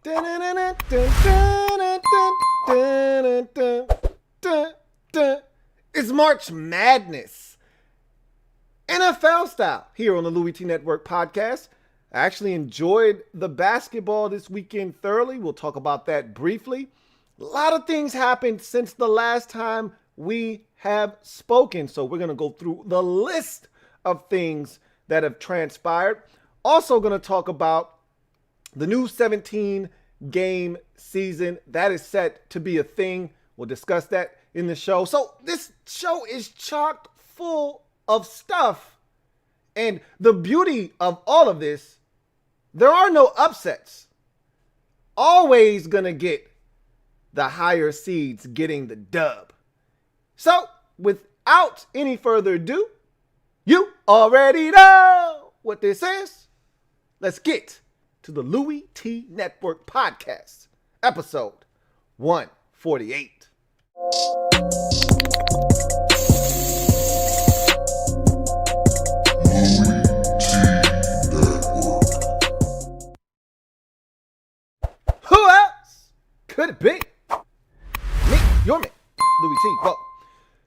It's March Madness, NFL style, here on the LouieTeeNetwork podcast. I actually enjoyed the basketball this weekend thoroughly. We'll talk about that briefly. A lot of things happened since the last time we have spoken, so we're going to go through the list of things that have transpired. Also going to talk about the new 17-game season that is set to be a thing. We'll discuss that in the show. So this show is chock full of stuff. And the beauty of all of this, there are no upsets. Always going to get the higher seeds getting the dub. So without any further ado, you already know what this is. Let's get to the Louie T Network podcast, episode 148. Who else could it be? Me, your man, Louie T. Welcome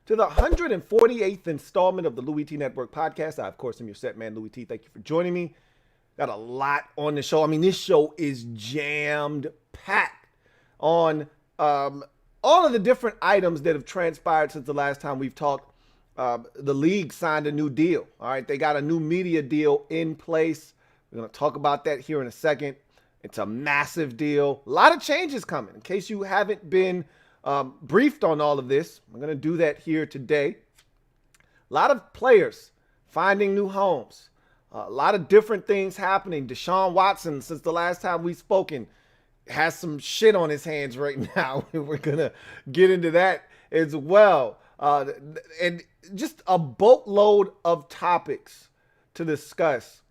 to the 148th installment of the Louie T Network podcast. I, of course, am your set man, Louie T. Thank you for joining me. Got a lot on the show. I mean, this show is jammed packed on all of the different items that have transpired since the last time we've talked. The league signed a new deal. All right, they got a new media deal in place. We're going to talk about that here in a second. It's a massive deal. A lot of changes coming. In case you haven't been briefed on all of this, I'm going to do that here today. A lot of players finding new homes. A lot of different things happening. Deshaun Watson, since the last time we've spoken, has some shit on his hands right now. We're going to get into that as well. And just a boatload of topics to discuss.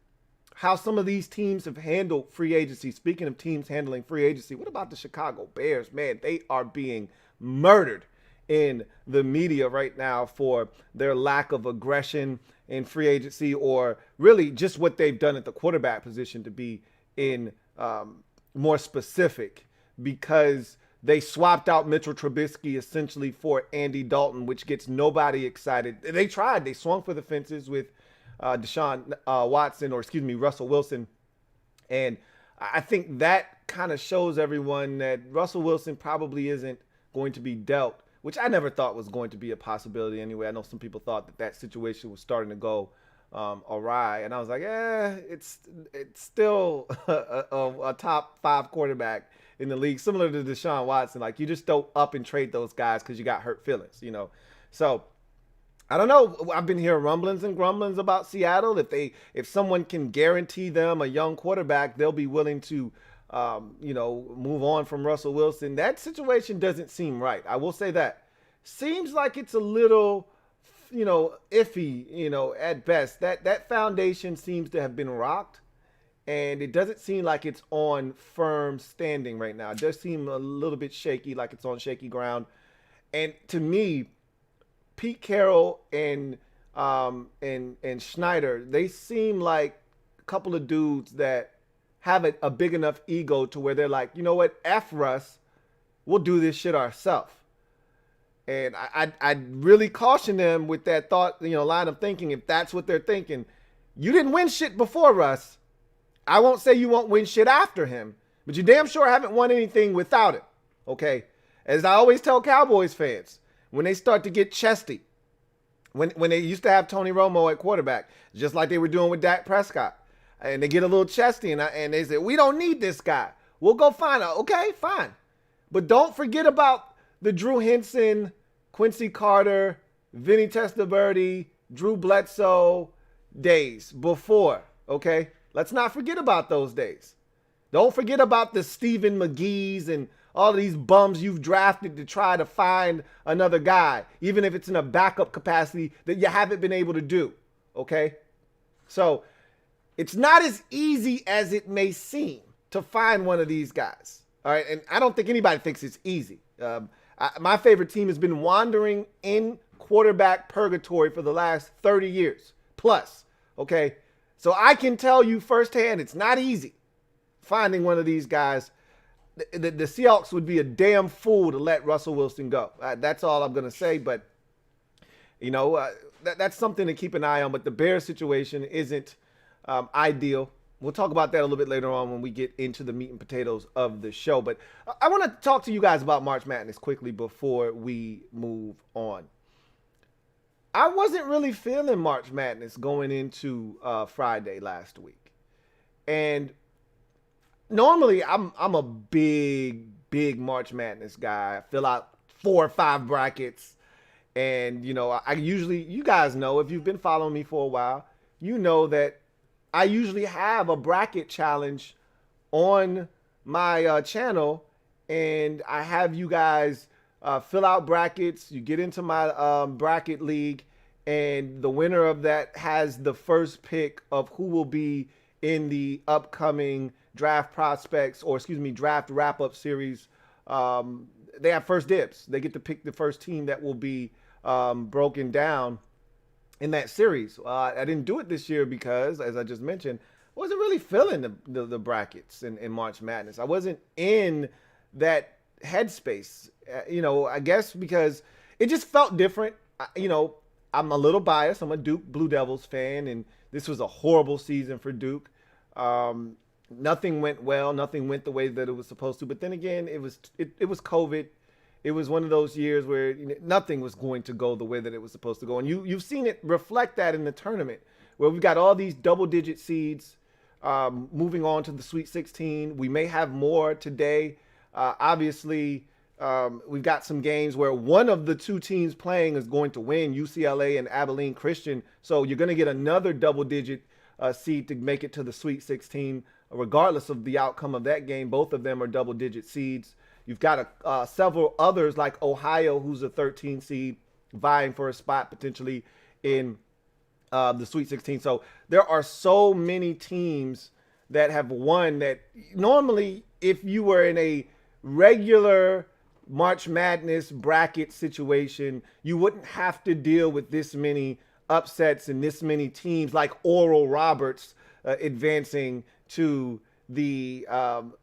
How some of these teams have handled free agency. Speaking of teams handling free agency, what about the Chicago Bears? Man, they are being murdered in the media right now for their lack of aggression in free agency, or really just what they've done at the quarterback position, to be in more specific, because they swapped out Mitchell Trubisky essentially for Andy Dalton, which gets nobody excited. They tried. They swung for the fences with Deshaun Watson, or excuse me, Russell Wilson. And I think that kind of shows everyone that Russell Wilson probably isn't going to be dealt, which I never thought was going to be a possibility anyway. I know some people thought that that situation was starting to go awry. And I was like, it's still a top 5 quarterback in the league, similar to Deshaun Watson. Like, you just don't up and trade those guys because you got hurt feelings, you know. So I don't know. I've been hearing rumblings and grumblings about Seattle. If someone can guarantee them a young quarterback, they'll be willing to, move on from Russell Wilson. That situation doesn't seem right. I will say that. Seems like it's a little, iffy, at best. That foundation seems to have been rocked, and it doesn't seem like it's on firm standing right now. It does seem a little bit shaky, like it's on shaky ground. And to me, Pete Carroll and Schneider, they seem like a couple of dudes that have a big enough ego to where they're like, you know what, F Russ, we'll do this shit ourselves. And I'd really caution them with that thought, line of thinking. If that's what they're thinking, you didn't win shit before Russ. I won't say you won't win shit after him, but you damn sure haven't won anything without him. Okay, as I always tell Cowboys fans, when they start to get chesty, when they used to have Tony Romo at quarterback, just like they were doing with Dak Prescott, and they get a little chesty, and they say, we don't need this guy. We'll go find him. Okay, fine. But don't forget about the Drew Henson, Quincy Carter, Vinny Testaverde, Drew Bledsoe days before, okay? Let's not forget about those days. Don't forget about the Stephen McGee's and all of these bums you've drafted to try to find another guy, even if it's in a backup capacity that you haven't been able to do, okay? So it's not as easy as it may seem to find one of these guys, all right? And I don't think anybody thinks it's easy. My favorite team has been wandering in quarterback purgatory for the last 30 years plus, okay? So I can tell you firsthand, it's not easy finding one of these guys. the Seahawks would be a damn fool to let Russell Wilson go. That's all I'm going to say. But, that's something to keep an eye on. But the Bears situation isn't ideal. We'll talk about that a little bit later on when we get into the meat and potatoes of the show. But I want to talk to you guys about March Madness quickly before we move on. I wasn't really feeling March Madness going into Friday last week. And normally I'm a big March Madness guy. I fill out 4 or 5 brackets. And, I usually, you guys know, if you've been following me for a while, you know that I usually have a bracket challenge on my channel. And I have you guys fill out brackets. You get into my bracket league. And the winner of that has the first pick of who will be in the upcoming draft prospects, or draft wrap-up series. They have first dibs. They get to pick the first team that will be broken down in that series. I didn't do it this year because, as I just mentioned, I wasn't really feeling the brackets in March Madness. I wasn't in that headspace, I guess because it just felt different. I'm a little biased. I'm a Duke Blue Devils fan, and this was a horrible season for Duke. Nothing went well. Nothing went the way that it was supposed to. But then again, it was COVID. It was one of those years where nothing was going to go the way that it was supposed to go. And you've seen it reflect that in the tournament, where we've got all these double-digit seeds moving on to the Sweet 16. We may have more today. Obviously, we've got some games where one of the 2 teams playing is going to win, UCLA and Abilene Christian. So you're going to get another double-digit seed to make it to the Sweet 16, regardless of the outcome of that game. Both of them are double-digit seeds. You've got several others like Ohio, who's a 13 seed, vying for a spot potentially in the Sweet 16. So there are so many teams that have won that normally, if you were in a regular March Madness bracket situation, you wouldn't have to deal with this many upsets and this many teams like Oral Roberts advancing to the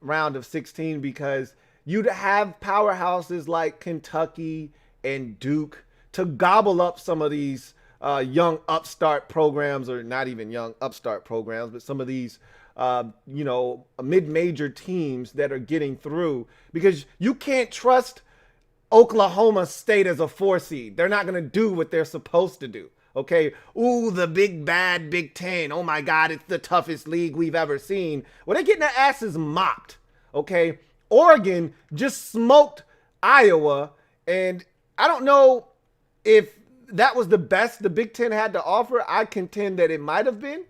round of 16, because you'd have powerhouses like Kentucky and Duke to gobble up some of these young upstart programs, or not even young upstart programs, but some of these mid-major teams that are getting through, because you can't trust Oklahoma State as a 4 seed. They're not going to do what they're supposed to do. Okay. Ooh, the big bad Big Ten. Oh my God, it's the toughest league we've ever seen. Well, they're getting their asses mopped. Okay. Oregon just smoked Iowa, and I don't know if that was the best the Big Ten had to offer. I contend that it might have been.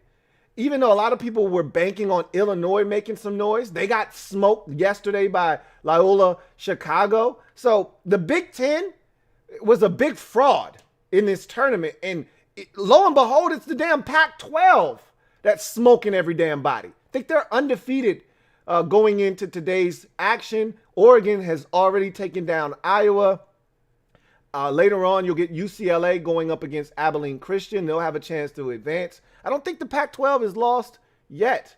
Even though a lot of people were banking on Illinois making some noise, they got smoked yesterday by Loyola Chicago. So the Big Ten was a big fraud in this tournament. And lo and behold, it's the damn Pac-12 that's smoking every damn body. I think they're undefeated going into today's action. Oregon has already taken down Iowa. Later on, you'll get UCLA going up against Abilene Christian. They'll have a chance to advance. I don't think the Pac-12 is lost yet.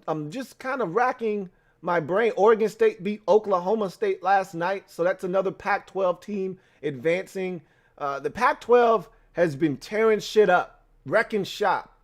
I'm just kind of racking my brain. Oregon State beat Oklahoma State last night, so that's another Pac-12 team advancing. The Pac-12 has been tearing shit up, wrecking shop.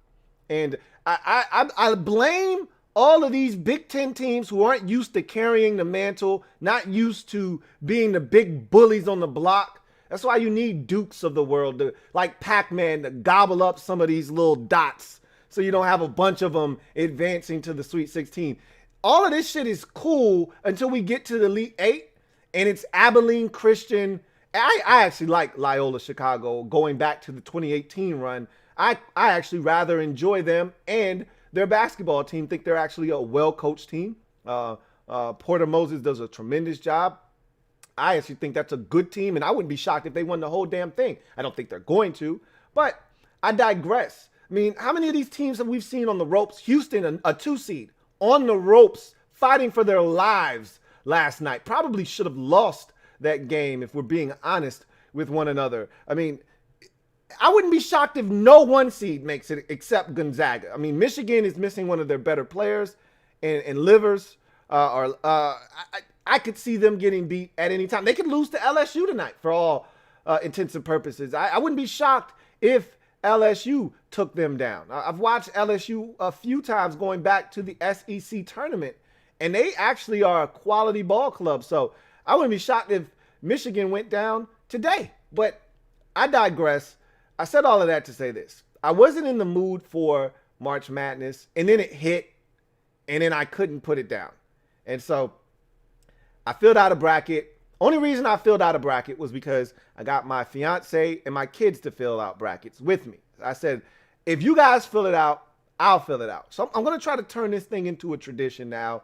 And I blame all of these Big Ten teams who aren't used to carrying the mantle, not used to being the big bullies on the block. That's why you need Dukes of the world, like Pac-Man, to gobble up some of these little dots so you don't have a bunch of them advancing to the Sweet 16. All of this shit is cool until we get to the Elite 8, and it's Abilene Christian. I actually like Loyola Chicago going back to the 2018 run. I actually rather enjoy them and their basketball team. Think they're actually a well-coached team. Porter Moses does a tremendous job. I actually think that's a good team, and I wouldn't be shocked if they won the whole damn thing. I don't think they're going to, but I digress. I mean, how many of these teams have we seen on the ropes? Houston, a 2 seed, on the ropes, fighting for their lives last night. Probably should have lost that game if we're being honest with one another. I mean, I wouldn't be shocked if no 1 seed makes it except Gonzaga. I mean, Michigan is missing one of their better players, and Livers I could see them getting beat at any time. They could lose to LSU tonight for all intents and purposes. I wouldn't be shocked if LSU took them down. I've watched LSU a few times going back to the SEC tournament, and they actually are a quality ball club. So I wouldn't be shocked if Michigan went down today. But I digress. I said all of that to say this. I wasn't in the mood for March Madness, and then it hit, and then I couldn't put it down. And so I filled out a bracket. Only reason I filled out a bracket was because I got my fiance and my kids to fill out brackets with me. I said, if you guys fill it out, I'll fill it out. So I'm going to try to turn this thing into a tradition now.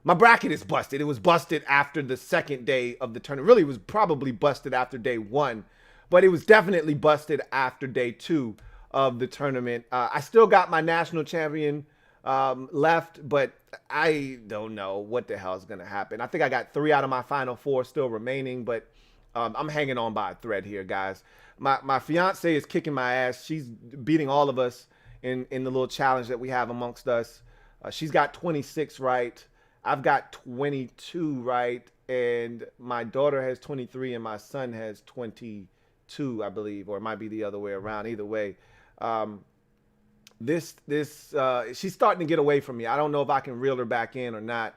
My bracket is busted. It was busted after the second day of the tournament. Really, it was probably busted after day one, but it was definitely busted after day two of the tournament. I still got my national champion left, but I don't know what the hell is going to happen. I think I got 3 out of my final 4 still remaining, but I'm hanging on by a thread here, guys. My fiance is kicking my ass. She's beating all of us in the little challenge that we have amongst us. She's got 26 right. I've got 22 right, and my daughter has 23, and my son has 22, I believe, or it might be the other way around. Either way, she's starting to get away from me. I don't know if I can reel her back in or not.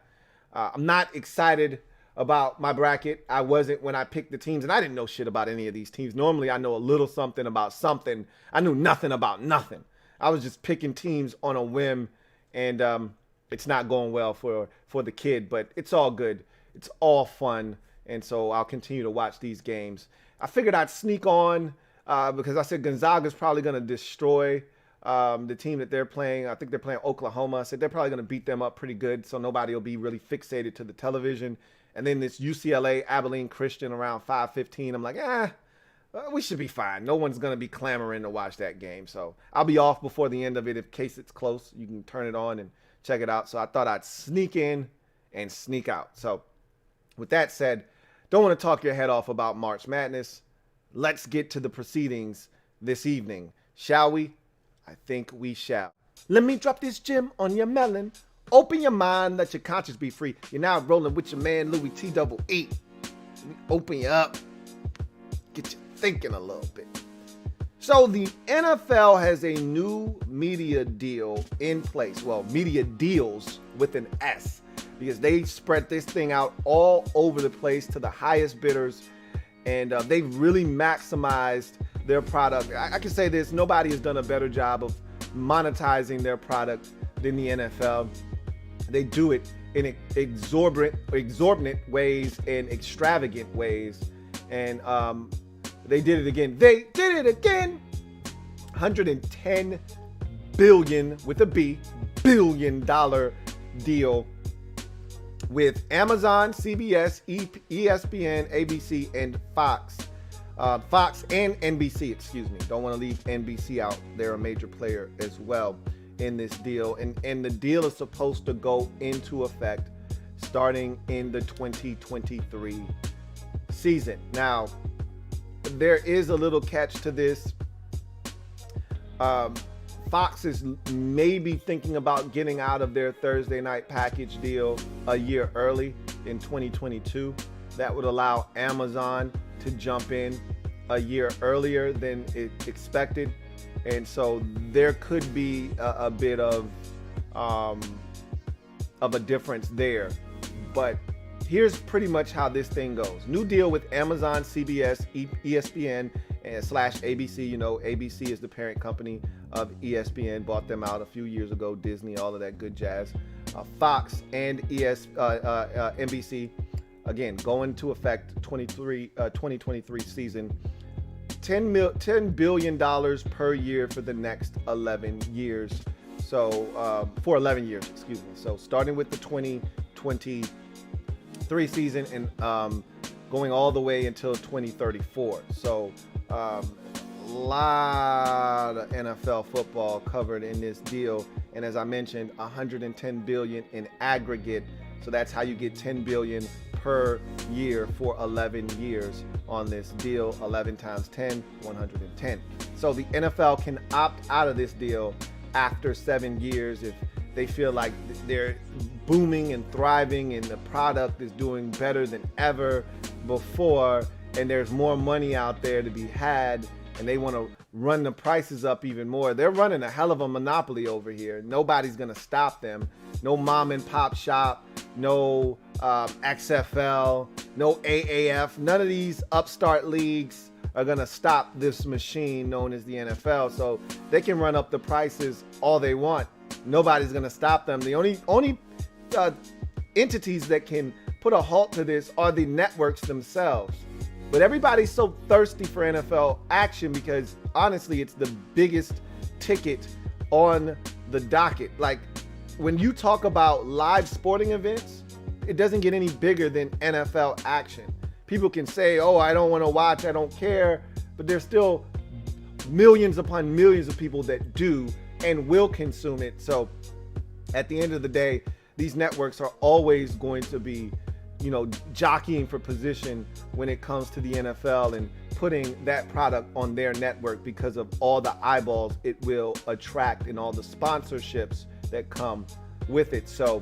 I'm not excited about my bracket. I wasn't when I picked the teams, and I didn't know shit about any of these teams. Normally, I know a little something about something. I knew nothing about nothing. I was just picking teams on a whim, and it's not going well for the kid, but it's all good. It's all fun, and so I'll continue to watch these games. I figured I'd sneak on because I said Gonzaga's probably going to destroy the team that they're playing. I think they're playing Oklahoma. I said they're probably going to beat them up pretty good, so nobody will be really fixated to the television. And then this UCLA Abilene Christian around 5:15. I'm like, we should be fine. No one's going to be clamoring to watch that game. So I'll be off before the end of it in case it's close. You can turn it on and check it out. So I thought I'd sneak in and sneak out. So with that said, don't want to talk your head off about March Madness. Let's get to the proceedings this evening, shall we? I think we shall. Let me drop this gem on your melon. Open your mind, let your conscience be free. You're now rolling with your man, Louie T double E. Let me open you up. Get you thinking a little bit. So the NFL has a new media deal in place. Well, media deals with an S, because they spread this thing out all over the place to the highest bidders, and they've really maximized their product. I can say this, nobody has done a better job of monetizing their product than the NFL. They do it in exorbitant ways and extravagant ways, and they did it again. They did it again. $110 billion with a B, $billion deal with Amazon, CBS, ESPN, ABC, and Fox. Fox and NBC, excuse me. Don't want to leave NBC out. They're a major player as well in this deal. And the deal is supposed to go into effect starting in the 2023 season. Now, there is a little catch to this. Fox is maybe thinking about getting out of their Thursday night package deal a year early in 2022. That would allow Amazon to jump in a year earlier than it expected. And so there could be a bit of a difference there. But here's pretty much how this thing goes. New deal with Amazon, CBS, ESPN, and / ABC. You know, ABC is the parent company of ESPN. Bought them out a few years ago. Disney, all of that good jazz. Fox and NBC, again, going to effect 2023 season. $10 billion per year for the next 11 years. So for 11 years, excuse me. So starting with the 2023 season and going all the way until 2034. So a lot of NFL football covered in this deal. And as I mentioned, $110 billion in aggregate. So that's how you get $10 billion per year for 11 years on this deal. 11 times 10, 110. So the NFL can opt out of this deal after 7 years if they feel like they're booming and thriving and the product is doing better than ever before, and there's more money out there to be had, and they want to run the prices up even more. They're running a hell of a monopoly over here. Nobody's going to stop them. No mom and pop shop, no XFL, no AAF. None of these upstart leagues are going to stop this machine known as the NFL. So they can run up the prices all they want. Nobody's going to stop them. The only entities that can put a halt to this are the networks themselves. But everybody's so thirsty for NFL action because honestly, it's the biggest ticket on the docket. Like when you talk about live sporting events, it doesn't get any bigger than NFL action. People can say, oh, I don't want to watch, I don't care, but there's still millions upon millions of people that do and will consume it. So at the end of the day, these networks are always going to be, jockeying for position when it comes to the NFL and putting that product on their network because of all the eyeballs it will attract and all the sponsorships that come with it. So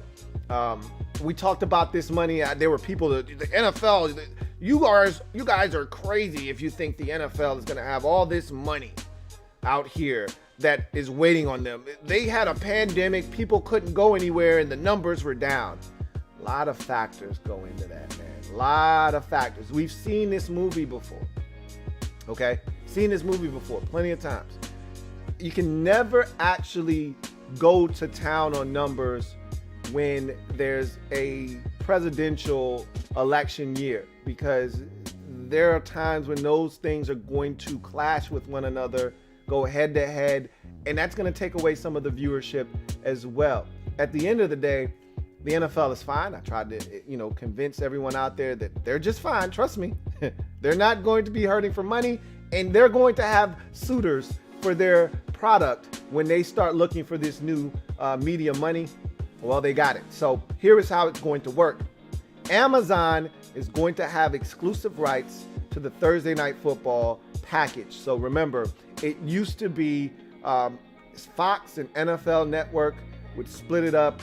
we talked about this money. There were people that the NFL, you guys are crazy if you think the NFL is going to have all this money out here that is waiting on them. They had a pandemic, people couldn't go anywhere, and the numbers were down. A lot of factors go into that, man. A lot of factors. We've seen this movie before. Okay? Seen this movie before plenty of times. You can never actually go to town on numbers when there's a presidential election year, because there are times when those things are going to clash with one another, go head to head, and that's going to take away some of the viewership as well. At the end of the day, the NFL is fine. I tried to, convince everyone out there that they're just fine. Trust me. They're not going to be hurting for money, and they're going to have suitors for their product when they start looking for this new media money. Well, they got it. So here is how it's going to work. Amazon is going to have exclusive rights to the Thursday Night Football package. So remember, it used to be Fox and NFL Network would split it up.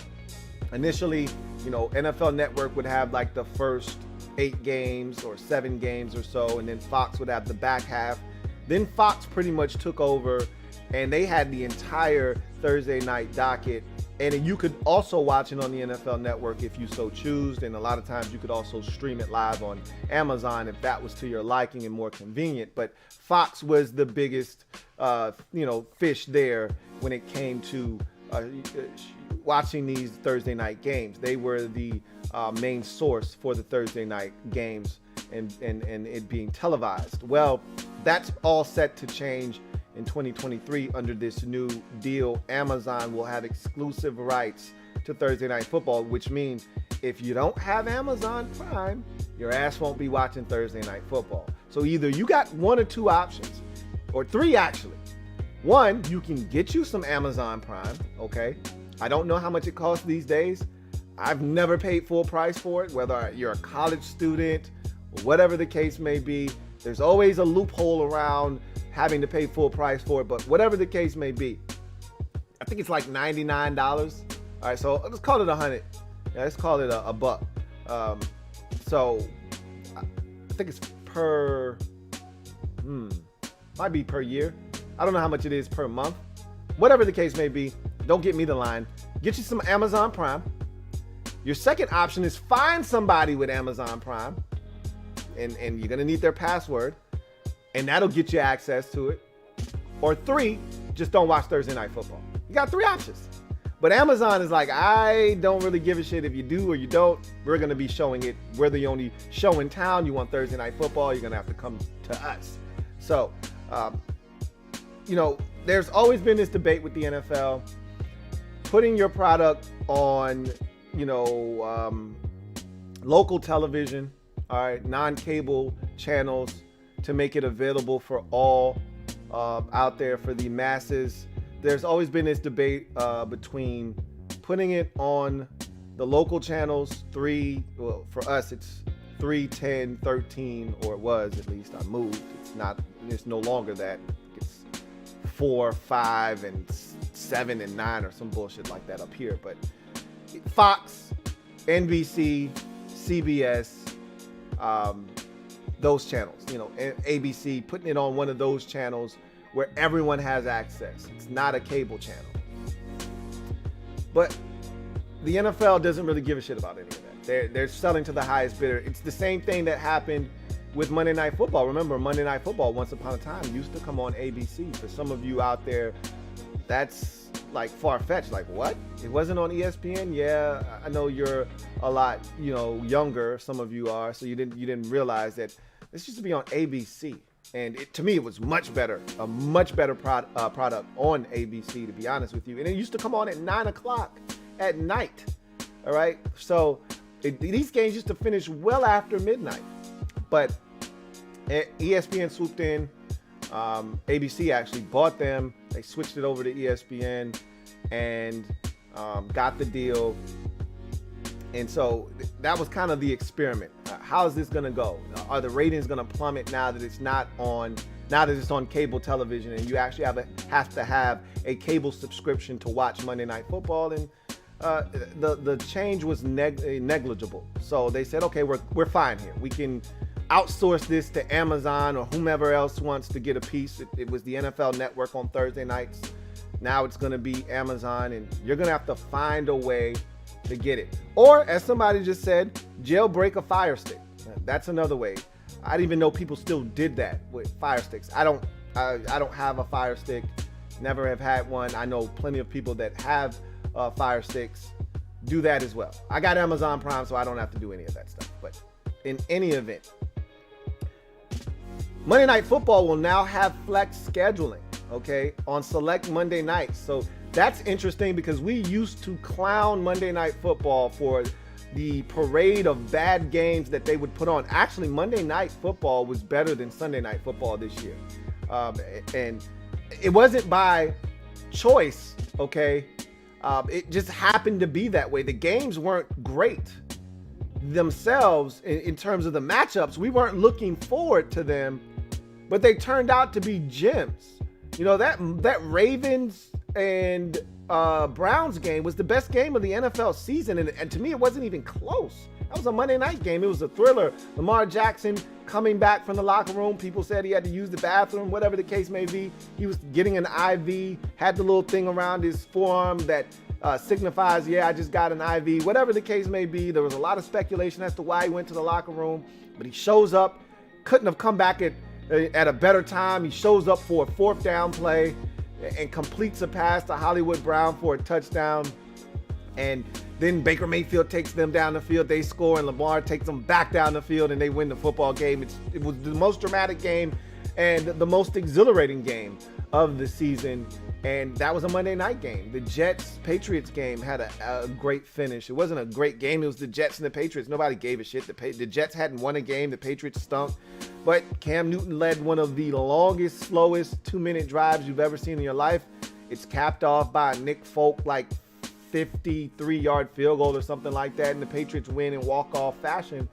Initially, NFL Network would have like the first 8 games or 7 games or so, and then Fox would have the back half. Then Fox pretty much took over, and they had the entire Thursday night docket. And you could also watch it on the NFL Network if you so choose. And a lot of times you could also stream it live on Amazon if that was to your liking and more convenient. But Fox was the biggest, fish there when it came to watching these Thursday night games. They were the main source for the Thursday night games and it being televised. Well, that's all set to change in 2023 under this new deal. Amazon will have exclusive rights to Thursday Night Football, which means if you don't have Amazon Prime, your ass won't be watching Thursday Night Football. So either you got one or two options, or 3 actually. One, you can get you some Amazon Prime, okay? I don't know how much it costs these days. I've never paid full price for it, whether you're a college student, or whatever the case may be. There's always a loophole around having to pay full price for it, but whatever the case may be, I think it's like $99. All right, so let's call it $100. Yeah, let's call it a buck. So I think it's per, might be per year. I don't know how much it is per month. Whatever the case may be, don't get me the line. Get you some Amazon Prime. Your second option is find somebody with Amazon Prime, and you're gonna need their password, and that'll get you access to it. Or 3, just don't watch Thursday Night Football. You got 3 options. But Amazon is like, I don't really give a shit if you do or you don't. We're going to be showing it. We're the only show in town. You want Thursday Night Football, you're going to have to come to us. So, there's always been this debate with the NFL. Putting your product on, local television, all right, non-cable channels, to make it available for all out there for the masses. There's always been this debate between putting it on the local channels, for us it's 3, 10, 13, or it was, at least. I moved. It's no longer that. It's 4, 5, and 7 and 9 or some bullshit like that up here. But Fox, NBC, CBS, those channels, ABC, putting it on one of those channels where everyone has access. It's not a cable channel. But the NFL doesn't really give a shit about any of that. They're selling to the highest bidder. It's the same thing that happened with Monday Night Football. Remember, Monday Night Football, once upon a time, used to come on ABC. For some of you out there, that's like far-fetched. Like, what? It wasn't on ESPN? Yeah, I know you're a lot, younger. Some of you are, so you didn't realize that this used to be on ABC. And to me, it was much better, a much better product on ABC, to be honest with you. And it used to come on at 9 o'clock at night. All right, so these games used to finish well after midnight. But ESPN swooped in. ABC actually bought them. They switched it over to ESPN and got the deal. And so that was kind of the experiment. How is this going to go? Are the ratings going to plummet now that it's on cable television and you actually have to have a cable subscription to watch Monday Night Football? And the change was negligible. So they said, okay, we're fine here. We can outsource this to Amazon or whomever else wants to get a piece. It was the NFL Network on Thursday nights. Now it's going to be Amazon, and you're going to have to find a way to get it. Or, as somebody just said, jailbreak a Fire Stick. That's another way. I didn't even know people still did that with Fire Sticks. I don't have a Fire Stick. Never have had one. I know plenty of people that have Fire Sticks. Do that as well. I got Amazon Prime, so I don't have to do any of that stuff. But in any event, Monday Night Football will now have flex scheduling, okay, on select Monday nights. So that's interesting because we used to clown Monday Night Football for the parade of bad games that they would put on. Actually, Monday Night Football was better than Sunday Night Football this year. And it wasn't by choice, okay? It just happened to be that way. The games weren't great themselves in terms of the matchups. We weren't looking forward to them, but they turned out to be gems. That Ravens and Browns game was the best game of the NFL season, and to me, it wasn't even close. That was a Monday night game. It was a thriller. Lamar Jackson coming back from the locker room. People said he had to use the bathroom, whatever the case may be. He was getting an IV, had the little thing around his forearm that signifies, yeah, I just got an IV. Whatever the case may be, there was a lot of speculation as to why he went to the locker room, but he shows up, couldn't have come back at a better time. He shows up for a fourth down play and completes a pass to Hollywood Brown for a touchdown. And then Baker Mayfield takes them down the field. They score, and Lamar takes them back down the field, and they win the football game. It was the most dramatic game and the most exhilarating game of the season. And that was a Monday night game. The Jets-Patriots game had a great finish. It wasn't a great game. It was the Jets and the Patriots. Nobody gave a shit. The Jets hadn't won a game. The Patriots stunk. But Cam Newton led one of the longest, slowest 2-minute drives you've ever seen in your life. It's capped off by a Nick Folk, 53-yard field goal or something like that, and the Patriots win in walk-off fashion.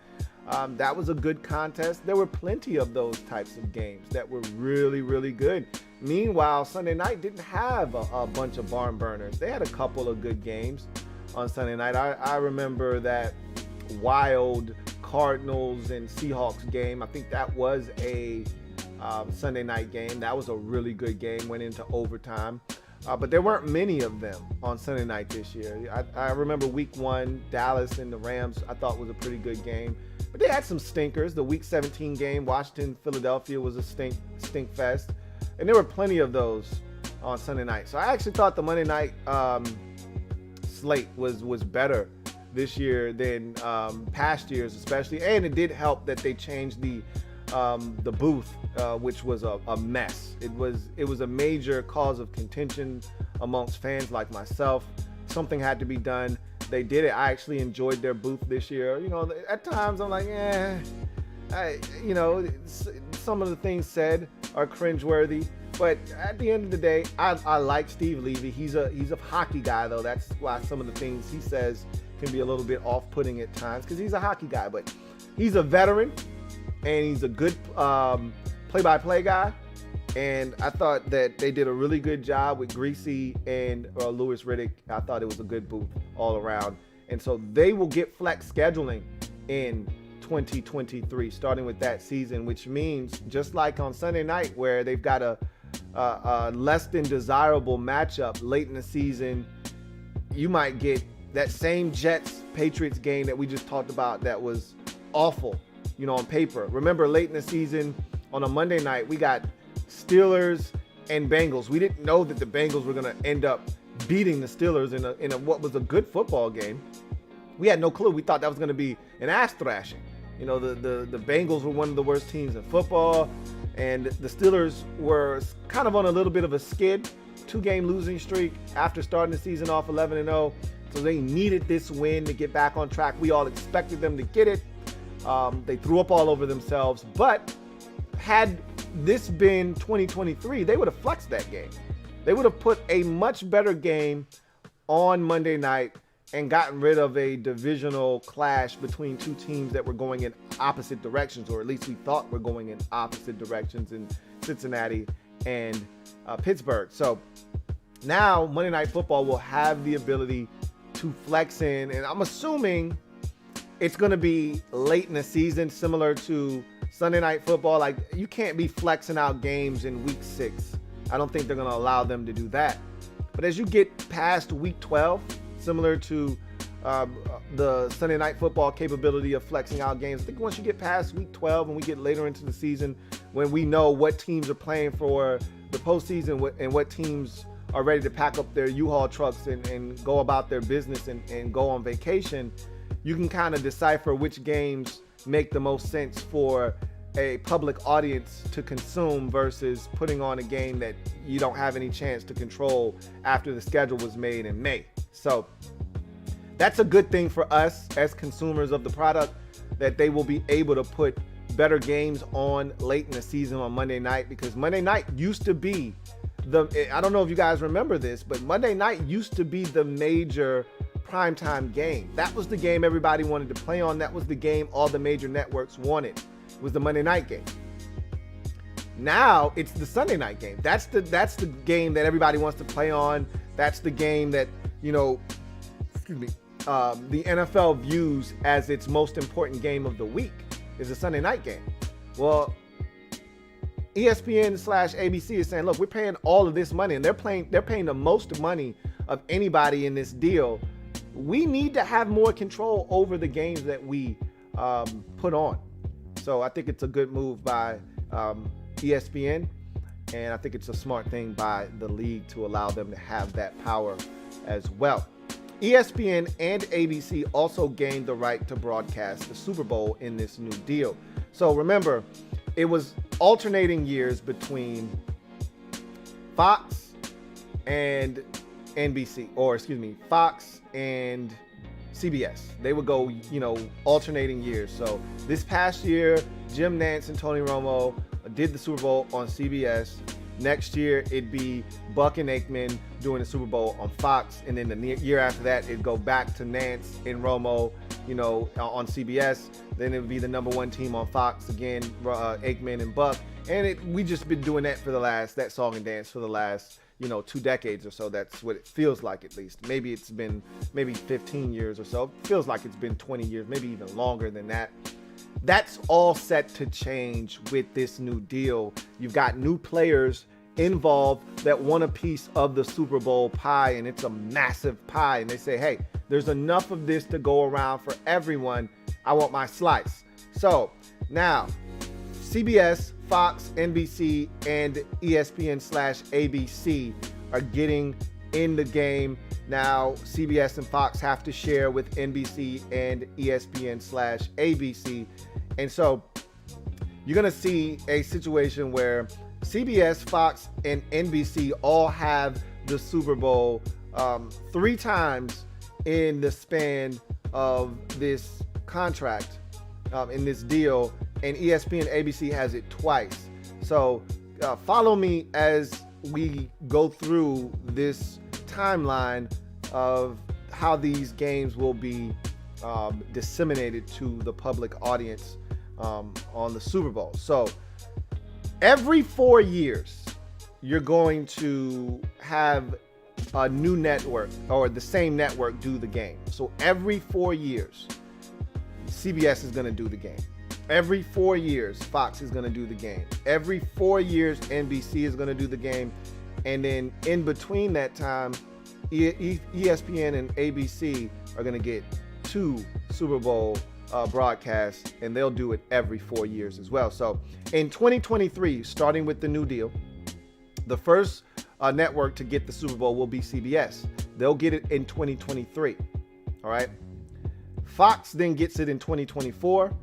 That was a good contest. There were plenty of those types of games that were really, really good. Meanwhile, Sunday night didn't have a bunch of barn burners. They had a couple of good games on Sunday night. I remember that wild Cardinals and Seahawks game. I think that was a Sunday night game. That was a really good game, went into overtime. But there weren't many of them on Sunday night this year. I remember week 1, Dallas and the Rams, I thought was a pretty good game. But they had some stinkers. The week 17 game, Washington-Philadelphia, was a stink fest. And there were plenty of those on Sunday night. So I actually thought the Monday night slate was better this year than past years, especially. And it did help that they changed the booth, which was a mess. It was a major cause of contention amongst fans like myself. Something had to be done. They did it. I actually enjoyed their booth this year. At times I'm like, some of the things said are cringeworthy. But at the end of the day, I like Steve Levy. He's a hockey guy, though. That's why some of the things he says can be a little bit off-putting at times, because he's a hockey guy. But he's a veteran, and he's a good play-by-play guy. And I thought that they did a really good job with Greasy and Louis Riddick. I thought it was a good booth all around. And so they will get flex scheduling in 2023, starting with that season, which means just like on Sunday night where they've got a less than desirable matchup late in the season, you might get that same Jets-Patriots game that we just talked about that was awful, on paper. Remember, late in the season on a Monday night, we got Steelers and Bengals. We didn't know that the Bengals were going to end up beating the Steelers in a what was a good football game. We had no clue. We thought that was going to be an ass thrashing. The Bengals were one of the worst teams in football, and the Steelers were kind of on a little bit of a skid, 2-game losing streak after starting the season off 11-0. So they needed this win to get back on track. We all expected them to get it. They threw up all over themselves, but had this been 2023, they would have flexed that game. They would have put a much better game on Monday night and gotten rid of a divisional clash between two teams that were going in opposite directions, or at least we thought were going in opposite directions, in Cincinnati and Pittsburgh. So now Monday Night Football will have the ability to flex in, and I'm assuming it's going to be late in the season, similar to Sunday Night Football. Like, you can't be flexing out games in week 6. I don't think they're going to allow them to do that. But as you get past week 12, similar to the Sunday Night Football capability of flexing out games, I think once you get past week 12 and we get later into the season, when we know what teams are playing for the postseason and what teams are ready to pack up their U-Haul trucks and go about their business and go on vacation, you can kind of decipher which games make the most sense for a public audience to consume versus putting on a game that you don't have any chance to control after the schedule was made in May. So that's a good thing for us as consumers of the product, that they will be able to put better games on late in the season on Monday night, because Monday night used to be I don't know if you guys remember this, but Monday night used to be the major primetime game. That was the game everybody wanted to play on. That was the game all the major networks wanted, was the Monday night game. Now it's the Sunday night game. That's the game that everybody wants to play on. That's the game that, the NFL views as its most important game of the week, is the Sunday night game. Well, ESPN/ABC is saying, look, we're paying all of this money, and they're paying the most money of anybody in this deal. We need to have more control over the games that we put on. So I think it's a good move by ESPN, and I think it's a smart thing by the league to allow them to have that power as well. ESPN and ABC also gained the right to broadcast the Super Bowl in this new deal. So remember, it was alternating years between Fox and NBC, Fox and CBS. They would go, alternating years. So this past year, Jim Nantz and Tony Romo did the Super Bowl on CBS. Next year, it'd be Buck and Aikman doing the Super Bowl on Fox. And then the year after that, it'd go back to Nantz and Romo, on CBS. Then it would be the number one team on Fox again, Aikman and Buck. And we just been doing that that song and dance for the last, 2 decades or so. That's what it feels like, at least. Maybe it's been 15 years or so. It feels like it's been 20 years, maybe even longer than that. That's all set to change with this new deal. You've got new players involved that want a piece of the Super Bowl pie, and it's a massive pie. And they say, hey, there's enough of this to go around for everyone. I want my slice. So now CBS, Fox, NBC, and ESPN/ABC are getting in the game. Now CBS and Fox have to share with NBC and ESPN/ABC. And so you're going to see a situation where CBS, Fox, and NBC all have the Super Bowl 3 times in the span of this contract, in this deal, and ESPN ABC has it twice. So follow me as we go through this timeline of how these games will be disseminated to the public audience on the Super Bowl. So every 4 years, you're going to have a new network or the same network do the game. So every 4 years, CBS is going to do the game. Every 4 years, Fox is going to do the game. Every 4 years, NBC is going to do the game. And then in between that time, ESPN and ABC are going to get 2 Super Bowl broadcasts, and they'll do it every 4 years as well. So in 2023, starting with the new deal, the first network to get the Super Bowl will be CBS. They'll get it in 2023. All right. Fox then gets it in 2024.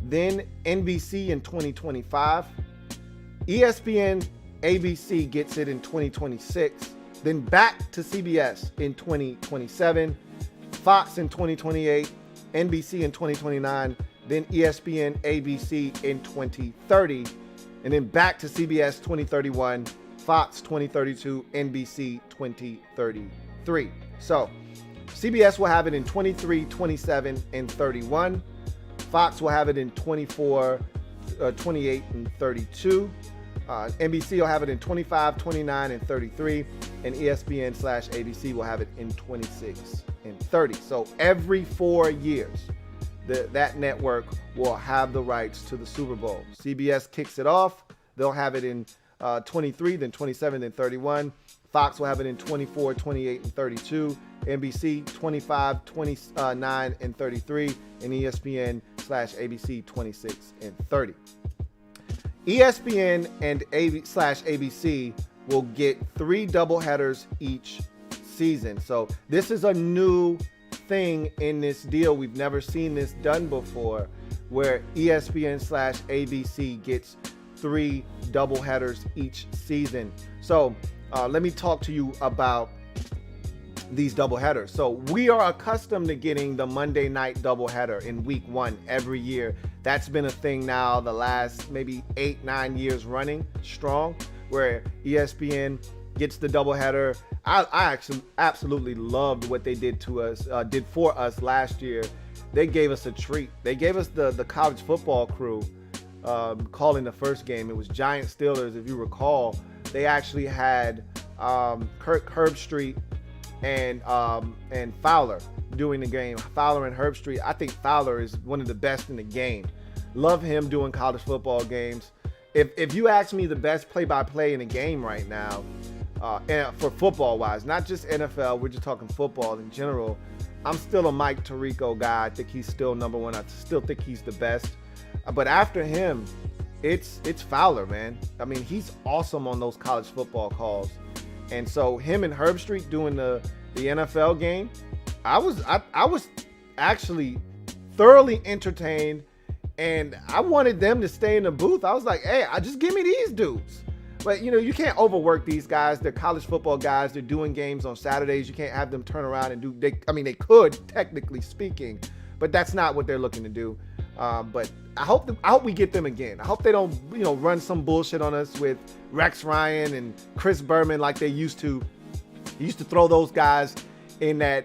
Then NBC in 2025. ESPN, ABC gets it in 2026. Then back to CBS in 2027. Fox in 2028. NBC in 2029. Then ESPN, ABC in 2030. And then back to CBS 2031. Fox 2032, NBC 2033. So CBS will have it in 23, 27, and 31. Fox will have it in 24, 28, and 32. NBC will have it in 25, 29, and 33. And ESPN/ABC will have it in 26 and 30. So every 4 years, that network will have the rights to the Super Bowl. CBS kicks it off. They'll have it in 23, then 27, then 31. Fox will have it in 24, 28, and 32. NBC 25, 29, and 33. And ESPN/ABC 26 and 30. ESPN and ABC will get 3 doubleheaders each season. So this is a new thing in this deal. We've never seen this done before, where ESPN/ABC gets 3 doubleheaders each season. So let me talk to you about these doubleheaders. So we are accustomed to getting the Monday night doubleheader in week 1 every year. That's been a thing now the last maybe 8-9 years running strong, where ESPN gets the doubleheader. I actually absolutely loved what they did for us last year. They gave us a treat. They gave us the college football crew calling the first game. It was Giants Steelers, if you recall. They actually had Kirk Herbstreit and Fowler doing the game. Fowler and Herbstreit. I think Fowler is one of the best in the game. Love him doing college football games. If you ask me the best play-by-play in the game right now, and for football-wise, not just NFL, we're just talking football in general, I'm still a Mike Tirico guy. I think he's still number one. I still think he's the best. But after him, it's Fowler, man. I mean, he's awesome on those college football calls. And so him and Herbstreit doing the NFL game, I was actually thoroughly entertained, and I wanted them to stay in the booth. I was like, hey, just give me these dudes. But, you can't overwork these guys. They're college football guys. They're doing games on Saturdays. You can't have them turn around and they could, technically speaking, but that's not what they're looking to do. But I hope we get them again. I hope they don't, run some bullshit on us with Rex Ryan and Chris Berman like they used to. They used to throw those guys in that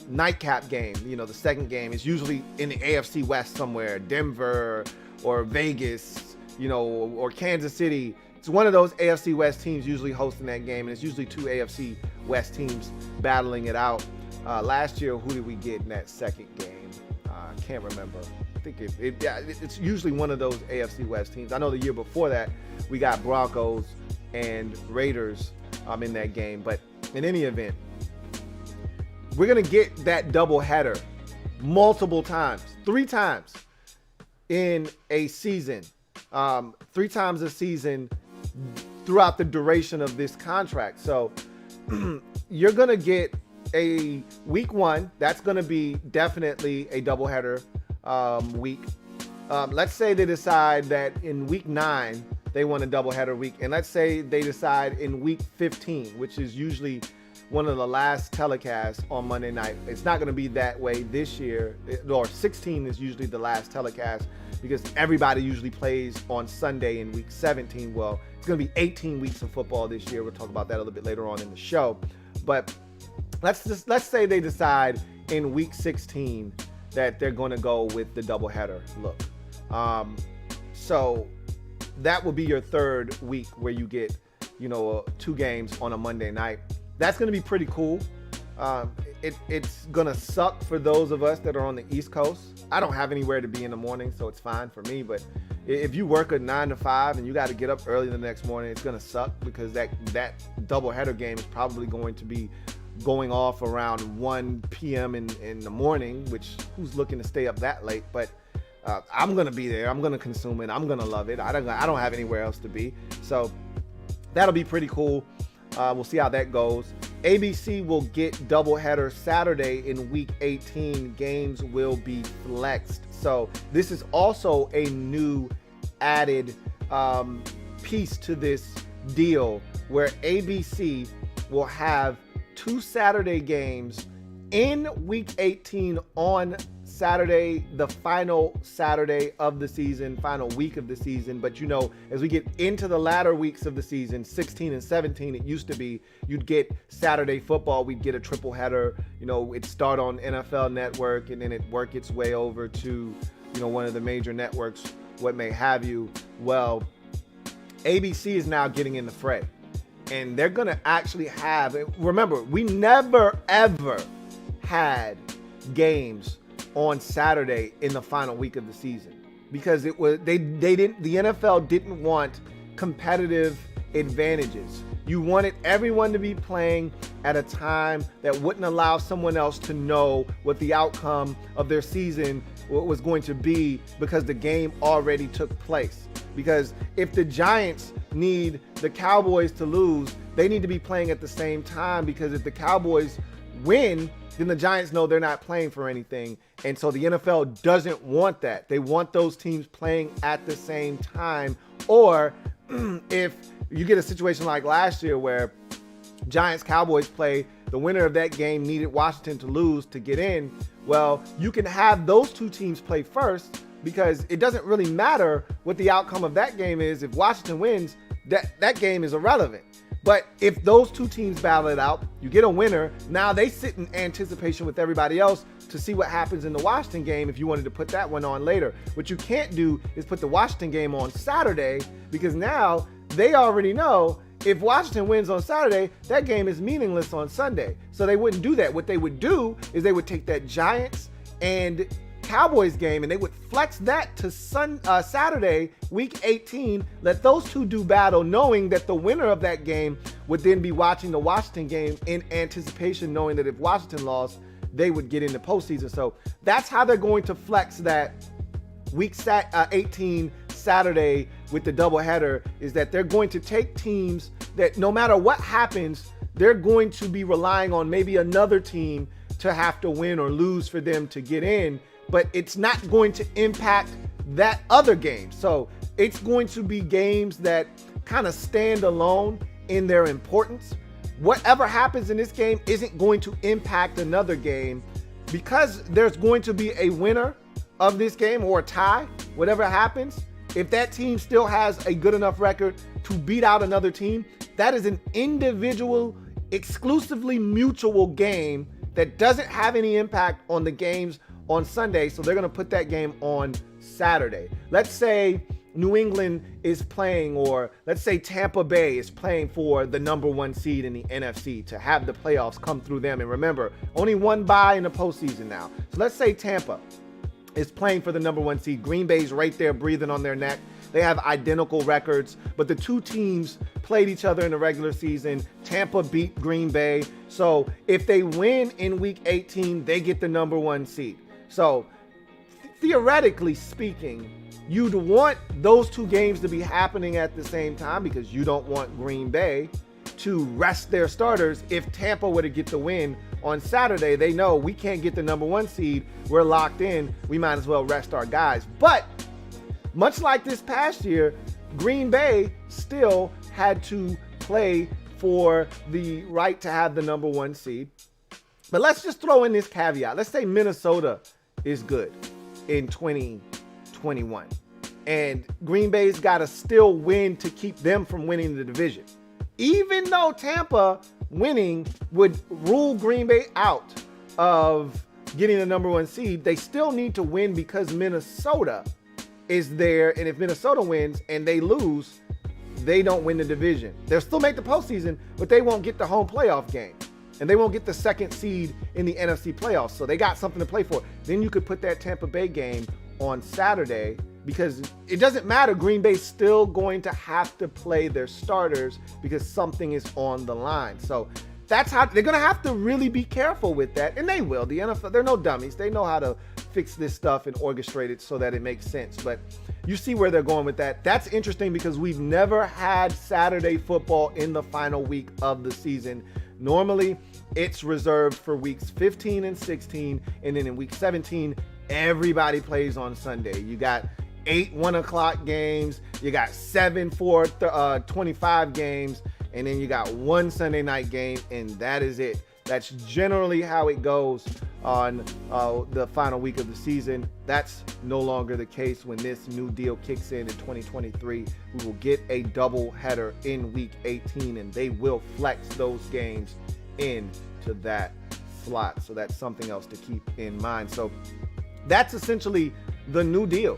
nightcap game. The second game is usually in the AFC West somewhere, Denver or Vegas, or Kansas City. It's one of those AFC West teams usually hosting that game, and it's usually 2 AFC West teams battling it out. Last year, who did we get in that second game? I can't remember. I think it's usually one of those AFC West teams. I know the year before that, we got Broncos and Raiders in that game. But in any event, we're going to get that doubleheader multiple times, 3 times in a season, 3 times a season throughout the duration of this contract. So you're going to get a week 1. That's going to be definitely a doubleheader week. Let's say they decide that in week 9 they want a doubleheader week, and let's say they decide in week 15, which is usually one of the last telecasts on Monday night. It's not going to be that way this year, or 16 is usually the last telecast because everybody usually plays on Sunday in week 17. Well, it's going to be 18 weeks of football this year. We'll talk about that a little bit later on in the show. But let's say they decide in week 16 that they're going to go with the doubleheader look. So that will be your third week where you get, 2 games on a Monday night. That's going to be pretty cool. It's going to suck for those of us that are on the East Coast. I don't have anywhere to be in the morning, so it's fine for me. But if you work a 9 to 5 and you got to get up early the next morning, it's going to suck because that doubleheader game is probably going to be going off around 1 p.m. in the morning, which who's looking to stay up that late? But I'm going to be there. I'm going to consume it. I'm going to love it. I don't have anywhere else to be. So that'll be pretty cool. We'll see how that goes. ABC will get doubleheader Saturday in week 18. Games will be flexed. So this is also a new added piece to this deal where ABC will have 2 Saturday games in week 18 on Saturday, the final Saturday of the season, final week of the season. But as we get into the latter weeks of the season, 16 and 17, it used to be you'd get Saturday football, we'd get a triple header, it'd start on NFL Network and then it'd work its way over to, one of the major networks, what may have you. Well, ABC is now getting in the fray. And they're going to actually have, remember, we never, ever had games on Saturday in the final week of the season because the NFL didn't want competitive advantages. You wanted everyone to be playing at a time that wouldn't allow someone else to know what the outcome of their season was going to be because the game already took place. Because if the Giants need the Cowboys to lose, they need to be playing at the same time, because if the Cowboys win, then the Giants know they're not playing for anything. And so the NFL doesn't want that. They want those teams playing at the same time. Or if you get a situation like last year where Giants-Cowboys play, the winner of that game needed Washington to lose to get in, well, you can have those two teams play first, because it doesn't really matter what the outcome of that game is. If Washington wins, that game is irrelevant. But if those two teams battle it out, you get a winner. Now they sit in anticipation with everybody else to see what happens in the Washington game if you wanted to put that one on later. What you can't do is put the Washington game on Saturday, because now they already know if Washington wins on Saturday, that game is meaningless on Sunday. So they wouldn't do that. What they would do is they would take that Giants and Cowboys game and they would flex that to Saturday, week 18, let those two do battle, knowing that the winner of that game would then be watching the Washington game in anticipation, knowing that if Washington lost, they would get into postseason. So that's how they're going to flex that week 18 Saturday with the doubleheader, is that they're going to take teams that no matter what happens, they're going to be relying on maybe another team to have to win or lose for them to get in, but it's not going to impact that other game. So it's going to be games that kind of stand alone in their importance. Whatever happens in this game isn't going to impact another game, because there's going to be a winner of this game or a tie. Whatever happens, if that team still has a good enough record to beat out another team, that is an individual, exclusively mutual game that doesn't have any impact on the games on Sunday. So they're going to put that game on Saturday. Let's say New England is playing, or let's say Tampa Bay is playing for the number 1 seed in the NFC to have the playoffs come through them. And remember, only one bye in the postseason now. So let's say Tampa is playing for the number 1 seed. Green Bay's right there breathing on their neck. They have identical records, but the two teams played each other in the regular season. Tampa beat Green Bay. So if they win in week 18, they get the number 1 seed. So theoretically speaking, you'd want those two games to be happening at the same time, because you don't want Green Bay to rest their starters. If Tampa were to get the win on Saturday, they know we can't get the number 1 seed. We're locked in. We might as well rest our guys. But much like this past year, Green Bay still had to play for the right to have the number 1 seed. But let's just throw in this caveat. Let's say Minnesota is good in 2021, and Green Bay's got to still win to keep them from winning the division. Even though Tampa winning would rule Green Bay out of getting the number 1 seed, they still need to win, because Minnesota is there, and if Minnesota wins and they lose, they don't win the division. They'll still make the postseason, but they won't get the home playoff game. And they won't get the second seed in the NFC playoffs. So they got something to play for. Then you could put that Tampa Bay game on Saturday, because it doesn't matter. Green Bay's still going to have to play their starters because something is on the line. So that's how they're going to have to really be careful with that. And they will. The NFL, they're no dummies. They know how to fix this stuff and orchestrate it so that it makes sense. But you see where they're going with that. That's interesting because we've never had Saturday football in the final week of the season. Normally, it's reserved for weeks 15 and 16, and then in week 17, everybody plays on Sunday. You got 8 1 o'clock games, you got 7 4 25 games, and then you got one Sunday night game, and that is it. That's generally how it goes on the final week of the season. That's no longer the case when this new deal kicks in 2023. We will get a double header in week 18, and they will flex those games into that slot. So that's something else to keep in mind. So that's essentially the new deal,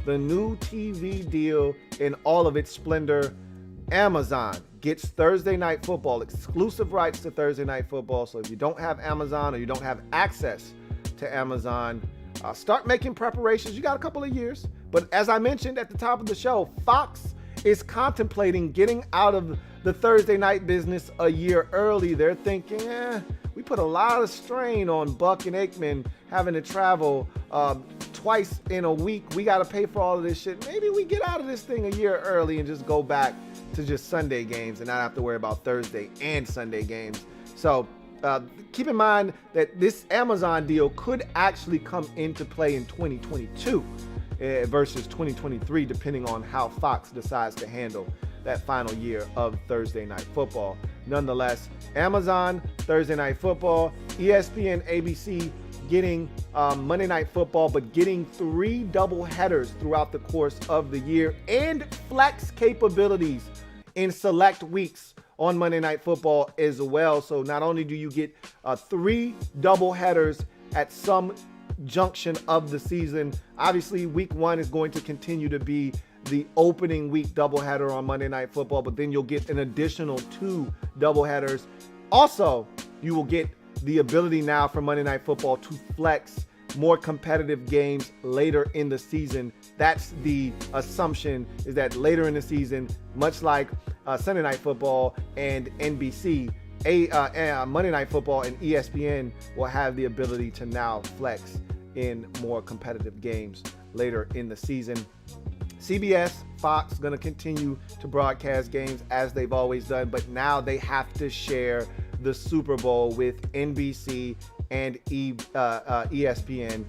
the new TV deal in all of its splendor. Amazon gets Thursday Night Football, exclusive rights to Thursday Night Football. So if you don't have Amazon or you don't have access to Amazon, start making preparations. You got a couple of years. But as I mentioned at the top of the show, Fox is contemplating getting out of the Thursday night business a year early. They're thinking, we put a lot of strain on Buck and Aikman having to travel twice in a week. We got to pay for all of this shit. Maybe we get out of this thing a year early and just go back to just Sunday games and not have to worry about Thursday and Sunday games. So keep in mind that this Amazon deal could actually come into play in 2022 versus 2023, depending on how Fox decides to handle that final year of Thursday Night Football. Nonetheless, Amazon, Thursday Night Football, ESPN, ABC getting Monday Night Football, but getting 3 double headers throughout the course of the year and flex capabilities in select weeks on Monday Night Football as well. So not only do you get 3 double headers at some junction of the season, obviously week 1 is going to continue to be the opening week doubleheader on Monday Night Football, but then you'll get an additional 2 doubleheaders. Also, you will get the ability now for Monday Night Football to flex more competitive games later in the season. That's the assumption, is that later in the season, much like Sunday Night Football and NBC, Monday Night Football and ESPN will have the ability to now flex in more competitive games later in the season. CBS, Fox, going to continue to broadcast games as they've always done, but now they have to share the Super Bowl with NBC and ESPN/ABC.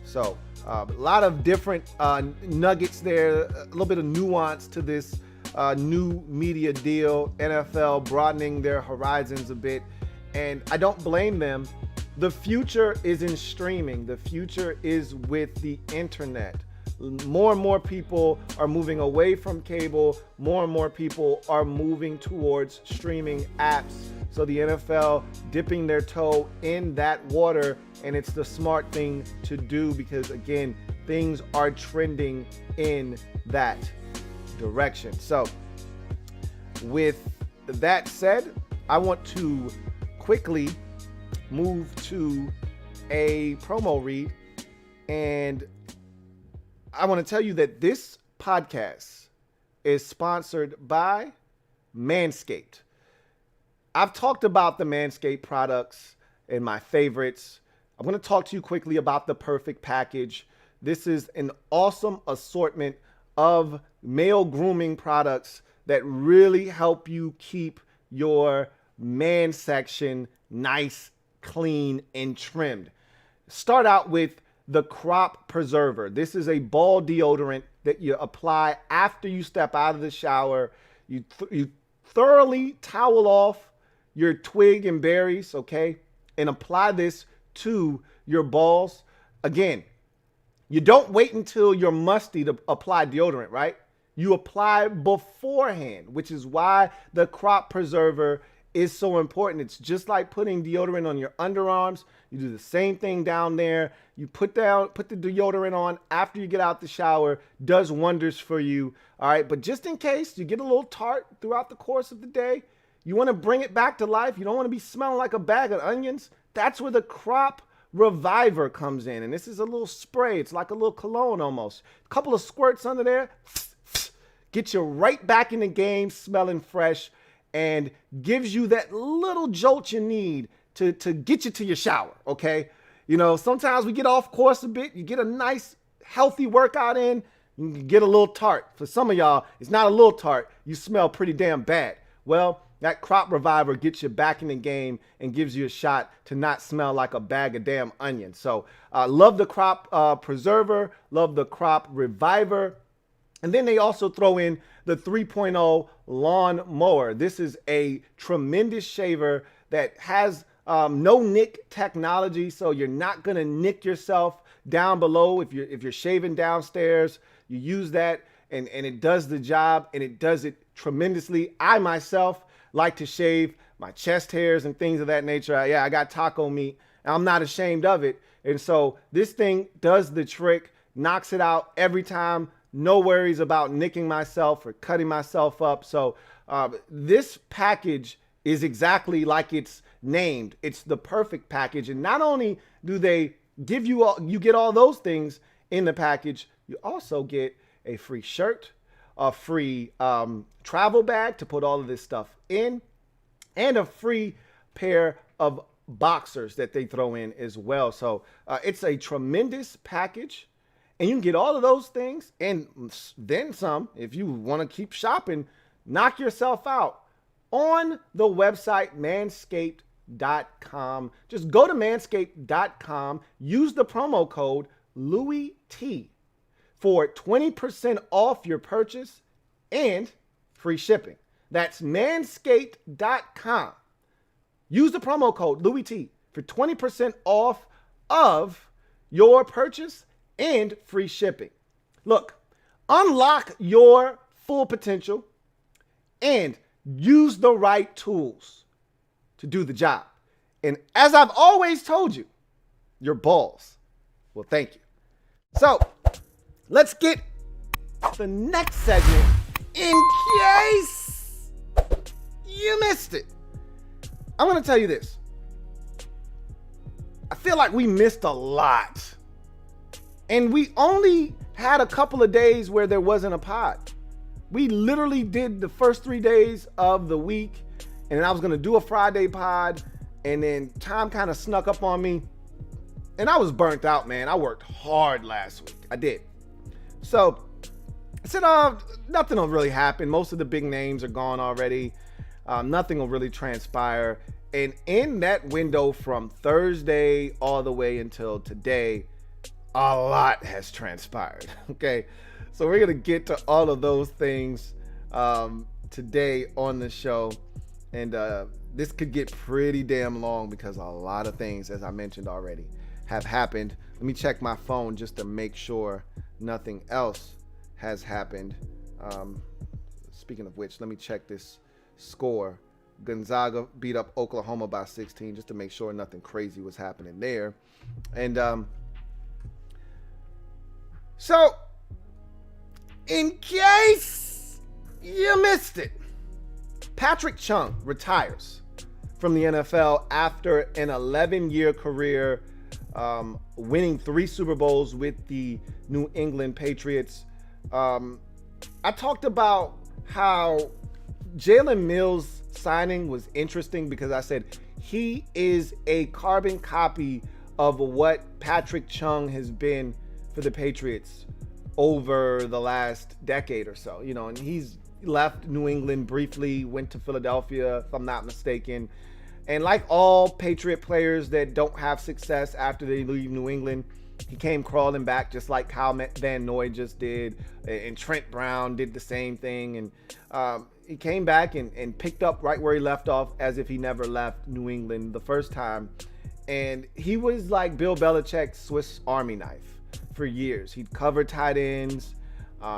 So a lot of different nuggets there, a little bit of nuance to this new media deal. NFL broadening their horizons a bit, and I don't blame them. The future is in streaming. The future is with the internet. More and more people are moving away from cable. More and more people are moving towards streaming apps. So the NFL dipping their toe in that water, and it's the smart thing to do because, again, things are trending in that direction. So with that said, I want to quickly move to a promo read, and I want to tell you that this podcast is sponsored by Manscaped. I've talked about the Manscaped products and my favorites. I'm going to talk to you quickly about the Perfect Package. This is an awesome assortment of male grooming products that really help you keep your man section nice, clean, and trimmed. Start out with the Crop Preserver. This is a ball deodorant that you apply after you step out of the shower. You thoroughly towel off your twig and berries, okay, and apply this to your balls. Again, you don't wait until you're musty to apply deodorant, right? You apply beforehand, which is why the Crop Preserver is so important. It's just like putting deodorant on your underarms. You do the same thing down there. You put the deodorant on after you get out the shower. Does wonders for you. All right. But just in case you get a little tart throughout the course of the day, you want to bring it back to life. You don't want to be smelling like a bag of onions. That's where the Crop Reviver comes in. And this is a little spray. It's like a little cologne almost. A couple of squirts under there. Get you right back in the game smelling fresh and gives you that little jolt you need to get you to your shower, okay? You know, sometimes we get off course a bit. You get a nice, healthy workout in, you can get a little tart. For some of y'all, it's not a little tart. You smell pretty damn bad. Well, that Crop Reviver gets you back in the game and gives you a shot to not smell like a bag of damn onions. So love the Crop Preserver, love the Crop Reviver. And then they also throw in the 3.0 lawn mower. This is a tremendous shaver that has no nick technology, so you're not gonna nick yourself down below if you're shaving downstairs. You use that and it does the job, and it does it tremendously. I myself like to shave my chest hairs and things of that nature. I got taco meat, and I'm not ashamed of it. And so this thing does the trick, knocks it out every time. No worries about nicking myself or cutting myself up. So this package is exactly like it's named. It's the perfect package. And not only do they give you you get all those things in the package, you also get a free shirt, a free travel bag to put all of this stuff in, and a free pair of boxers that they throw in as well. So it's a tremendous package. And you can get all of those things and then some if you want to keep shopping. Knock yourself out on the website manscaped.com. Just go to manscaped.com. Use the promo code LouieT for 20% off your purchase and free shipping. That's manscaped.com. Use the promo code LouieT for 20% off of your purchase and free shipping. Look, unlock your full potential and use the right tools to do the job. And as I've always told you, your balls will thank you. So let's get the next segment in case you missed it. I'm going to tell you this. I feel like we missed a lot. And we only had a couple of days where there wasn't a pod. We literally did the first 3 days of the week, and then I was going to do a Friday pod, and then time kind of snuck up on me, and I was burnt out, man. I worked hard last week. I did. So I said, nothing will really happen. Most of the big names are gone already. Nothing will really transpire. And in that window from Thursday all the way until today, a lot has transpired. Okay, so we're gonna get to all of those things today on the show, and this could get pretty damn long because a lot of things, as I mentioned already, have happened. Let me check my phone just to make sure nothing else has happened. Speaking of which, let me check this score. Gonzaga beat up Oklahoma by 16, just to make sure nothing crazy was happening there. And so, in case you missed it, Patrick Chung retires from the NFL after an 11-year career, winning 3 Super Bowls with the New England Patriots. I talked about how Jalen Mills' signing was interesting because I said he is a carbon copy of what Patrick Chung has been for the Patriots over the last decade or so, you know, and he's left New England briefly, went to Philadelphia, if I'm not mistaken. And like all Patriot players that don't have success after they leave New England, he came crawling back just like Kyle Van Noy just did, and Trent Brown did the same thing. And he came back and picked up right where he left off as if he never left New England the first time. And he was like Bill Belichick's Swiss Army knife for years. He'd cover tight ends,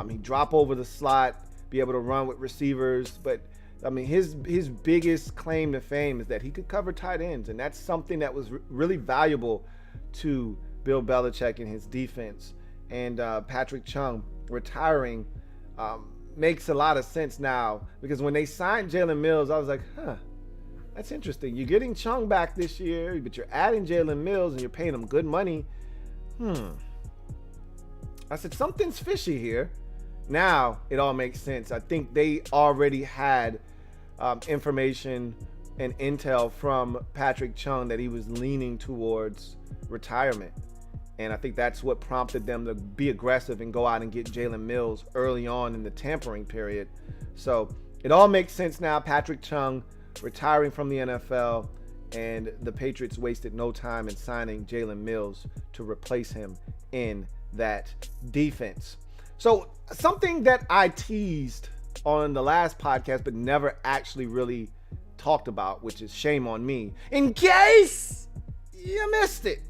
he'd drop over the slot, be able to run with receivers, but I mean, his biggest claim to fame is that he could cover tight ends, and that's something that was really valuable to Bill Belichick and his defense. And Patrick Chung retiring makes a lot of sense now, because when they signed Jalen Mills, I was like, that's interesting. You're getting Chung back this year, but you're adding Jalen Mills and you're paying him good money. I said, something's fishy here. Now it all makes sense. I think they already had information and intel from Patrick Chung that he was leaning towards retirement. And I think that's what prompted them to be aggressive and go out and get Jalen Mills early on in the tampering period. So it all makes sense now. Patrick Chung retiring from the NFL, and the Patriots wasted no time in signing Jalen Mills to replace him in that defense. So something that I teased on the last podcast but never actually really talked about, which is shame on me, in case you missed it.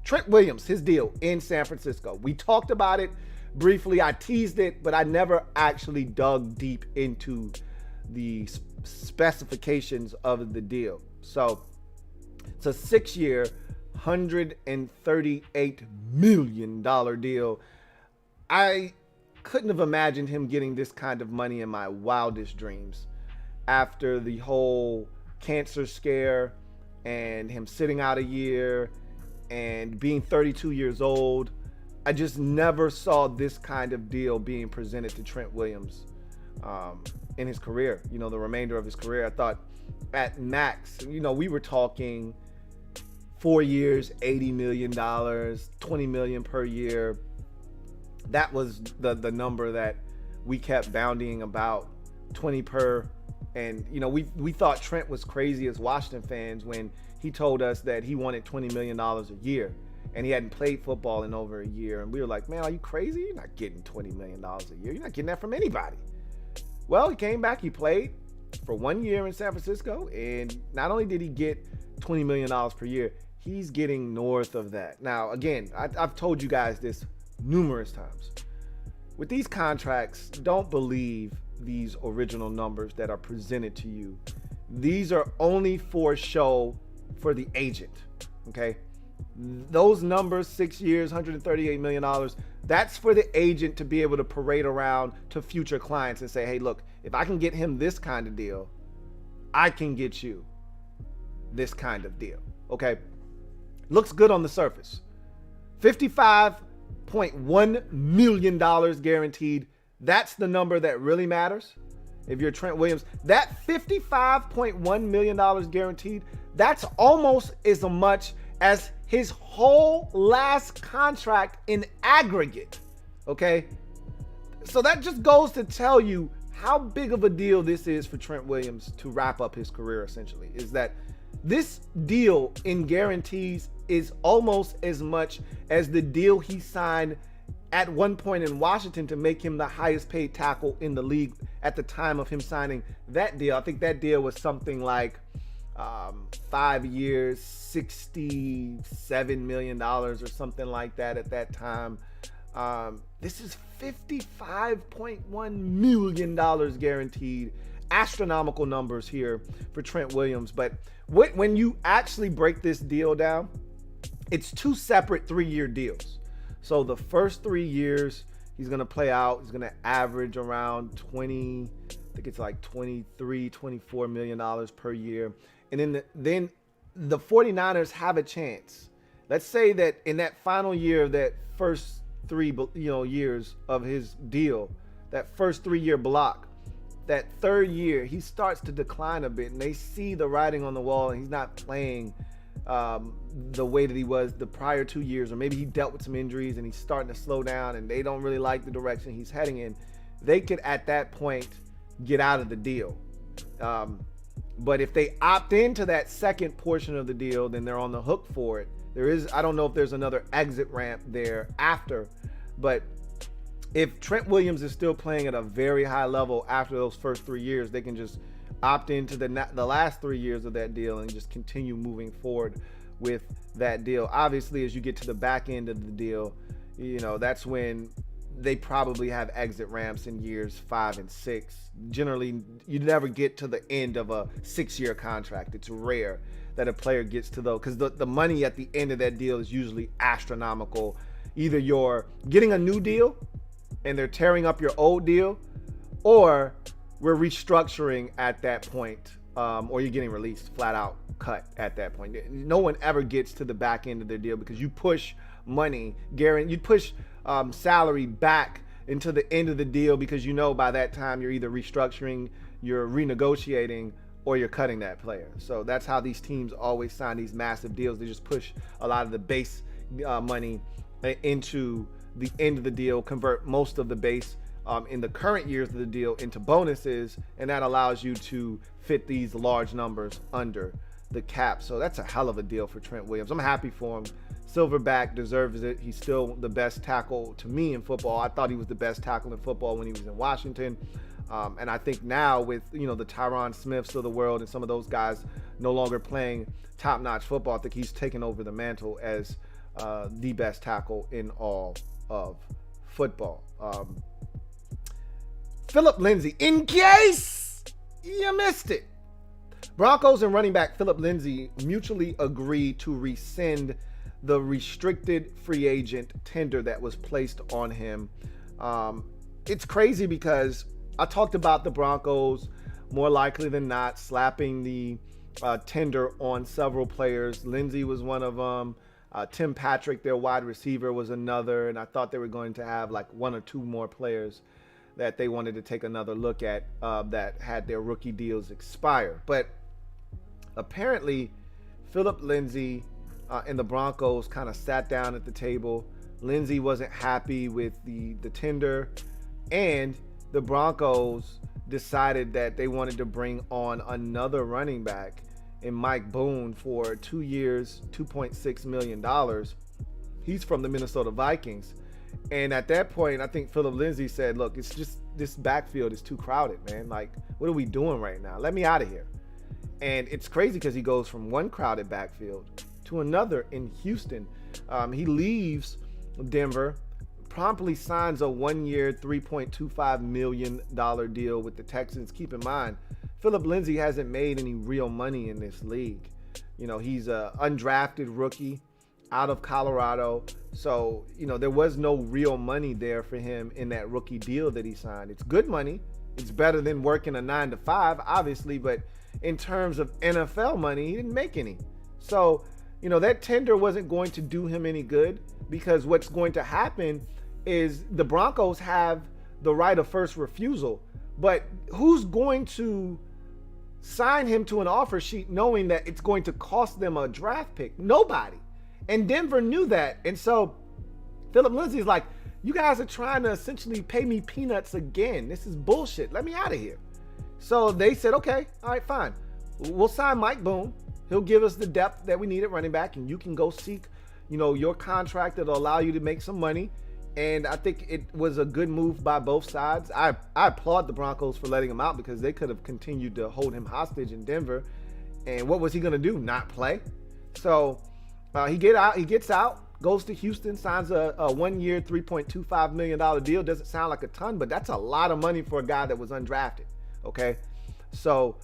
Trent Williams, his deal in San Francisco. We talked about it briefly. I teased it, but I never actually dug deep into the specifications of the deal. So it's a 6-year, $138 million deal. I couldn't have imagined him getting this kind of money in my wildest dreams. After the whole cancer scare and him sitting out a year and being 32 years old, I just never saw this kind of deal being presented to Trent Williams in his career, the remainder of his career. I thought at max, we were talking 4 years, $80 million, $20 million per year. That was the number that we kept bounding about, 20 per. And, we thought Trent was crazy as Washington fans when he told us that he wanted $20 million a year and he hadn't played football in over a year. And we were like, man, are you crazy? You're not getting $20 million a year. You're not getting that from anybody. Well, he came back. He played for 1 year in San Francisco. And not only did he get $20 million per year, he's getting north of that. Now, again, I've told you guys this numerous times. With these contracts, don't believe these original numbers that are presented to you. These are only for show for the agent, okay? Those numbers, 6 years, $138 million, that's for the agent to be able to parade around to future clients and say, hey, look, if I can get him this kind of deal, I can get you this kind of deal, okay? Looks good on the surface. $55.1 million guaranteed. That's the number that really matters. If you're Trent Williams, that $55.1 million guaranteed, that's almost as much as his whole last contract in aggregate, okay? So that just goes to tell you how big of a deal this is for Trent Williams to wrap up his career, essentially, is that this deal in guarantees is almost as much as the deal he signed at one point in Washington to make him the highest paid tackle in the league at the time of him signing that deal. I think that deal was something like 5 years, $67 million or something like that at that time. This is $55.1 million guaranteed. Astronomical numbers here for Trent Williams. But when you actually break this deal down, it's two separate 3-year deals. So the first 3 years, he's going to play out. He's going to average around 20, I think it's like $23, $24 million per year. And then the 49ers have a chance. Let's say that in that final year of that first 3 years of his deal, that first 3-year block, that third year, he starts to decline a bit, and they see the writing on the wall, and he's not playing the way that he was the prior 2 years, or maybe he dealt with some injuries and he's starting to slow down and they don't really like the direction he's heading in. They could at that point get out of the deal. But if they opt into that second portion of the deal, then they're on the hook for it. I don't know if there's another exit ramp there after, but if Trent Williams is still playing at a very high level after those first 3 years, they can just opt into the last 3 years of that deal and just continue moving forward with that deal. Obviously, as you get to the back end of the deal, that's when they probably have exit ramps in years 5 and 6. Generally, you never get to the end of a 6-year contract. It's rare that a player gets to those, because the money at the end of that deal is usually astronomical. Either you're getting a new deal and they're tearing up your old deal, or we're restructuring at that point, or you're getting released, flat out cut at that point. No one ever gets to the back end of their deal because you push money, you push salary back into the end of the deal, because you know by that time you're either restructuring, you're renegotiating, or you're cutting that player. So that's how these teams always sign these massive deals. They just push a lot of the base money into the end of the deal, convert most of the base in the current years of the deal into bonuses, and that allows you to fit these large numbers under the cap. So that's a hell of a deal for Trent Williams. I'm happy for him. Silverback deserves it. He's still the best tackle to me in football. I thought he was the best tackle in football when he was in Washington. And I think now with, the Tyron Smiths of the world and some of those guys no longer playing top-notch football, I think he's taken over the mantle as the best tackle in all of football. Philip Lindsay, in case you missed it, Broncos and running back Philip Lindsay mutually agreed to rescind the restricted free agent tender that was placed on him. It's crazy because I talked about the Broncos more likely than not slapping the tender on several players. Lindsay was one of them. Tim Patrick, their wide receiver, was another. And I thought they were going to have like 1 or 2 more players that they wanted to take another look at that had their rookie deals expire. But apparently, Philip Lindsay and the Broncos kind of sat down at the table. Lindsay wasn't happy with the tender, and the Broncos decided that they wanted to bring on another running back in Mike Boone for 2 years, $2.6 million. He's from the Minnesota Vikings. And at that point, I think Philip Lindsay said, look, it's just this backfield is too crowded, man. Like, what are we doing right now? Let me out of here. And it's crazy because he goes from one crowded backfield to another in Houston. He leaves Denver, promptly signs a 1-year, $3.25 million deal with the Texans. Keep in mind, Philip Lindsay hasn't made any real money in this league. He's an undrafted rookie out of Colorado. So, there was no real money there for him in that rookie deal that he signed. It's good money. It's better than working a 9-to-5, obviously, but in terms of NFL money, he didn't make any. So, that tender wasn't going to do him any good, because what's going to happen is the Broncos have the right of first refusal. But who's going to sign him to an offer sheet knowing that it's going to cost them a draft pick? Nobody. And Denver knew that. And so Philip Lindsay's like, you guys are trying to essentially pay me peanuts again. This is bullshit. Let me out of here. So they said, okay, all right, fine. We'll sign Mike Boone. He'll give us the depth that we need at running back, and you can go seek, your contract that'll allow you to make some money. And I think it was a good move by both sides. I applaud the Broncos for letting him out, because they could have continued to hold him hostage in Denver. And what was he going to do? Not play? So he gets out, goes to Houston, signs a 1-year, $3.25 million deal. Doesn't sound like a ton, but that's a lot of money for a guy that was undrafted. Okay. So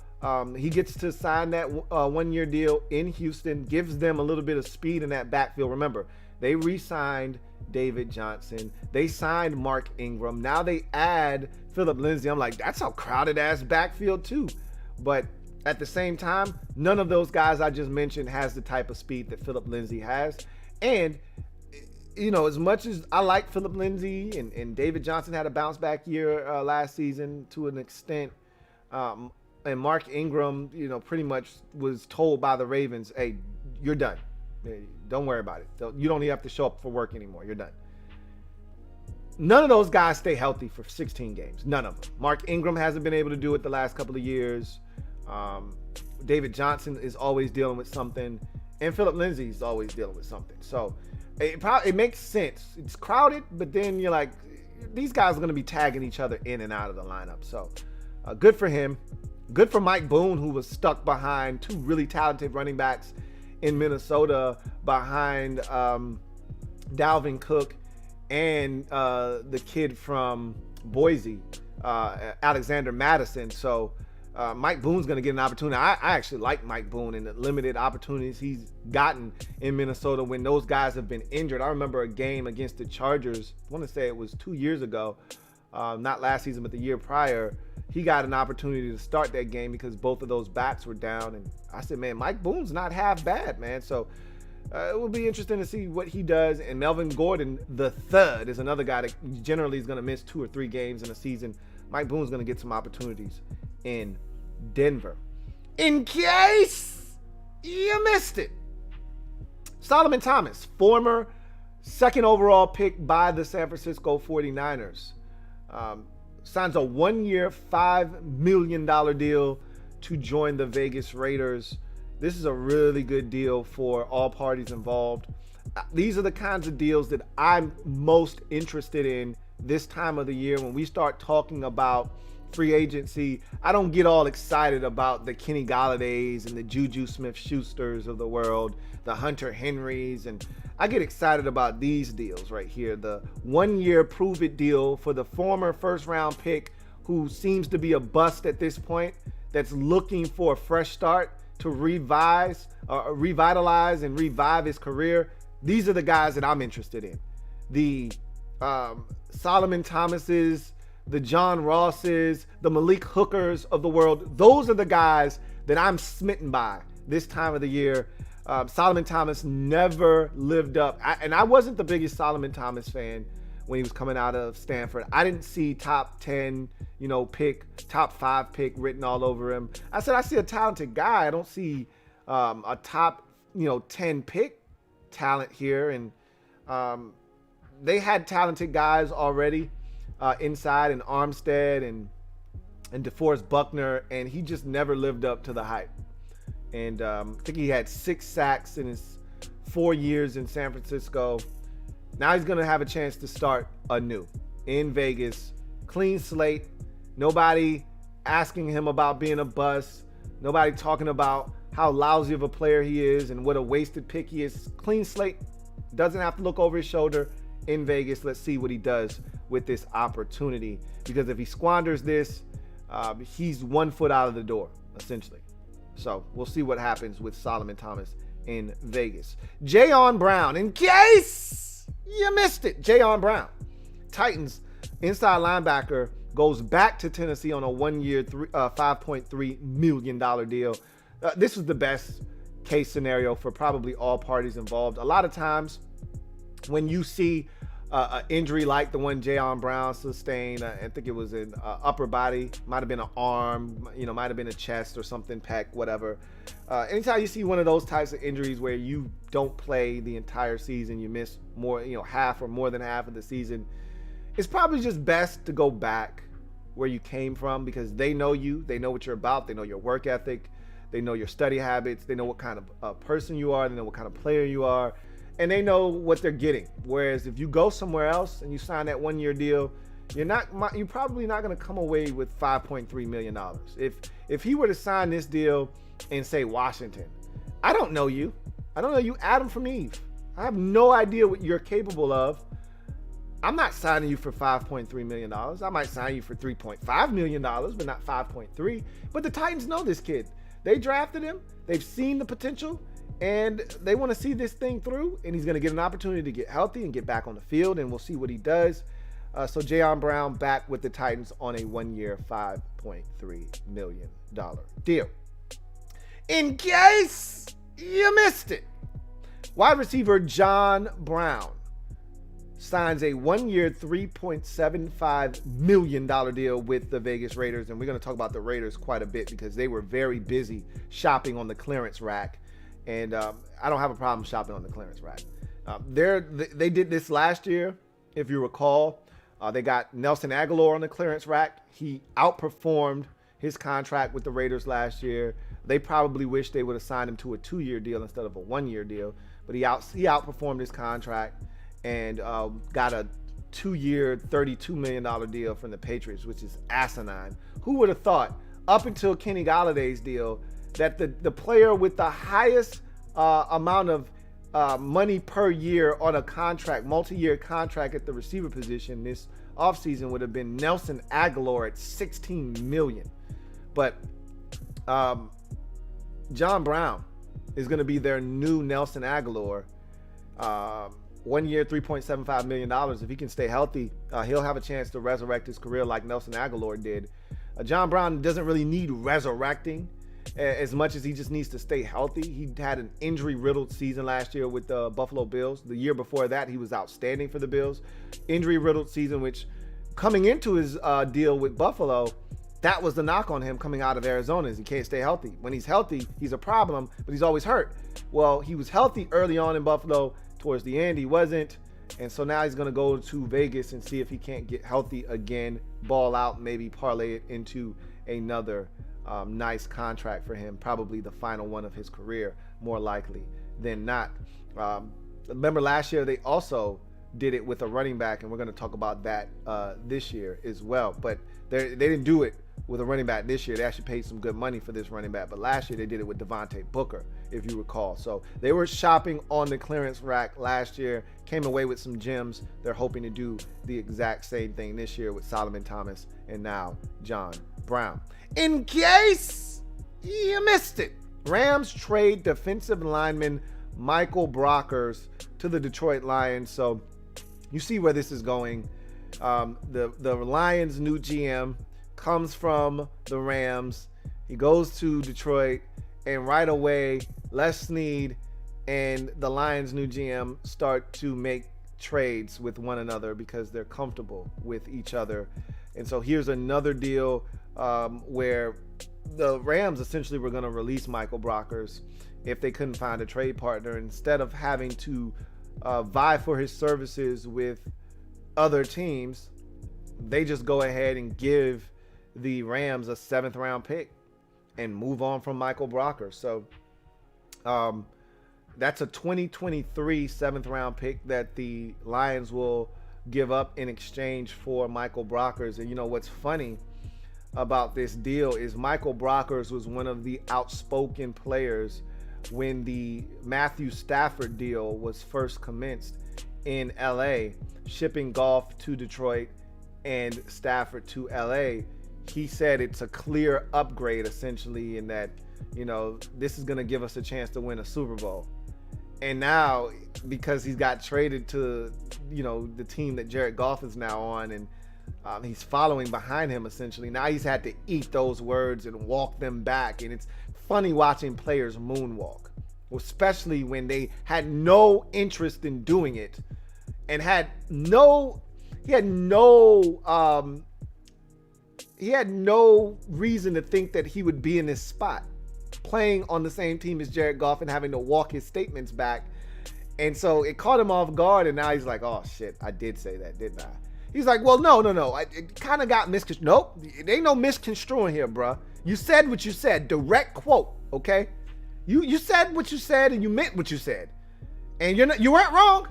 he gets to sign that 1-year deal in Houston, gives them a little bit of speed in that backfield. Remember, they re-signed David Johnson. They signed Mark Ingram. Now they add Philip Lindsay. I'm like, that's a crowded ass backfield too. But at the same time, none of those guys I just mentioned has the type of speed that Philip Lindsay has. And, as much as I like Philip Lindsay and David Johnson had a bounce back year last season to an extent, and Mark Ingram, pretty much was told by the Ravens, hey, you're done. Don't worry about it. You don't even have to show up for work anymore. You're done. None of those guys stay healthy for 16 games. None of them. Mark Ingram hasn't been able to do it the last couple of years. David Johnson is always dealing with something. And Philip Lindsay is always dealing with something. So it makes sense. It's crowded, but then you're like, these guys are going to be tagging each other in and out of the lineup. So good for him. Good for Mike Boone, who was stuck behind 2 really talented running backs in Minnesota, behind Dalvin Cook and the kid from Boise, Alexander Madison. So Mike Boone's going to get an opportunity. I actually like Mike Boone and the limited opportunities he's gotten in Minnesota when those guys have been injured. I remember a game against the Chargers. I want to say it was 2 years ago, not last season, but the year prior. He got an opportunity to start that game because both of those backs were down. And I said, man, Mike Boone's not half bad, man. So it will be interesting to see what he does. And Melvin Gordon, the third, is another guy that generally is going to miss 2 or 3 games in a season. Mike Boone's going to get some opportunities in Denver. In case you missed it, Solomon Thomas, former second overall pick by the San Francisco 49ers, signs a 1-year, $5 million deal to join the Vegas Raiders. This is a really good deal for all parties involved. These are the kinds of deals that I'm most interested in this time of the year when we start talking about free agency. I don't get all excited about the Kenny Galladays and the Juju Smith-Schusters of the world, the Hunter Henrys, and I get excited about these deals right here. The 1-year prove-it deal for the former first-round pick who seems to be a bust at this point, that's looking for a fresh start to revitalize and revive his career. These are the guys that I'm interested in. The Solomon Thomases, the John Rosses, the Malik Hookers of the world. Those are the guys that I'm smitten by this time of the year. Solomon Thomas never lived up. And I wasn't the biggest Solomon Thomas fan when he was coming out of Stanford. I didn't see top 10, pick, top 5 pick written all over him. I said, I see a talented guy. I don't see a top, 10 pick talent here. And they had talented guys already inside, and Armstead and DeForest Buckner, and he just never lived up to the hype. And I think he had 6 sacks in his 4 years in San Francisco. Now he's going to have a chance to start anew in Vegas. Clean slate. Nobody asking him about being a bust. Nobody talking about how lousy of a player he is and what a wasted pick he is. Clean slate. Doesn't have to look over his shoulder in Vegas. Let's see what he does with this opportunity. Because if he squanders this, he's 1 foot out of the door, essentially. So we'll see what happens with Solomon Thomas in Vegas. Jayon Brown, in case you missed it, Jayon Brown, Titans inside linebacker, goes back to Tennessee on a 1-year, $5.3 million deal. This was the best case scenario for probably all parties involved. A lot of times when you see an injury like the one Jayon Brown sustained, I think it was an upper body, might have been an arm, might have been a chest or something, pec, whatever. Anytime you see one of those types of injuries where you don't play the entire season, you miss more, half or more than half of the season, it's probably just best to go back where you came from, because they know you, they know what you're about, they know your work ethic, they know your study habits, they know what kind of person you are, they know what kind of player you are, and they know what they're getting. Whereas if you go somewhere else and you sign that 1-year deal, you're probably not going to come away with $5.3 million. If he were to sign this deal in, say, Washington, I don't know you. I don't know you, Adam from Eve. I have no idea what you're capable of. I'm not signing you for $5.3 million. I might sign you for $3.5 million, but not 5.3. But the Titans know this kid. They drafted him. They've seen the potential, and they want to see this thing through, and he's going to get an opportunity to get healthy and get back on the field, and we'll see what he does. So Jayon Brown back with the Titans on a 1-year, $5.3 million deal. In case you missed it, wide receiver John Brown signs a 1-year, $3.75 million deal with the Vegas Raiders. And we're going to talk about the Raiders quite a bit because they were very busy shopping on the clearance rack. And I don't have a problem shopping on the clearance rack. They did this last year, if you recall. They got Nelson Aguilar on the clearance rack. He outperformed his contract with the Raiders last year. They probably wish they would have signed him to a 2-year deal instead of a 1-year deal. But he outperformed his contract and got a 2-year, $32 million deal from the Patriots, which is asinine. Who would have thought, up until Kenny Galladay's deal, that the player with the highest amount of money per year on a contract, multi-year contract at the receiver position this offseason would have been Nelson Aguilar at $16 million. But John Brown is going to be their new Nelson Aguilar. 1 year, $3.75 million. If he can stay healthy, he'll have a chance to resurrect his career like Nelson Aguilar did. John Brown doesn't really need resurrecting as much as he just needs to stay healthy. He had an injury-riddled season last year with the Buffalo Bills. The year before that, he was outstanding for the Bills. Injury-riddled season, which coming into his deal with Buffalo, that was the knock on him coming out of Arizona, is he can't stay healthy. When he's healthy, he's a problem, but he's always hurt. Well, he was healthy early on in Buffalo. Towards the end, he wasn't. And so now he's going to go to Vegas and see if he can't get healthy again, ball out, maybe parlay it into another nice contract for him, probably the final one of his career, more likely than not. Remember last year, they also did it with a running back, and we're going to talk about that this year as well. But they didn't do it with a running back this year. They actually paid some good money for this running back. But last year, they did it with Devontae Booker, if you recall. So they were shopping on the clearance rack last year, came away with some gems. They're hoping to do the exact same thing this year with Solomon Thomas and now John Brown. In case you missed it, Rams trade defensive lineman Michael Brockers to the Detroit Lions. So you see where this is going. The Lions' new GM comes from the Rams. He goes to Detroit, and right away, Les Snead and the Lions' new GM start to make trades with one another because they're comfortable with each other. And so here's another deal where the Rams essentially were going to release Michael Brockers if they couldn't find a trade partner, instead of having to vie for his services with other teams. They just go ahead and give the Rams a 7th round pick and move on from Michael Brockers. So that's a 2023 7th round pick that the Lions will give up in exchange for Michael Brockers. And you know what's funny about this deal is Michael Brockers was one of the outspoken players when the Matthew Stafford deal was first commenced in LA, shipping Goff to Detroit and Stafford to LA. He said it's a clear upgrade essentially, in that, you know, this is going to give us a chance to win a Super Bowl. And now, because he's got traded to, you know, the team that Jared Goff is now on, and he's following behind him essentially, now he's had to eat those words and walk them back. And it's funny watching players moonwalk, especially when they had no interest in doing it and he had no reason to think that he would be in this spot, playing on the same team as Jared Goff and having to walk his statements back. And so it caught him off guard, and now he's like, oh shit, I did say that, didn't I? He's like, well, no. It kind of got misconstrued. Nope, there ain't no misconstruing here, bruh. You said what you said, direct quote, okay? You said what you said, and you meant what you said. And you weren't wrong,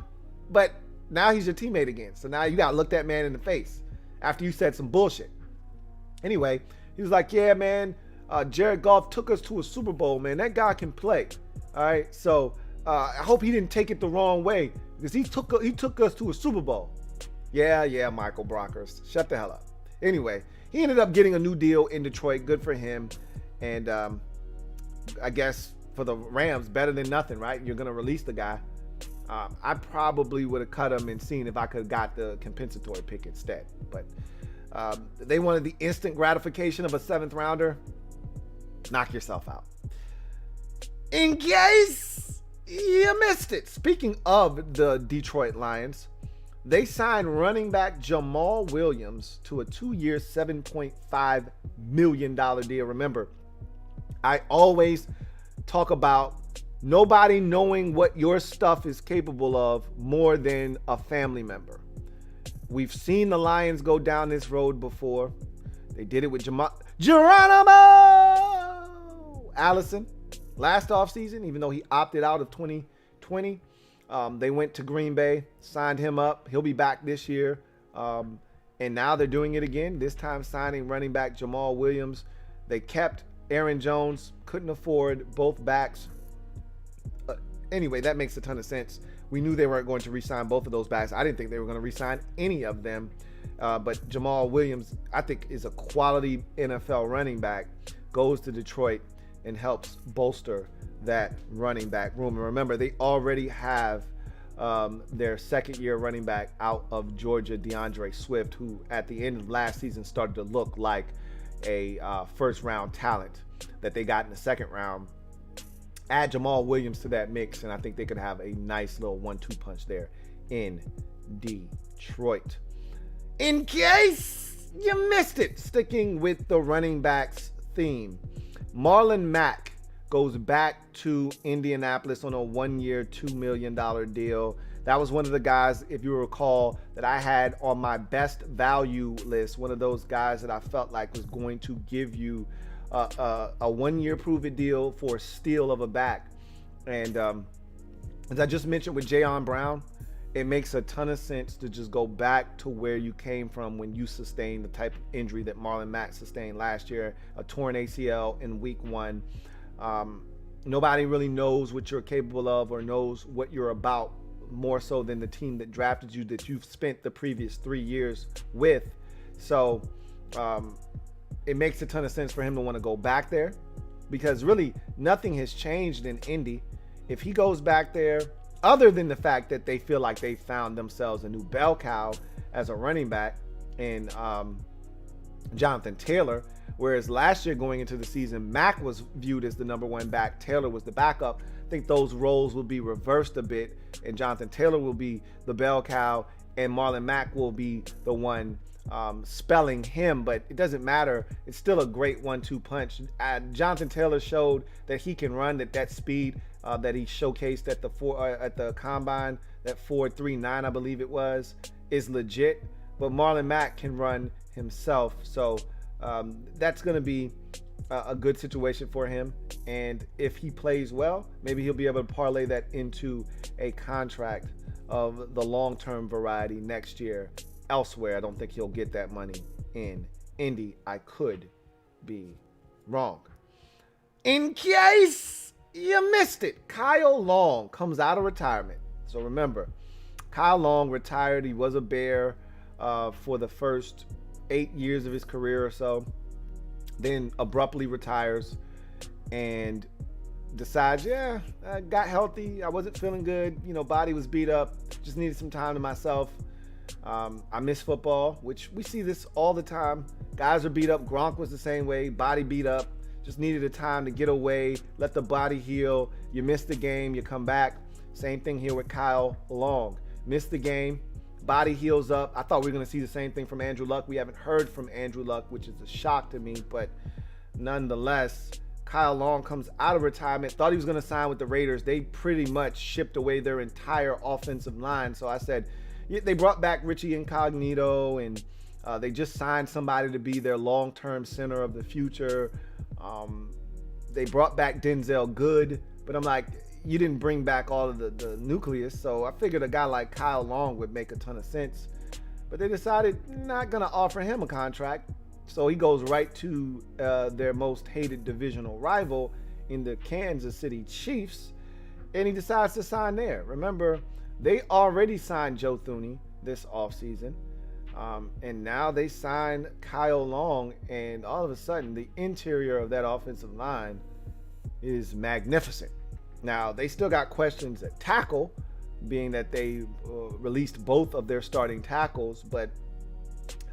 but now he's your teammate again. So now you got to look that man in the face after you said some bullshit. Anyway, he was like, yeah, man, Jared Goff took us to a Super Bowl, man. That guy can play. All right. So I hope he didn't take it the wrong way, because he took us to a Super Bowl. Yeah, Michael Brockers. Shut the hell up. Anyway, he ended up getting a new deal in Detroit. Good for him. And I guess for the Rams, better than nothing, right? You're going to release the guy. I probably would have cut him and seen if I could have got the compensatory pick instead. But they wanted the instant gratification of a 7th rounder. Knock yourself out. In case you missed it, speaking of the Detroit Lions, they signed running back Jamal Williams to a 2-year, $7.5 million deal. Remember, I always talk about nobody knowing what your stuff is capable of more than a family member. We've seen the Lions go down this road before. They did it with Geronimo Allison last offseason, even though he opted out of 2020. They went to Green Bay, signed him up. He'll be back this year. And now they're doing it again, this time signing running back Jamal Williams. They kept Aaron Jones, couldn't afford both backs. anyway, that makes a ton of sense. We knew they weren't going to re-sign both of those backs. I didn't think they were going to re-sign any of them. But Jamal Williams, I think, is a quality NFL running back, goes to Detroit and helps bolster that running back room. And remember, they already have their second-year running back out of Georgia, DeAndre Swift, who at the end of last season started to look like a first-round talent that they got in the second round. Add Jamal Williams to that mix, and I think they could have a nice little 1-2 punch there in Detroit. In case you missed it, sticking with the running backs theme, Marlon Mack goes back to Indianapolis on a 1-year, $2 million deal. That was one of the guys, if you recall, that I had on my best value list, one of those guys that I felt like was going to give you a 1-year prove-it deal for a steal of a back. And as I just mentioned with Jayon Brown, it makes a ton of sense to just go back to where you came from when you sustained the type of injury that Marlon Mack sustained last year, a torn ACL in week 1. Nobody really knows what you're capable of or knows what you're about more so than the team that drafted you, that you've spent the previous 3 years with. So it makes a ton of sense for him to want to go back there, because really nothing has changed in Indy. If he goes back there, other than the fact that they feel like they found themselves a new bell cow as a running back in Jonathan Taylor, whereas last year going into the season, Mack was viewed as the number 1 back, Taylor was the backup. I think those roles will be reversed a bit, and Jonathan Taylor will be the bell cow, and Marlon Mack will be the one spelling him, but it doesn't matter. It's still a great 1-2 punch. Jonathan Taylor showed that he can run at that speed that he showcased at the combine. That 4.39, I believe it was, is legit. But Marlon Mack can run himself, so that's going to be a good situation for him. And if he plays well, maybe he'll be able to parlay that into a contract of the long-term variety next year elsewhere. I don't think he'll get that money in Indy. I could be wrong. In case you missed it, Kyle Long comes out of retirement. So remember, Kyle Long retired. He was a Bear for the first 8 years of his career or so, then abruptly retires and decides, I got healthy. I wasn't feeling good. Body was beat up. Just needed some time to myself. I miss football, which we see this all the time. Guys are beat up. Gronk was the same way. Body beat up. Just needed a time to get away, let the body heal. You miss the game, you come back. Same thing here with Kyle Long. Missed the game, body heals up. I thought we were going to see the same thing from Andrew Luck. We haven't heard from Andrew Luck, which is a shock to me, but nonetheless, Kyle Long comes out of retirement. Thought he was going to sign with the Raiders. They pretty much shipped away their entire offensive line. So I said, they brought back Richie Incognito, and they just signed somebody to be their long-term center of the future. They brought back Denzel Good, but I'm like, you didn't bring back all of the nucleus. So I figured a guy like Kyle Long would make a ton of sense. But they decided not going to offer him a contract. So he goes right to their most hated divisional rival in the Kansas City Chiefs, and he decides to sign there. Remember, they already signed Joe Thuney this offseason, and now they signed Kyle Long, and all of a sudden, the interior of that offensive line is magnificent. Now, they still got questions at tackle, being that they released both of their starting tackles, but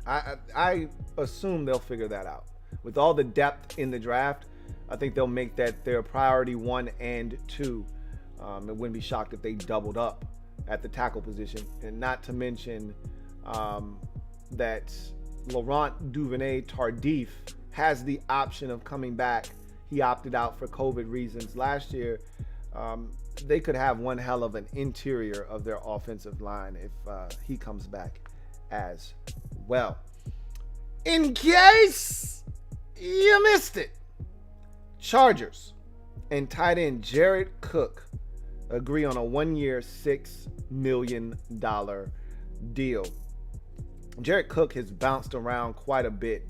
I assume they'll figure that out. With all the depth in the draft, I think they'll make that their priority 1 and 2. It wouldn't be shocked if they doubled up at the tackle position. And not to mention that Laurent Duvernay-Tardif has the option of coming back. He opted out for COVID reasons last year. They could have one hell of an interior of their offensive line if he comes back as well. In case you missed it, Chargers and tight end Jared Cook agree on a 1-year, $6 million deal. Jared Cook has bounced around quite a bit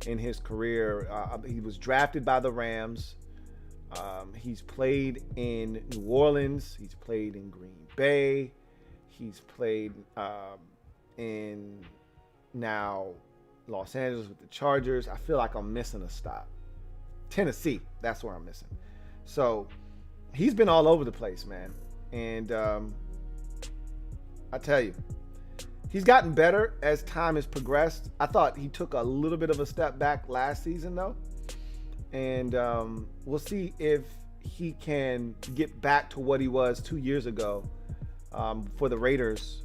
in his career. He was drafted by the Rams. He's played in New Orleans. He's played in Green Bay. He's played in now Los Angeles with the Chargers. I feel like I'm missing a stop. Tennessee, that's where I'm missing. So he's been all over the place, man. And I tell you, he's gotten better as time has progressed. I thought he took a little bit of a step back last season, though. And we'll see if he can get back to what he was 2 years ago for the Raiders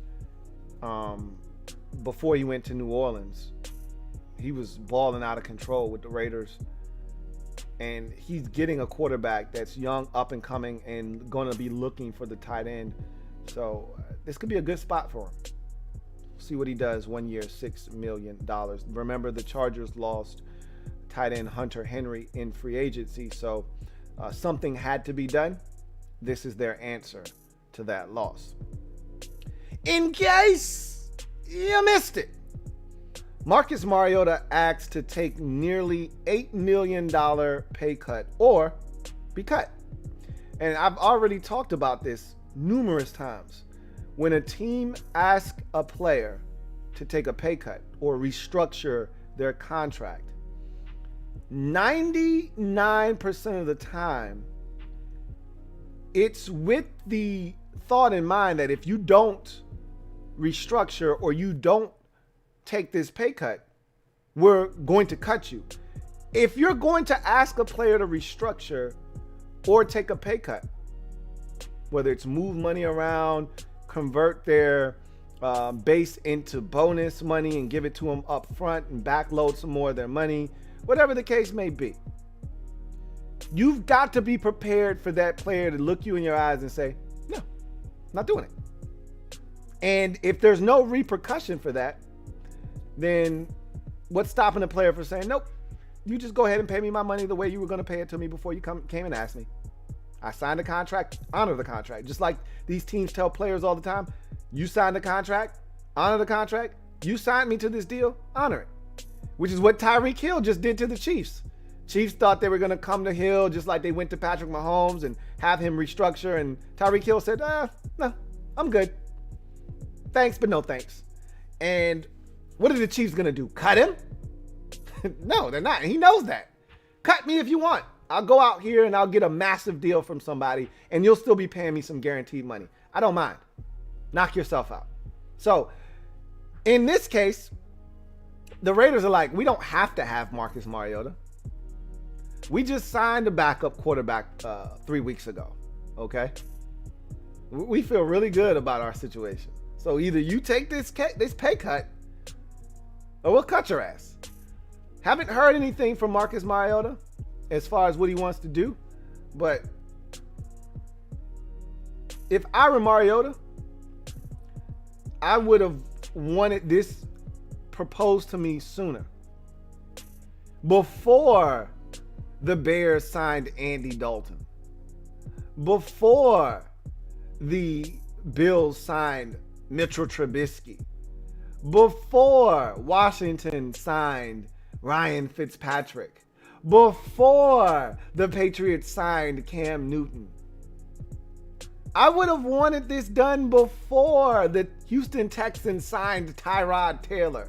before he went to New Orleans. He was balling out of control with the Raiders. And he's getting a quarterback that's young, up and coming, and going to be looking for the tight end. So this could be a good spot for him. See what he does. 1 year, $6 million. Remember, the Chargers lost tight end Hunter Henry in free agency. So something had to be done. This is their answer to that loss. In case you missed it, Marcus Mariota asked to take nearly $8 million pay cut or be cut. And I've already talked about this numerous times. When a team asks a player to take a pay cut or restructure their contract, 99% of the time, it's with the thought in mind that if you don't restructure or you don't take this pay cut, we're going to cut you. If you're going to ask a player to restructure or take a pay cut, whether it's move money around, convert their base into bonus money and give it to them up front and backload some more of their money, whatever the case may be, you've got to be prepared for that player to look you in your eyes and say, no, not doing it. And if there's no repercussion for that, then what's stopping the player from saying, nope, you just go ahead and pay me my money the way you were going to pay it to me before you came and asked me. I signed a contract, honor the contract. Just like these teams tell players all the time, you signed the contract, honor the contract. You signed me to this deal, honor it. Which is what Tyreek Hill just did to the Chiefs. Chiefs thought they were going to come to Hill just like they went to Patrick Mahomes and have him restructure. And Tyreek Hill said, no, I'm good. Thanks, but no thanks. And what are the Chiefs going to do? Cut him? No, they're not. He knows that. Cut me if you want. I'll go out here and I'll get a massive deal from somebody and you'll still be paying me some guaranteed money. I don't mind. Knock yourself out. So in this case, the Raiders are like, we don't have to have Marcus Mariota. We just signed a backup quarterback 3 weeks ago. Okay. We feel really good about our situation. So either you take this pay cut or we'll cut your ass. Haven't heard anything from Marcus Mariota as far as what he wants to do. But if I were Mariota, I would have wanted this proposed to me sooner. Before the Bears signed Andy Dalton. Before the Bills signed Mitchell Trubisky. Before Washington signed Ryan Fitzpatrick. Before the Patriots signed Cam Newton. I would have wanted this done before the Houston Texans signed Tyrod Taylor.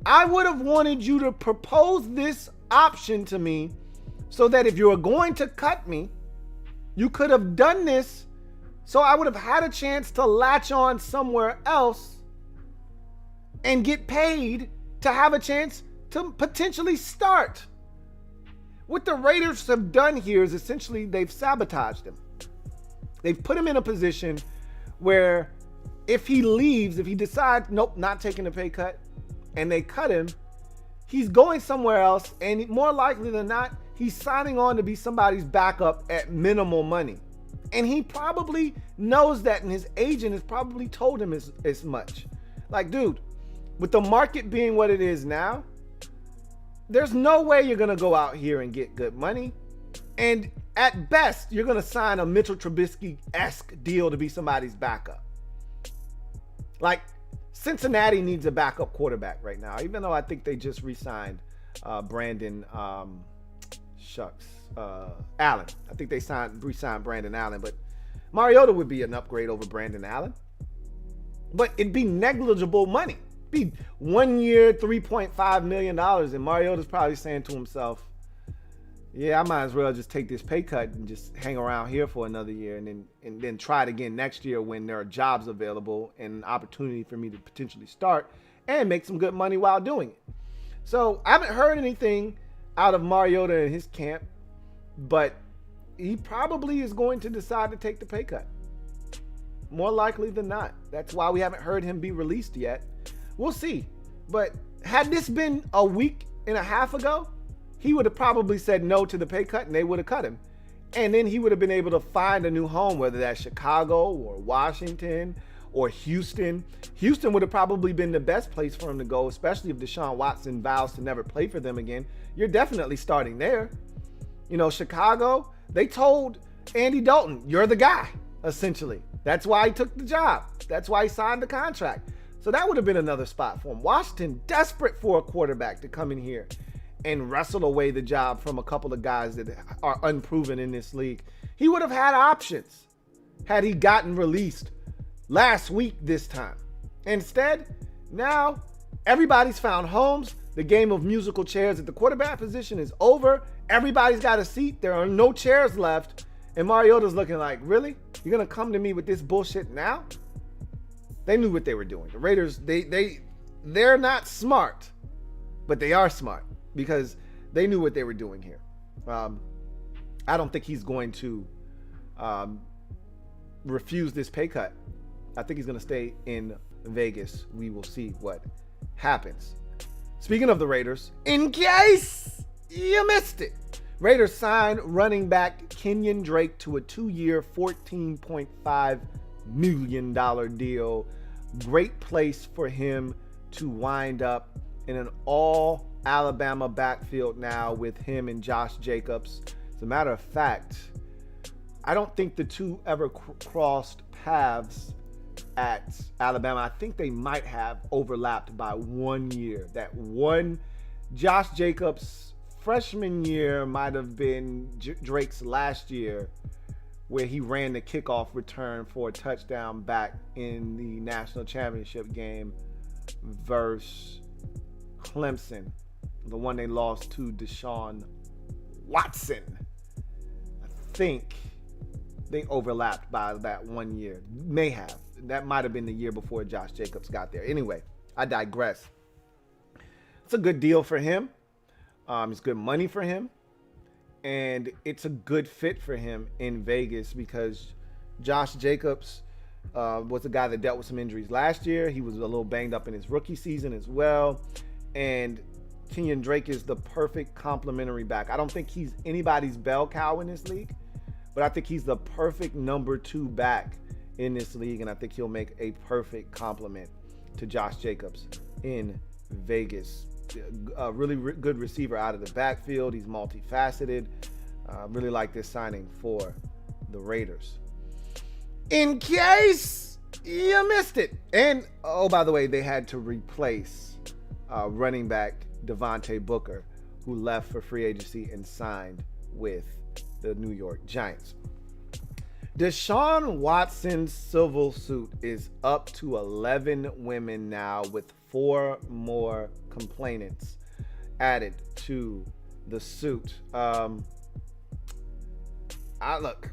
I would have wanted you to propose this option to me so that if you were going to cut me, you could have done this so I would have had a chance to latch on somewhere else and get paid to have a chance to potentially start. What the Raiders have done here is essentially they've sabotaged him. They've put him in a position where if he leaves, if he decides, nope, not taking a pay cut, and they cut him, he's going somewhere else, and more likely than not, he's signing on to be somebody's backup at minimal money. And he probably knows that, and his agent has probably told him as much. Like, dude, with the market being what it is now, there's no way you're going to go out here and get good money. And at best, you're going to sign a Mitchell Trubisky-esque deal to be somebody's backup. Like, Cincinnati needs a backup quarterback right now, even though I think they just re-signed Brandon. Allen. I think they re-signed Brandon Allen, but Mariota would be an upgrade over Brandon Allen. But it'd be negligible money. It'd be 1 year, $3.5 million, and Mariota's probably saying to himself, yeah, I might as well just take this pay cut and just hang around here for another year and then try it again next year when there are jobs available and an opportunity for me to potentially start and make some good money while doing it. So I haven't heard anything out of Mariota and his camp, but he probably is going to decide to take the pay cut. More likely than not. That's why we haven't heard him be released yet. We'll see. But had this been a week and a half ago, he would have probably said no to the pay cut and they would have cut him. And then he would have been able to find a new home, whether that's Chicago or Washington or Houston. Houston would have probably been the best place for him to go, especially if Deshaun Watson vows to never play for them again. You're definitely starting there. You know, Chicago, they told Andy Dalton, you're the guy, essentially. That's why he took the job. That's why he signed the contract. So that would have been another spot for him. Washington, desperate for a quarterback to come in here and wrestle away the job from a couple of guys that are unproven in this league. He would have had options had he gotten released last week this time. Instead, now everybody's found homes. The game of musical chairs at the quarterback position is over. Everybody's got a seat. There are no chairs left. And Mariota's looking like, really? You're going to come to me with this bullshit now? They knew what they were doing. The Raiders, they're not smart, but they are smart because they knew what they were doing here. I don't think he's going to refuse this pay cut. I think he's going to stay in Vegas. We will see what happens. Speaking of the Raiders, in case you missed it, Raiders signed running back Kenyon Drake to a 2-year, $14.5 million deal. Great place for him to wind up in an all Alabama backfield now with him and Josh Jacobs. As a matter of fact, I don't think the two ever crossed paths at Alabama. I think they might have overlapped by 1 year. That one Josh Jacobs freshman year might have been Drake's last year, where he ran the kickoff return for a touchdown back in the national championship game versus Clemson, the one they lost to Deshaun Watson. I think they overlapped by that 1 year. May have. That might have been the year before Josh Jacobs got there. Anyway, I digress. It's a good deal for him. It's good money for him. And it's a good fit for him in Vegas because Josh Jacobs was a guy that dealt with some injuries last year. He was a little banged up in his rookie season as well. And Kenyon Drake is the perfect complementary back. I don't think he's anybody's bell cow in this league, but I think he's the perfect number 2 back in this league. And I think he'll make a perfect complement to Josh Jacobs in Vegas. A really good receiver out of the backfield. He's multifaceted. Really like this signing for the Raiders. In case you missed it. And, oh, by the way, they had to replace running back Devontae Booker, who left for free agency and signed with the New York Giants. Deshaun Watson's civil suit is up to 11 women now, with 4 more complainants added to the suit. Look,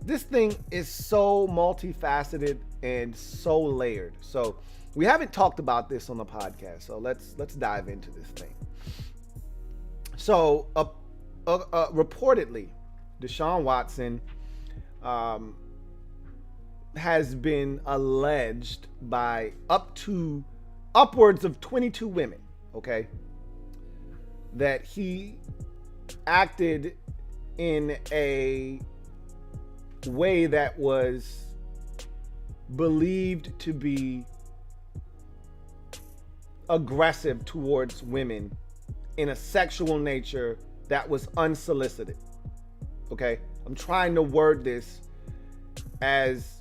this thing is so multifaceted and so layered. So we haven't talked about this on the podcast. So let's dive into this thing. So reportedly, Deshaun Watson has been alleged by upwards of 22 women, okay, that he acted in a way that was believed to be aggressive towards women in a sexual nature that was unsolicited. Okay, I'm trying to word this as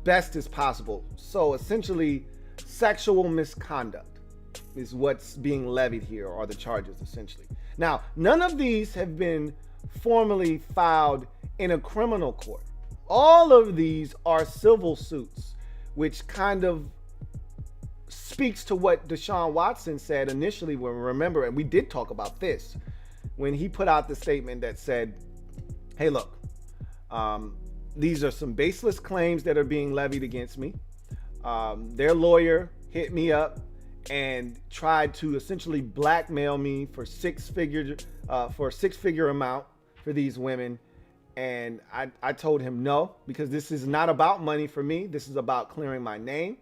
best as possible. So essentially, sexual misconduct is what's being levied here, or the charges essentially. Now, none of these have been formally filed in a criminal court. All of these are civil suits, which kind of speaks to what Deshaun Watson said initially. When remember, and we did talk about this, when he put out the statement that said, hey, look, these are some baseless claims that are being levied against me. Their lawyer hit me up and tried to essentially blackmail me for a six-figure amount for these women. And I told him no, because this is not about money for me. This is about clearing my name.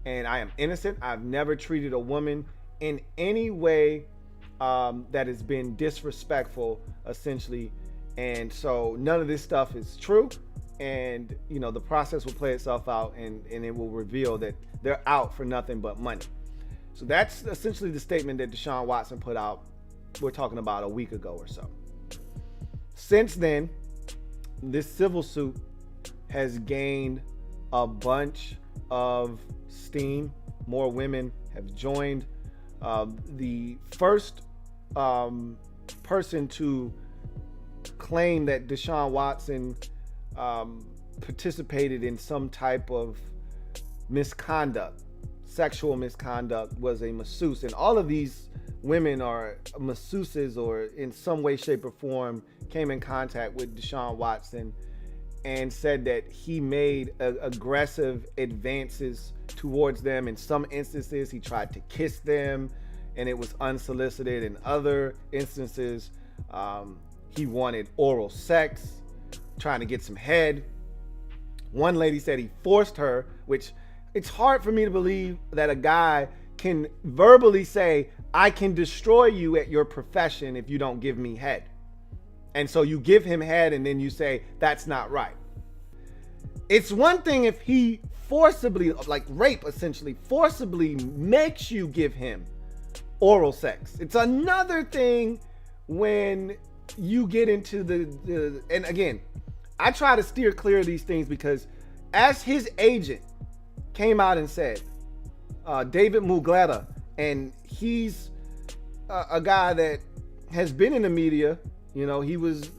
And I am innocent. I've never treated a woman in any way that has been disrespectful, essentially. And so none of this stuff is true. And, you know, the process will play itself out, and it will reveal that they're out for nothing but money. So that's essentially the statement that Deshaun Watson put out. We're talking about a week ago or so. Since then, this civil suit has gained a bunch of steam. More women have joined. The first person to claim that Deshaun Watson participated in some type of misconduct, sexual misconduct, was a masseuse. And all of these women are masseuses, or in some way, shape, or form came in contact with Deshaun Watson and said that he made aggressive advances towards them. In some instances, he tried to kiss them and it was unsolicited. In other instances, he wanted oral sex, trying to get some head. One lady said he forced her, which it's hard for me to believe that a guy can verbally say, I can destroy you at your profession if you don't give me head. And so you give him head and then you say, that's not right. It's one thing if he forcibly, like rape essentially, forcibly makes you give him oral sex. It's another thing when you get into the and again, I try to steer clear of these things because as his agent came out and said, David Mugleta, and he's a guy that has been in the media. You know, he was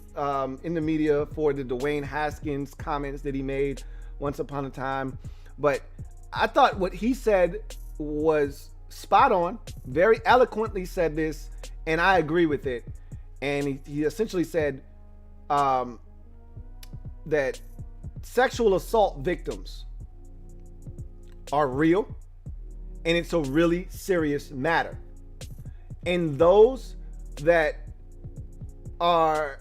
in the media for the Dwayne Haskins comments that he made once upon a time. But I thought what he said was spot on, very eloquently said this, and I agree with it. And he essentially said that sexual assault victims are real, and it's a really serious matter. And those that are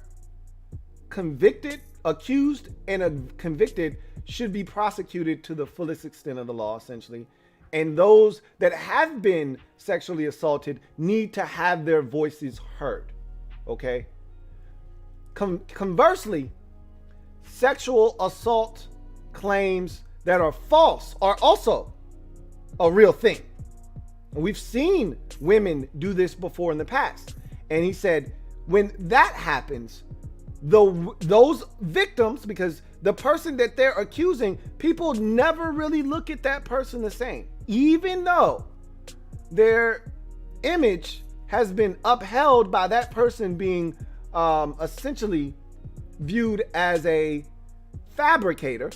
convicted, accused, and convicted should be prosecuted to the fullest extent of the law, essentially. And those that have been sexually assaulted need to have their voices heard. Okay? Conversely, sexual assault claims that are false are also a real thing. And we've seen women do this before in the past. And he said, when that happens, those victims, because the person that they're accusing, people never really look at that person the same, even though their image has been upheld by that person being essentially viewed as a fabricator.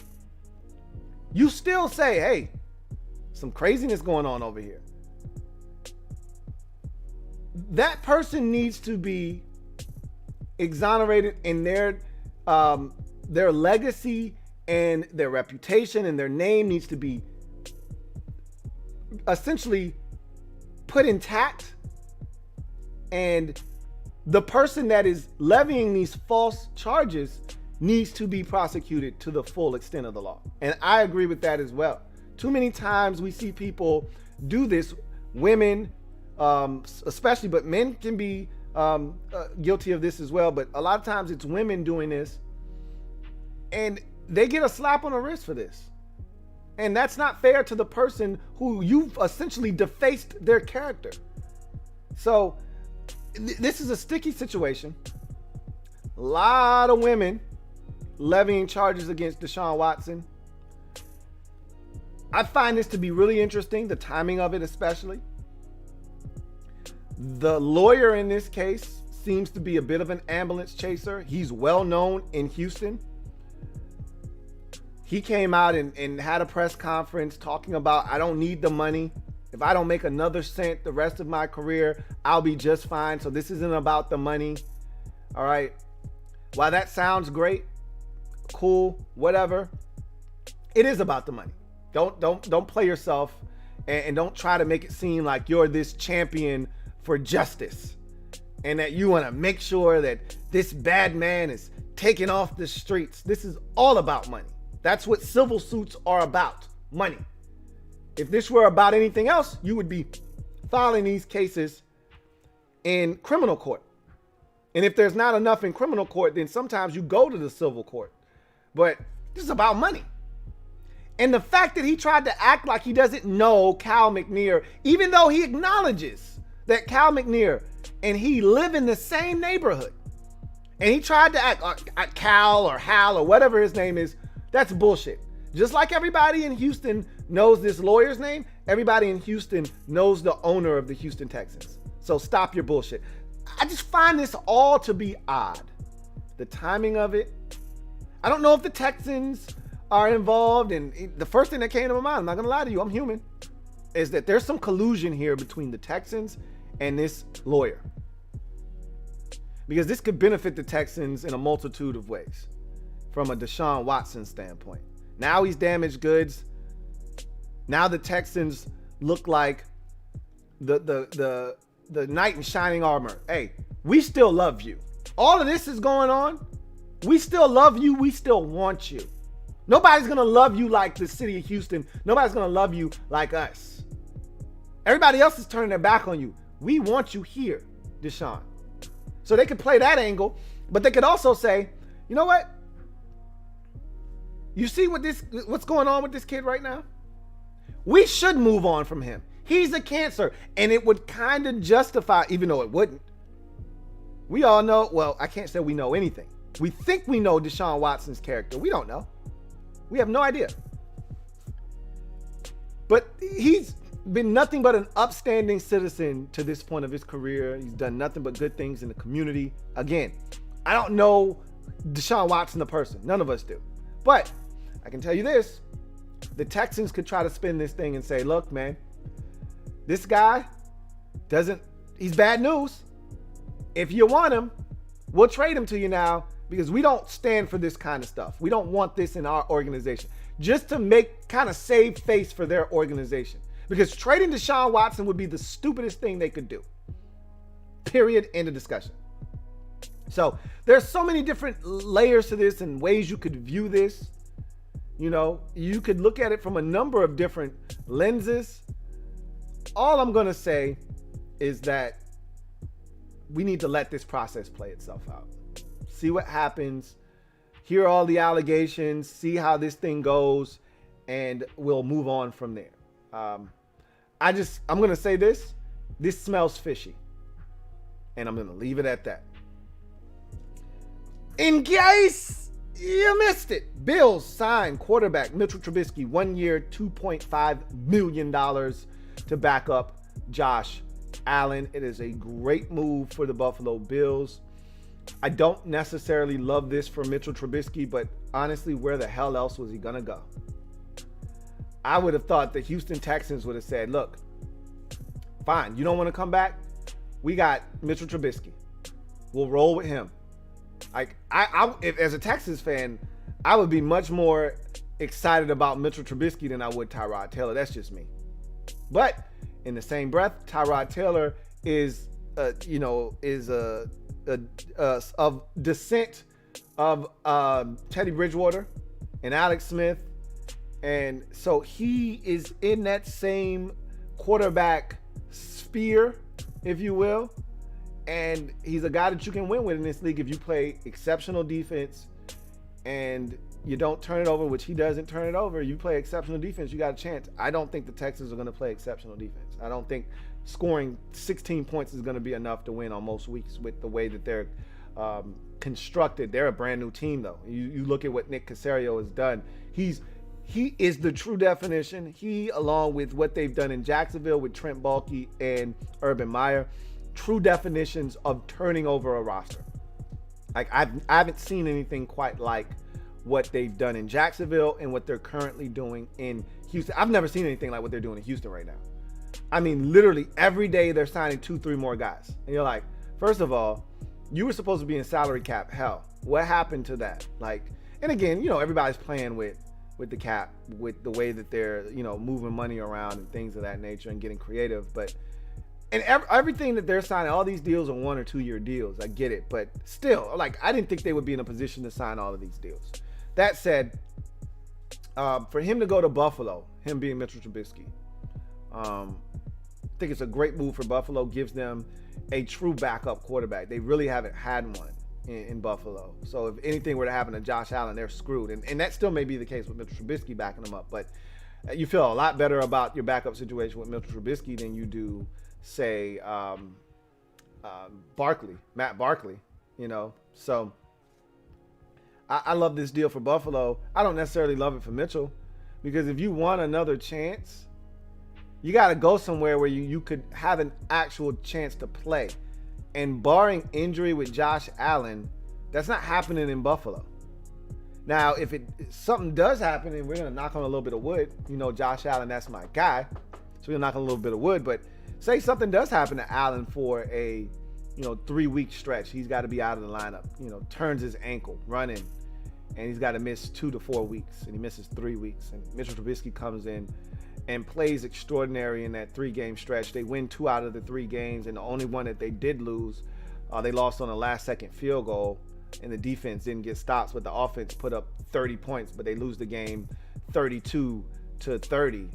You still say, hey, some craziness going on over here. That person needs to be exonerated, and their legacy and their reputation and their name needs to be essentially put intact. And the person that is levying these false charges needs to be prosecuted to the full extent of the law. And I agree with that as well. Too many times we see people do this, women especially, but men can be guilty of this as well. But a lot of times it's women doing this, and they get a slap on the wrist for this. And that's not fair to the person who you've essentially defaced their character. So this is a sticky situation. A lot of women levying charges against Deshaun Watson. I find this to be really interesting, the timing of it especially. The lawyer in this case seems to be a bit of an ambulance chaser. He's well known in Houston. He came out and had a press conference talking about, I don't need the money. If I don't make another cent the rest of my career, I'll be just fine. So this isn't about the money. All right. While that sounds great, cool, whatever, it is about the money. Don't play yourself and don't try to make it seem like you're this champion for justice and that you want to make sure that this bad man is taken off the streets. This is all about money. That's what civil suits are about, money. If this were about anything else, you would be filing these cases in criminal court. And if there's not enough in criminal court, then sometimes you go to the civil court. But this is about money. And the fact that he tried to act like he doesn't know Cal McNear, even though he acknowledges that Cal McNear and he live in the same neighborhood, and he tried to act Cal or Hal or whatever his name is, that's bullshit. Just like everybody in Houston knows this lawyer's name, everybody in Houston knows the owner of the Houston Texans. So stop your bullshit. I just find this all to be odd. The timing of it. I don't know if the Texans are involved, and the first thing that came to my mind, I'm not gonna lie to you, I'm human, is that there's some collusion here between the Texans and this lawyer. Because this could benefit the Texans in a multitude of ways from a Deshaun Watson standpoint. Now he's damaged goods. Now the Texans look like the knight in shining armor. Hey, we still love you. All of this is going on. We still love you. We still want you. Nobody's going to love you like the city of Houston. Nobody's going to love you like us. Everybody else is turning their back on you. We want you here, Deshaun. So they could play that angle, but they could also say, you know what? You see what's going on with this kid right now? We should move on from him. He's a cancer, and it would kind of justify, even though it wouldn't. We all know, well, I can't say we know anything. We think we know Deshaun Watson's character. We don't know. We have no idea. But he's been nothing but an upstanding citizen to this point of his career. He's done nothing but good things in the community. Again, I don't know Deshaun Watson the person. None of us do. But I can tell you this. The Texans could try to spin this thing and say, look, man, this guy he's bad news. If you want him, we'll trade him to you now because we don't stand for this kind of stuff. We don't want this in our organization. Just to kind of save face for their organization. Because trading Deshaun Watson would be the stupidest thing they could do. Period. End of discussion. So there's so many different layers to this and ways you could view this. You know, you could look at it from a number of different lenses. All I'm going to say is that we need to let this process play itself out. See what happens. Hear all the allegations. See how this thing goes. And we'll move on from there. I'm going to say this. This smells fishy. And I'm going to leave it at that. In case you missed it, Bills signed quarterback Mitchell Trubisky 1 year, $2.5 million to back up Josh Allen. It is a great move for the Buffalo Bills. I don't necessarily love this for Mitchell Trubisky, but honestly, where the hell else was he going to go? I would have thought the Houston Texans would have said, look, fine, you don't want to come back? We got Mitchell Trubisky. We'll roll with him. Like, as a Texans fan, I would be much more excited about Mitchell Trubisky than I would Tyrod Taylor. That's just me. But in the same breath, Tyrod Taylor is of descent of Teddy Bridgewater and Alex Smith. And so he is in that same quarterback sphere, if you will. And he's a guy that you can win with in this league if you play exceptional defense and you don't turn it over, which he doesn't turn it over. You play exceptional defense, you got a chance. I don't think the Texans are going to play exceptional defense. I don't think scoring 16 points is going to be enough to win on most weeks with the way that they're constructed. They're a brand new team, though. You look at what Nick Caserio has done. He is the true definition. He, along with what they've done in Jacksonville with Trent Baalke and Urban Meyer, true definitions of turning over a roster. Like I haven't seen anything quite like what they've done in Jacksonville and what they're currently doing in Houston. I've never seen anything like what they're doing in Houston right now. I mean, literally every day they're signing 2-3 more guys. And you're like, first of all, you were supposed to be in salary cap hell. What happened to that? Like, and again, everybody's playing with the cap, with the way that they're, moving money around and things of that nature and getting creative. But, and everything that they're signing, all these deals are 1 or 2 year deals. I get it. But still, like, I didn't think they would be in a position to sign all of these deals. That said, for him to go to Buffalo, him being Mitchell Trubisky, I think it's a great move for Buffalo. Gives them a true backup quarterback. They really haven't had one in Buffalo. So if anything were to happen to Josh Allen, they're screwed. And that still may be the case with Mitchell Trubisky backing them up. But you feel a lot better about your backup situation with Mitchell Trubisky than you do, say, Matt Barkley. So I love this deal for Buffalo. I don't necessarily love it for Mitchell, because if you want another chance, you got to go somewhere where you could have an actual chance to play. And barring injury with Josh Allen, that's not happening in Buffalo. Now, if something does happen, and we're going to knock on a little bit of wood, Josh Allen, that's my guy. So we'll knock on a little bit of wood. But say something does happen to Allen for a 3-week stretch. He's got to be out of the lineup, turns his ankle running, and he's got to miss 2 to 4 weeks, and he misses 3 weeks. And Mitchell Trubisky comes in and plays extraordinary in that 3-game stretch. They win 2 out of the 3 games, and the only one that they did lose, they lost on a last-second field goal, and the defense didn't get stops, but the offense put up 30 points, but they lose the game 32-30,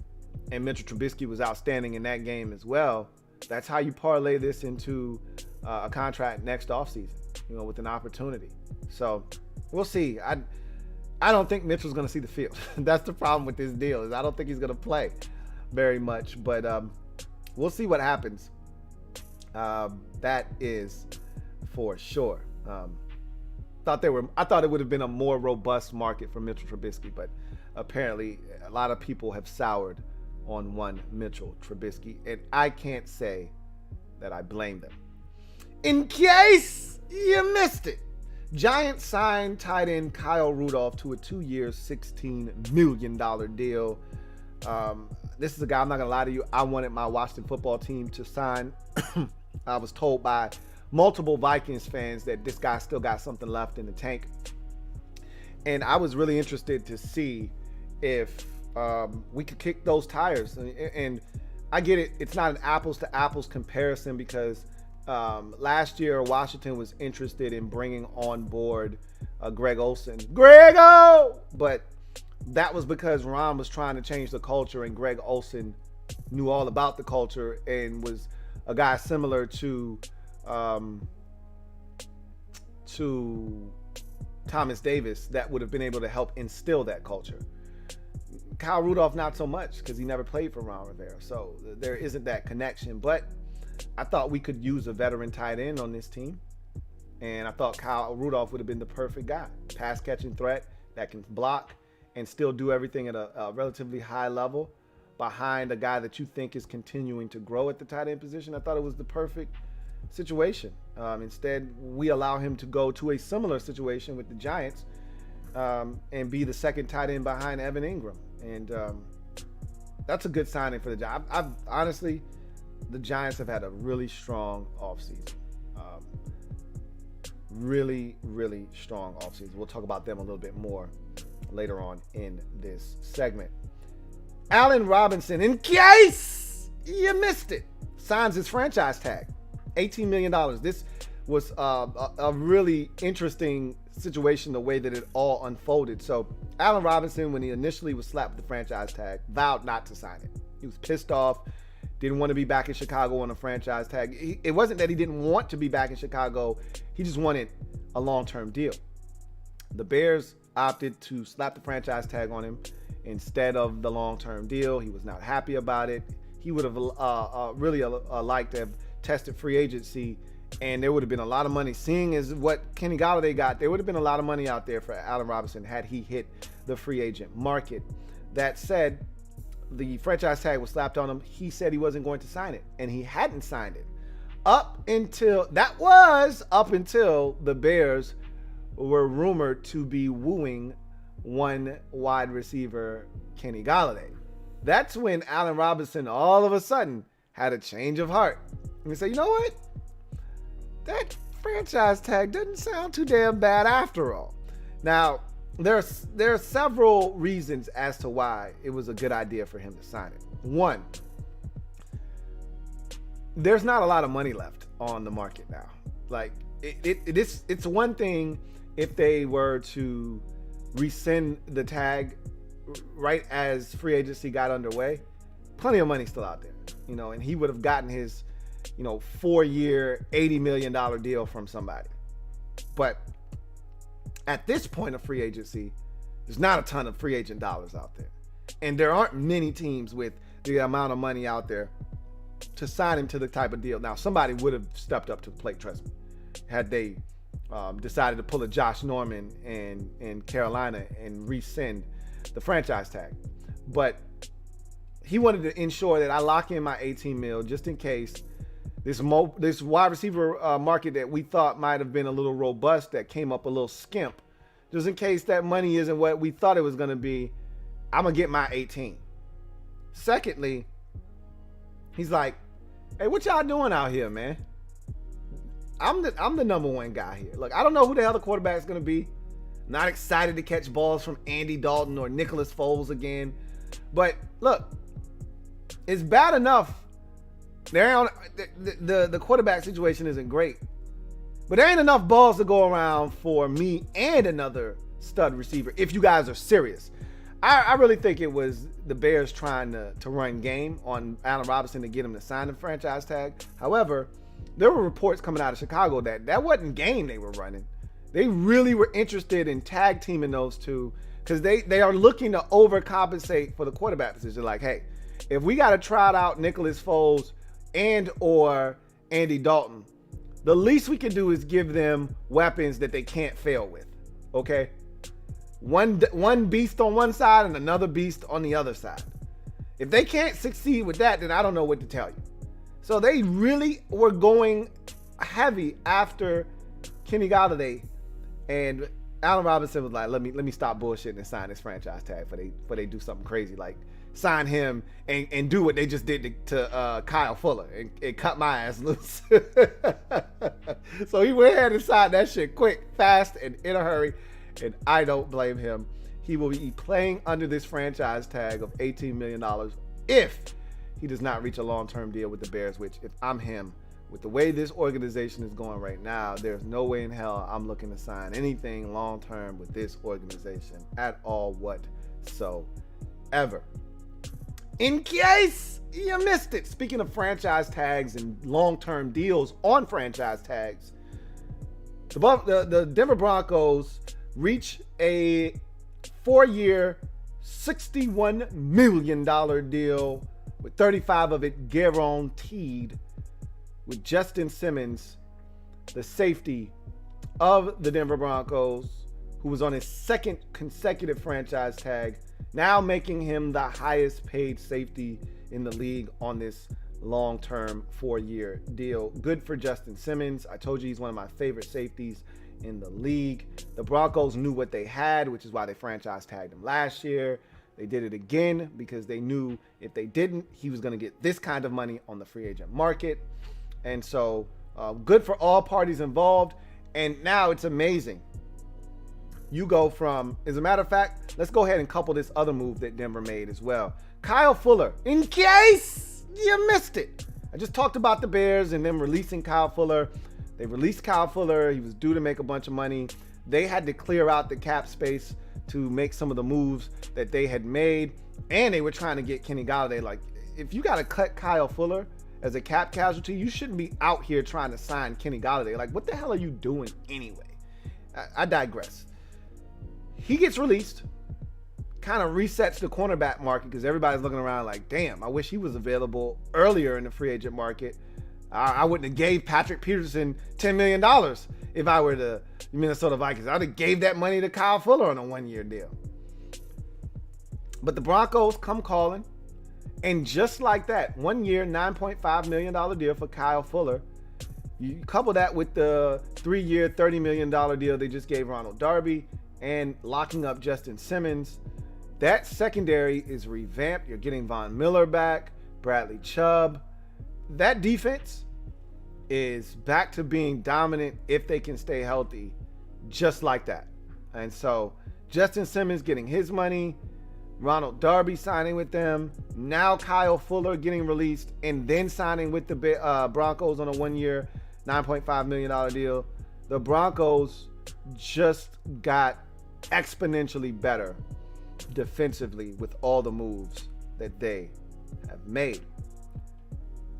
and Mitchell Trubisky was outstanding in that game as well. That's how you parlay this into a contract next offseason, with an opportunity. So we'll see. I don't think Mitchell's going to see the field. That's the problem with this deal, is I don't think he's going to play very much. But we'll see what happens. That is for sure. I thought it would have been a more robust market for Mitchell Trubisky, but apparently a lot of people have soured on one Mitchell Trubisky, and I can't say that I blame them. In case you missed it, Giants signed tight end Kyle Rudolph to a 2-year, $16 million deal. This is a guy, I'm not going to lie to you, I wanted my Washington football team to sign. I was told by multiple Vikings fans that this guy still got something left in the tank. And I was really interested to see if we could kick those tires. And I get it, it's not an apples to apples comparison, because last year Washington was interested in bringing on board Greg Olsen. Grego! But that was because Ron was trying to change the culture, and Greg Olsen knew all about the culture and was a guy similar to Thomas Davis that would have been able to help instill that culture. Kyle Rudolph, not so much, because he never played for Ron Rivera. So there isn't that connection. But I thought we could use a veteran tight end on this team. And I thought Kyle Rudolph would have been the perfect guy. Pass catching threat that can block and still do everything at a relatively high level behind a guy that you think is continuing to grow at the tight end position. I thought it was the perfect situation. Instead, we allow him to go to a similar situation with the Giants and be the second tight end behind Evan Ingram. And that's a good signing for the Giants. I've honestly, the Giants have had a really strong offseason. Really, really strong offseason. We'll talk about them a little bit more later on in this segment. Allen Robinson, in case you missed it, signs his franchise tag, $18 million. This was a really interesting situation, the way that it all unfolded. So Allen Robinson, when he initially was slapped with the franchise tag, vowed not to sign it. He was pissed off, didn't want to be back in Chicago on a franchise tag. It wasn't that he didn't want to be back in Chicago. He just wanted a long-term deal. The Bears opted to slap the franchise tag on him instead of the long-term deal. He was not happy about it. He would have really liked to have tested free agency, and there would have been a lot of money. Seeing as what Kenny Golladay got, there would have been a lot of money out there for Allen Robinson had he hit the free agent market. That said, the franchise tag was slapped on him. He said he wasn't going to sign it, and he hadn't signed it up until the Bears were rumored to be wooing one wide receiver, Kenny Golladay. That's when Allen Robinson all of a sudden had a change of heart. And he said, you know what? That franchise tag doesn't sound too damn bad after all. Now, there are several reasons as to why it was a good idea for him to sign it. One, there's not a lot of money left on the market now. Like, it's one thing if they were to rescind the tag right as free agency got underway. Plenty of money still out there, and he would have gotten his, 4-year, $80 million deal from somebody. But at this point of free agency, there's not a ton of free agent dollars out there. And there aren't many teams with the amount of money out there to sign him to the type of deal. Now, somebody would have stepped up to the plate, trust me, had they decided to pull a Josh Norman in Carolina and rescind the franchise tag. But he wanted to ensure that I lock in my 18 mil just in case this wide receiver market that we thought might have been a little robust, that came up a little skimp, just in case that money isn't what we thought it was going to be, I'm going to get my 18. Secondly, he's like, hey, what y'all doing out here, man? I'm the number one guy here. Look, I don't know who the hell the quarterback's going to be. Not excited to catch balls from Andy Dalton or Nicholas Foles again. But look, it's bad enough. The quarterback situation isn't great. But there ain't enough balls to go around for me and another stud receiver if you guys are serious. I really think it was the Bears trying to run game on Allen Robinson to get him to sign the franchise tag. However, there were reports coming out of Chicago that wasn't game they were running. They really were interested in tag teaming those two because they are looking to overcompensate for the quarterback position. Like, hey, if we got to trot out Nicholas Foles and or Andy Dalton, the least we can do is give them weapons that they can't fail with, okay? One beast on one side and another beast on the other side. If they can't succeed with that, then I don't know what to tell you. So they really were going heavy after Kenny Golladay, and Allen Robinson was like, let me stop bullshitting and sign this franchise tag before they do something crazy like sign him and do what they just did to Kyle Fuller and cut my ass loose. So he went ahead and signed that shit quick, fast, and in a hurry, and I don't blame him. He will be playing under this franchise tag of $18 million if he does not reach a long-term deal with the Bears, which if I'm him, with the way this organization is going right now, there's no way in hell I'm looking to sign anything long-term with this organization at all whatsoever. In case you missed it, speaking of franchise tags and long-term deals on franchise tags, the Denver Broncos reach a 4-year, $61 million deal with 35 of it guaranteed with Justin Simmons, the safety of the Denver Broncos, who was on his second consecutive franchise tag, now making him the highest paid safety in the league on this long-term 4-year deal. Good for Justin Simmons. I told you he's one of my favorite safeties in the league. The Broncos knew what they had, which is why they franchise tagged him last year. They did it again because they knew if they didn't, he was going to get this kind of money on the free agent market. And so good for all parties involved. And now it's amazing. You go from, as a matter of fact, let's go ahead and couple this other move that Denver made as well. Kyle Fuller, in case you missed it. I just talked about the Bears and them releasing Kyle Fuller. They released Kyle Fuller. He was due to make a bunch of money. They had to clear out the cap space to make some of the moves that they had made. And they were trying to get Kenny Golladay. Like, if you got to cut Kyle Fuller as a cap casualty, you shouldn't be out here trying to sign Kenny Golladay. Like, what the hell are you doing anyway? I digress. He gets released, kind of resets the cornerback market because everybody's looking around like, damn, I wish he was available earlier in the free agent market. I wouldn't have gave Patrick Peterson $10 million if I were the Minnesota Vikings. I would have gave that money to Kyle Fuller on a 1-year deal. But the Broncos come calling, and just like that, 1 year, $9.5 million deal for Kyle Fuller. You couple that with the 3-year, $30 million deal they just gave Ronald Darby and locking up Justin Simmons. That secondary is revamped. You're getting Von Miller back, Bradley Chubb. That defense is back to being dominant if they can stay healthy, just like that. And so Justin Simmons getting his money, Ronald Darby signing with them, now Kyle Fuller getting released and then signing with the Broncos on a 1-year, $9.5 million deal. The Broncos just got exponentially better defensively with all the moves that they have made.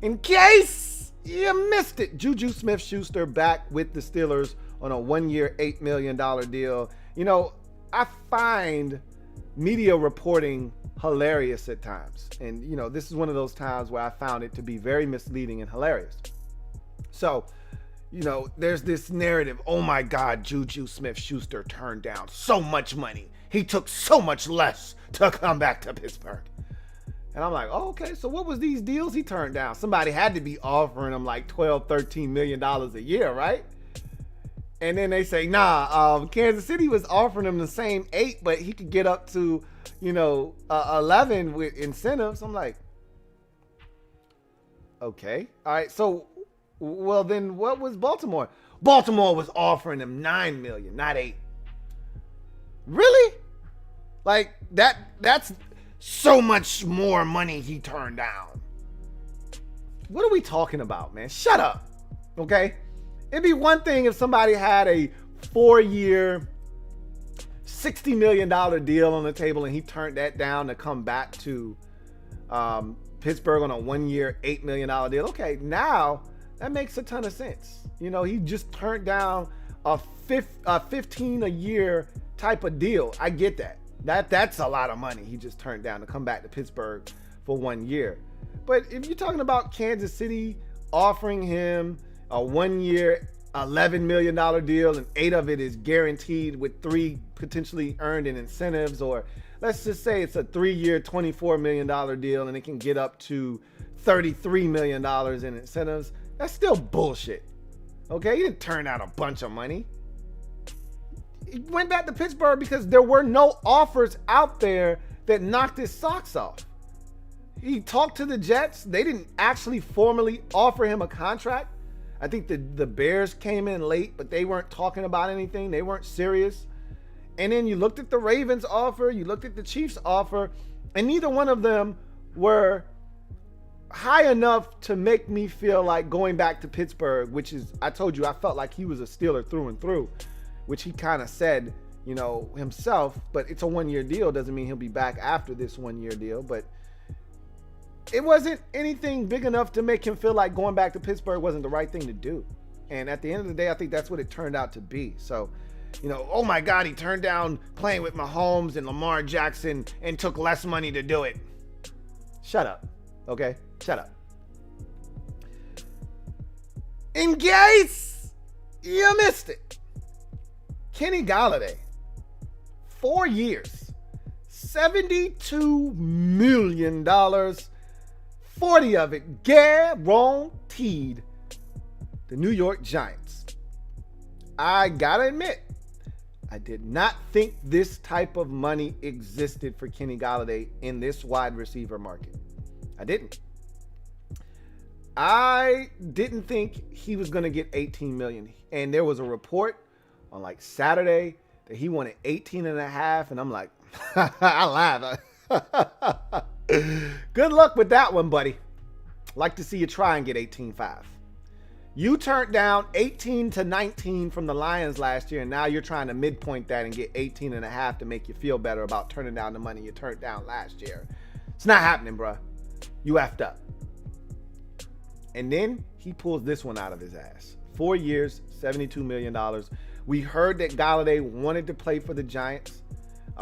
In case you missed it, Juju Smith-Schuster back with the Steelers on a 1-year, $8 million deal. You know, I find media reporting hilarious at times. And, you know, this is one of those times where I found it to be very misleading and hilarious. So, you know, there's this narrative, oh my God, Juju Smith-Schuster turned down so much money. He took so much less to come back to Pittsburgh. And I'm like, oh, okay, so what was these deals he turned down? Somebody had to be offering him like $12, $13 million a year, right? And then they say, Kansas City was offering him the same 8, but he could get up to, 11 with incentives. I'm like, okay. All right, so, well, then what was Baltimore? Baltimore was offering him $9 million, not 8. Really? Like, that's so much more money he turned down. What are we talking about, man? Shut up, okay? It'd be one thing if somebody had a 4-year, $60 million deal on the table and he turned that down to come back to Pittsburgh on a 1-year, $8 million deal. Okay, now that makes a ton of sense. You know, he just turned down a 15 a year type of deal. I get that. That's a lot of money he just turned down to come back to Pittsburgh for 1 year. But if you're talking about Kansas City offering him a 1-year, $11 million deal and 8 of it is guaranteed with 3 potentially earned in incentives, or let's just say it's a 3-year, $24 million deal and it can get up to $33 million in incentives, that's still bullshit. Okay, he didn't turn out a bunch of money. He went back to Pittsburgh because there were no offers out there that knocked his socks off. He talked to the Jets. They didn't actually formally offer him a contract. I think the Bears came in late, but they weren't talking about anything. They weren't serious. And then you looked at the Ravens offer, you looked at the Chiefs offer, and neither one of them were high enough to make me feel like going back to Pittsburgh, which is, I told you, I felt like he was a Steeler through and through, which he kind of said, himself, but it's a 1-year deal. Doesn't mean he'll be back after this 1-year deal, but it wasn't anything big enough to make him feel like going back to Pittsburgh wasn't the right thing to do. And at the end of the day, I think that's what it turned out to be. So, oh my God, he turned down playing with Mahomes and Lamar Jackson and took less money to do it. Shut up, okay? Shut up. In case you missed it, Kenny Golladay, 4 years, $72 million, 40 of it guaranteed the New York Giants. I gotta admit, I did not think this type of money existed for Kenny Golladay in this wide receiver market. I didn't. I didn't think he was going to get $18 million. And there was a report on like Saturday that he wanted 18 and a half. And I'm like, I laughed. Good luck with that one, buddy. Like to see you try and get 18.5. You turned down 18 to 19 from the Lions last year, and now you're trying to midpoint that and get 18 and a half to make you feel better about turning down the money you turned down last year. It's not happening, bruh. You effed up. And then he pulls this one out of his ass. 4 years, $72 million. We heard that Golladay wanted to play for the Giants.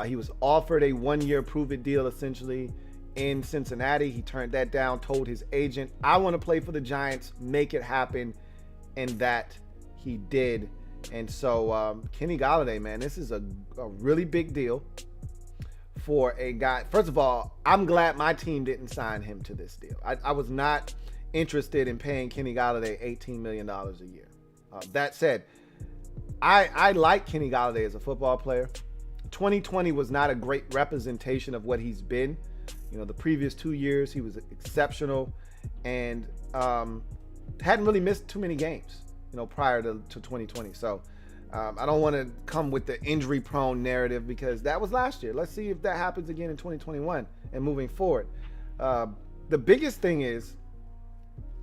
He was offered a 1-year prove-it deal, essentially, in Cincinnati. He turned that down, told his agent, I want to play for the Giants, make it happen. And that he did. And so Kenny Golladay, man, this is a really big deal for a guy. First of all, I'm glad my team didn't sign him to this deal. I was not interested in paying Kenny Golladay $18 million a year. That said, I like Kenny Golladay as a football player. 2020 was not a great representation of what he's been. The previous 2 years, he was exceptional and hadn't really missed too many games, prior to 2020. So I don't want to come with the injury-prone narrative because that was last year. Let's see if that happens again in 2021 and moving forward. The biggest thing is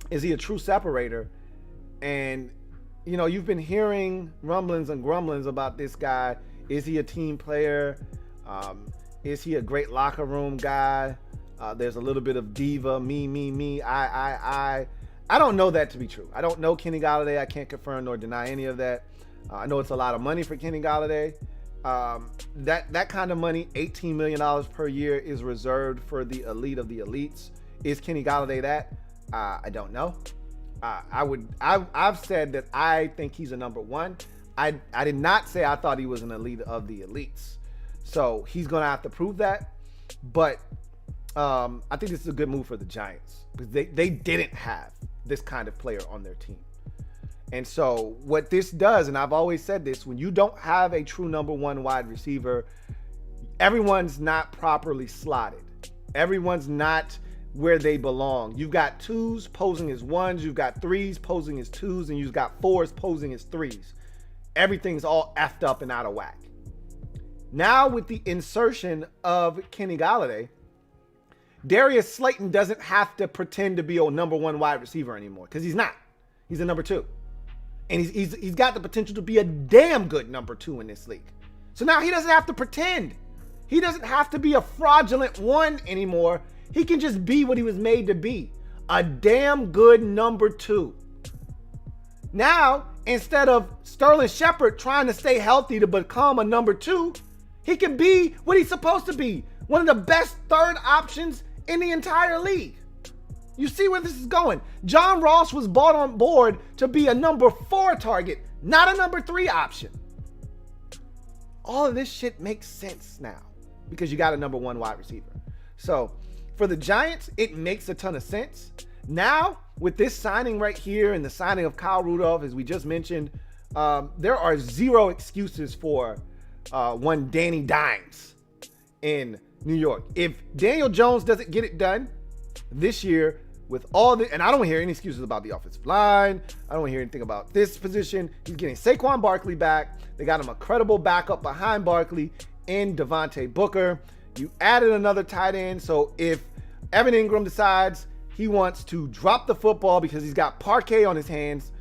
he a true separator? And, you've been hearing rumblings and grumblings about this guy. Is he a team player? Is he a great locker room guy? There's a little bit of diva, me, I don't know that to be true. I don't know Kenny Golladay. I can't confirm nor deny any of that. I know it's a lot of money for Kenny Golladay. That kind of money, $18 million per year, is reserved for the elite of the elites. Is Kenny Golladay that? I don't know. I've said that I think he's a number one. I did not say I thought he was an elite of the elites. So he's going to have to prove that. But I think this is a good move for the Giants because they didn't have this kind of player on their team. And so what this does, and I've always said this, when you don't have a true number one wide receiver, everyone's not properly slotted. Everyone's not where they belong. You've got twos posing as ones, you've got threes posing as twos, and you've got fours posing as threes. Everything's all effed up and out of whack. Now with the insertion of Kenny Golladay, Darius Slayton doesn't have to pretend to be a number one wide receiver anymore because he's not. He's a number two. And he's got the potential to be a damn good number two in this league. So now he doesn't have to pretend. He doesn't have to be a fraudulent one anymore. He can just be what he was made to be, a damn good number two. Now, instead of Sterling Shepard trying to stay healthy to become a number two, he can be what he's supposed to be, one of the best third options in the entire league. You see where this is going. John Ross was brought on board to be a number 4 target, not a number 3 option. All of this shit makes sense now because you got a number 1 wide receiver. So for the Giants, it makes a ton of sense. Now, with this signing right here and the signing of Kyle Rudolph, as we just mentioned, there are zero excuses for one Danny Dimes in New York. If Daniel Jones doesn't get it done this year with all the, and I don't hear any excuses about the offensive line. I don't hear anything about this position. He's getting Saquon Barkley back. They got him a credible backup behind Barkley in Devontae Booker. You added another tight end. So if Evan Ingram decides he wants to drop the football because he's got parquet on his hands,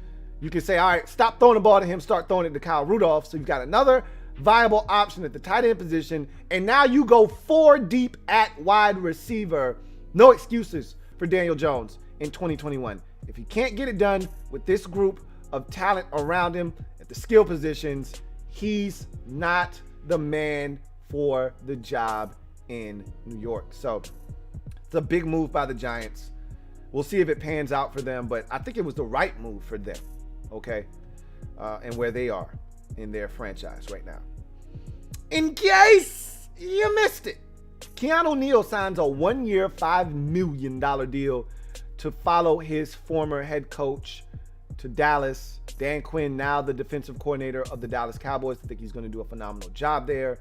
you can say, all right, stop throwing the ball to him, start throwing it to Kyle Rudolph. So you've got another viable option at the tight end position. And now you go 4 deep at wide receiver. No excuses for Daniel Jones in 2021. If he can't get it done with this group of talent around him at the skill positions, he's not the man for the job in New York. So it's a big move by the Giants. We'll see if it pans out for them, but I think it was the right move for them, okay? And where they are in their franchise right now. In case you missed it, Keanu Neal signs a 1-year, $5 million deal to follow his former head coach to Dallas. Dan Quinn, now the defensive coordinator of the Dallas Cowboys. I think he's going to do a phenomenal job there.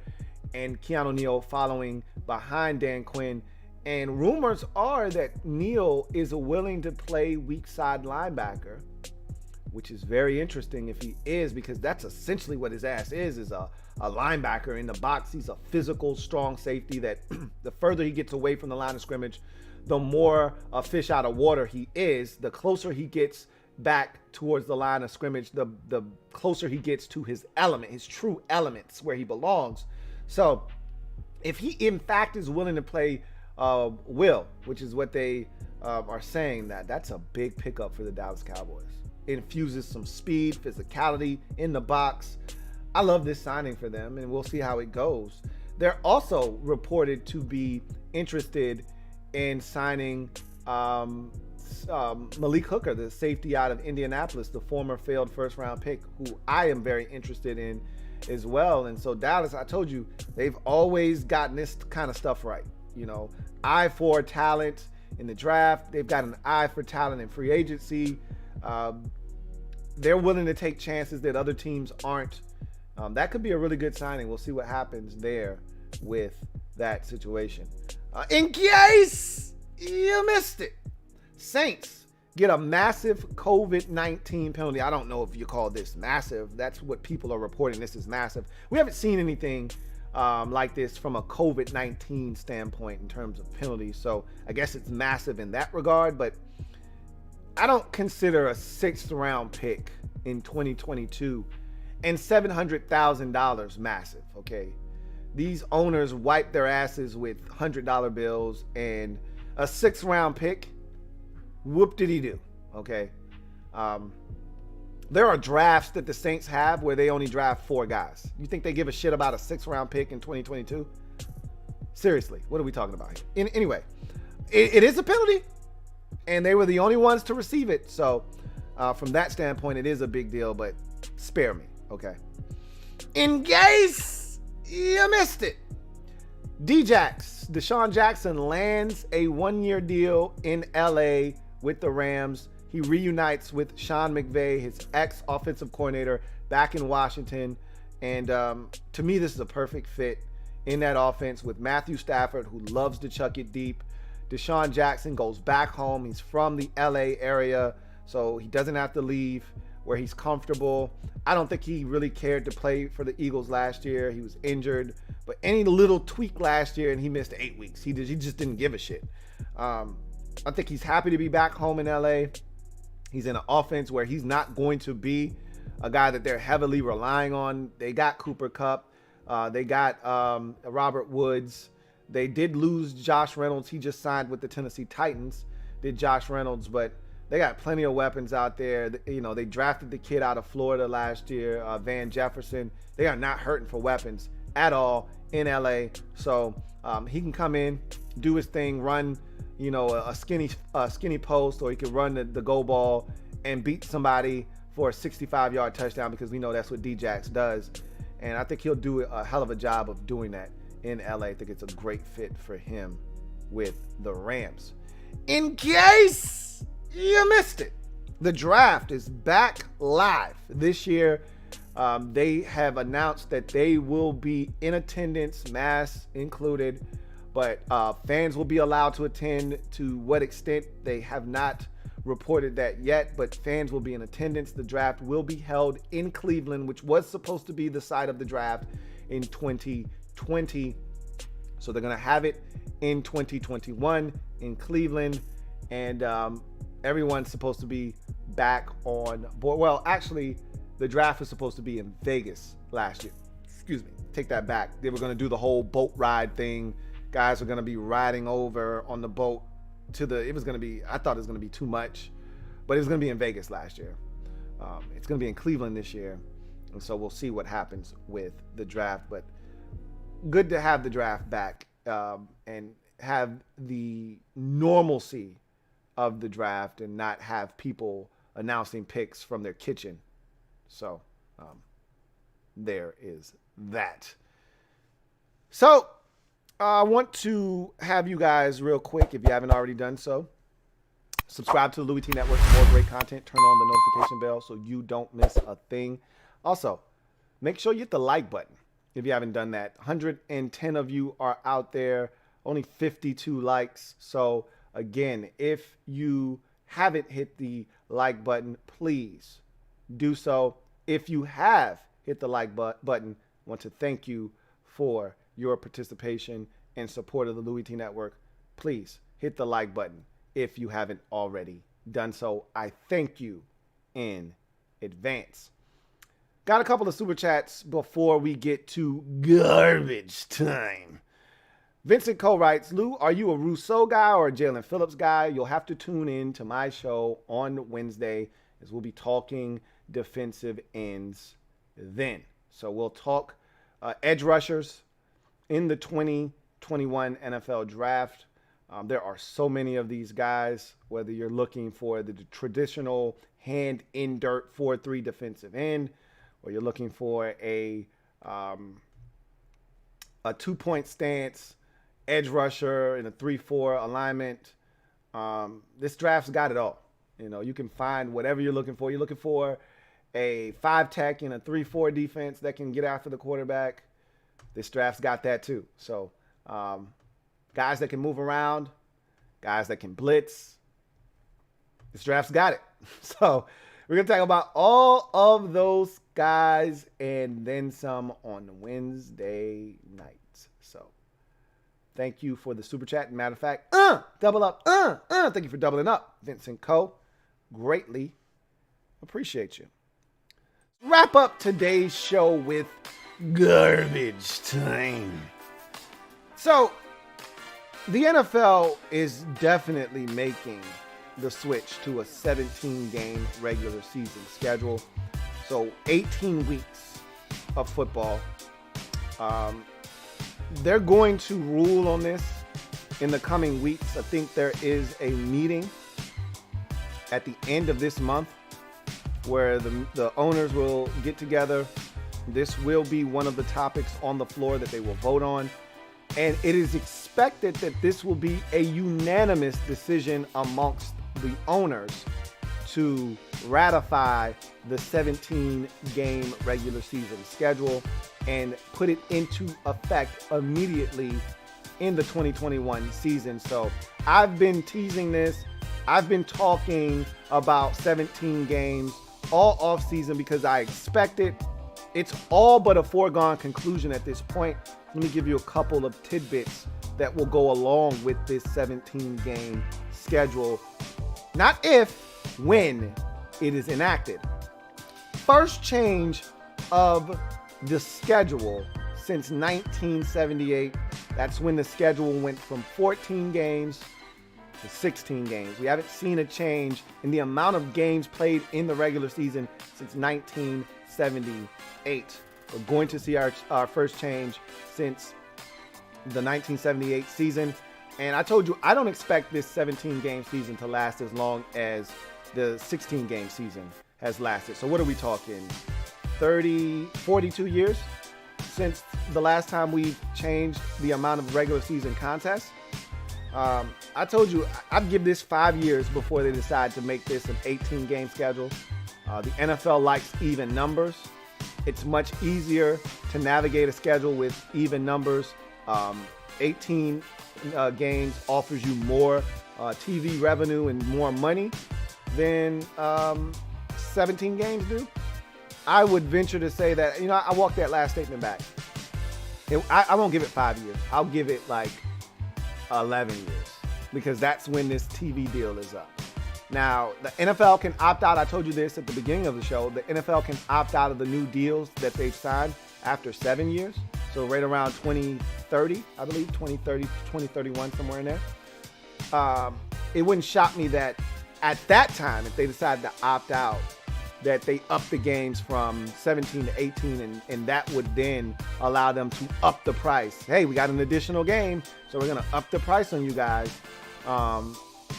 And Keanu Neal following behind Dan Quinn. And rumors are that Neal is willing to play weak side linebacker, which is very interesting if he is, because that's essentially what his ass is a linebacker in the box. He's a physical, strong safety that the further he gets away from the line of scrimmage, the more a fish out of water he is. The closer he gets back towards the line of scrimmage, the closer he gets to his element, his true elements where he belongs. So if he in fact is willing to play will, which is what they are saying, that's a big pickup for the Dallas Cowboys. It infuses some speed, physicality in the box. I love this signing for them, and we'll see how it goes. They're also reported to be interested in signing Malik Hooker, the safety out of Indianapolis, the former failed first-round pick, who I am very interested in as well. And so Dallas, I told you, they've always gotten this kind of stuff right. You know, eye for talent in the draft. They've got an eye for talent in free agency. They're willing to take chances that other teams aren't. That could be a really good signing. We'll see what happens there with that situation. In case you missed it, Saints get a massive COVID-19 penalty. I don't know if you call this massive. That's what people are reporting. This is massive. We haven't seen anything like this from a COVID-19 standpoint in terms of penalties. So I guess it's massive in that regard, but I don't consider a 6th round pick in 2022 and $700,000 massive, okay? These owners wipe their asses with $100 bills, and a 6th round pick, whoop-diddy-do, okay? There are drafts that the Saints have where they only draft 4 guys. You think they give a shit about a 6th round pick in 2022? Seriously, what are we talking about here? Anyway, it is a penalty, and they were the only ones to receive it. So from that standpoint, it is a big deal, but spare me, okay? In case you missed it, Deshaun Jackson lands a 1-year deal in LA with the Rams. He reunites with Sean McVay, his ex-offensive coordinator, back in Washington. And to me, this is a perfect fit in that offense with Matthew Stafford, who loves to chuck it deep. Deshaun Jackson goes back home. He's from the LA area, so he doesn't have to leave where he's comfortable. I don't think he really cared to play for the Eagles last year. He was injured, but any little tweak last year and he missed 8 weeks. He just didn't give a shit. I think he's happy to be back home in LA. He's in an offense where he's not going to be a guy that they're heavily relying on. They got Cooper Kupp. They got Robert Woods. They did lose Josh Reynolds. He just signed with the Tennessee Titans, did Josh Reynolds, but they got plenty of weapons out there. You know, they drafted the kid out of Florida last year, Van Jefferson. They are not hurting for weapons at all in LA. So he can come in, do his thing, run, you know, a skinny post, or he can run the go ball and beat somebody for a 65-yard touchdown, because we know that's what D-Jax does. And I think he'll do a hell of a job of doing that in LA. I think it's a great fit for him with the Rams. In case you missed it, the draft is back live this year. They have announced that they will be in attendance, mask included, but fans will be allowed to attend. To what extent, they have not reported that yet, but fans will be in attendance. The draft will be held in Cleveland, which was supposed to be the site of the draft in 2020. So they're going to have it in 2021 in Cleveland, and everyone's supposed to be back on board. Well, actually, the draft was supposed to be in Vegas last year. Excuse me, take that back. They were going to do the whole boat ride thing. Guys were going to be riding over on the boat to the, I thought it was going to be too much, but it was going to be in Vegas last year. It's going to be in Cleveland this year. And so we'll see what happens with the draft, but good to have the draft back and have the normalcy of the draft and not have people announcing picks from their kitchen. So there is that. So I want to have you guys real quick, if you haven't already done so, subscribe to the Louie T Network for more great content. Turn on the notification bell so you don't miss a thing. Also, make sure you hit the like button if you haven't done that. 110 of you are out there, only 52 likes. So again, if you haven't hit the like button, please do so. If you have hit the like button, I want to thank you for your participation and support of the Louie T Network. Please hit the like button if you haven't already done so. I thank you in advance. Got a couple of super chats before we get to garbage time. Vincent Cole writes, Lou, are you a Rousseau guy or a Jalen Phillips guy? You'll have to tune in to my show on Wednesday, as we'll be talking defensive ends then. So we'll talk edge rushers in the 2021 NFL draft. There are so many of these guys, whether you're looking for the traditional hand in dirt 4-3 defensive end, or you're looking for a 2-point stance edge rusher in a 3-4 alignment. This draft's got it all. You can find whatever you're looking for. You're looking for a 5-tech and a 3-4 defense that can get after the quarterback. This draft's got that too. So guys that can move around, guys that can blitz. This draft's got it. So we're going to talk about all of those guys and then some on Wednesday night. So thank you for the super chat. Matter of fact, double up. Thank you for doubling up, Vincent Co. Greatly appreciate you. Wrap up today's show with garbage time. So the NFL is definitely making the switch to a 17-game regular season schedule. So 18 weeks of football. They're going to rule on this in the coming weeks. I think there is a meeting at the end of this month where the owners will get together. This will be one of the topics on the floor that they will vote on. And it is expected that this will be a unanimous decision amongst the owners to ratify the 17-game regular season schedule and put it into effect immediately in the 2021 season. So I've been teasing this. I've been talking about 17 games all offseason because I expect it. It's all but a foregone conclusion at this point. Let me give you a couple of tidbits that will go along with this 17-game schedule. Not if, when it is enacted. First change of the schedule since 1978. That's when the schedule went from 14 games to 16 games. We haven't seen a change in the amount of games played in the regular season since 1978. We're going to see our first change since the 1978 season. And I told you, I don't expect this 17-game season to last as long as the 16-game season has lasted. So what are we talking? 42 years since the last time we changed the amount of regular season contests. I told you I'd give this 5 years before they decide to make this an 18-game schedule. The NFL likes even numbers. It's much easier to navigate a schedule with even numbers. 18 games offers you more TV revenue and more money than 17 games do. I would venture to say that, I walk that last statement back. I won't give it 5 years. I'll give it like 11 years because that's when this TV deal is up. Now, the NFL can opt out. I told you this at the beginning of the show. The NFL can opt out of the new deals that they've signed after 7 years. So right around 2030, I believe, 2030, 2031, somewhere in there. It wouldn't shock me that at that time, if they decided to opt out, that they up the games from 17 to 18, and that would then allow them to up the price. Hey, we got an additional game, so we're going to up the price on you guys.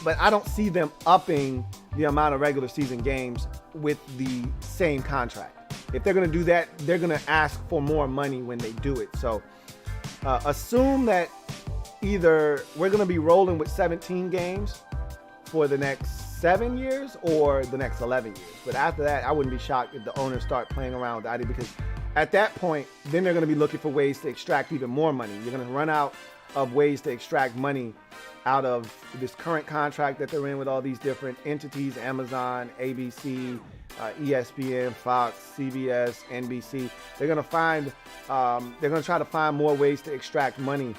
But I don't see them upping the amount of regular season games with the same contract. If they're going to do that, they're going to ask for more money when they do it. So assume that either we're going to be rolling with 17 games for the next 7 years or the next 11 years. But after that, I wouldn't be shocked if the owners start playing around with the idea, because at that point, then they're going to be looking for ways to extract even more money. You're going to run out of ways to extract money out of this current contract that they're in with all these different entities: Amazon, ABC, ESPN, Fox, CBS, NBC. They're going to try to find more ways to extract money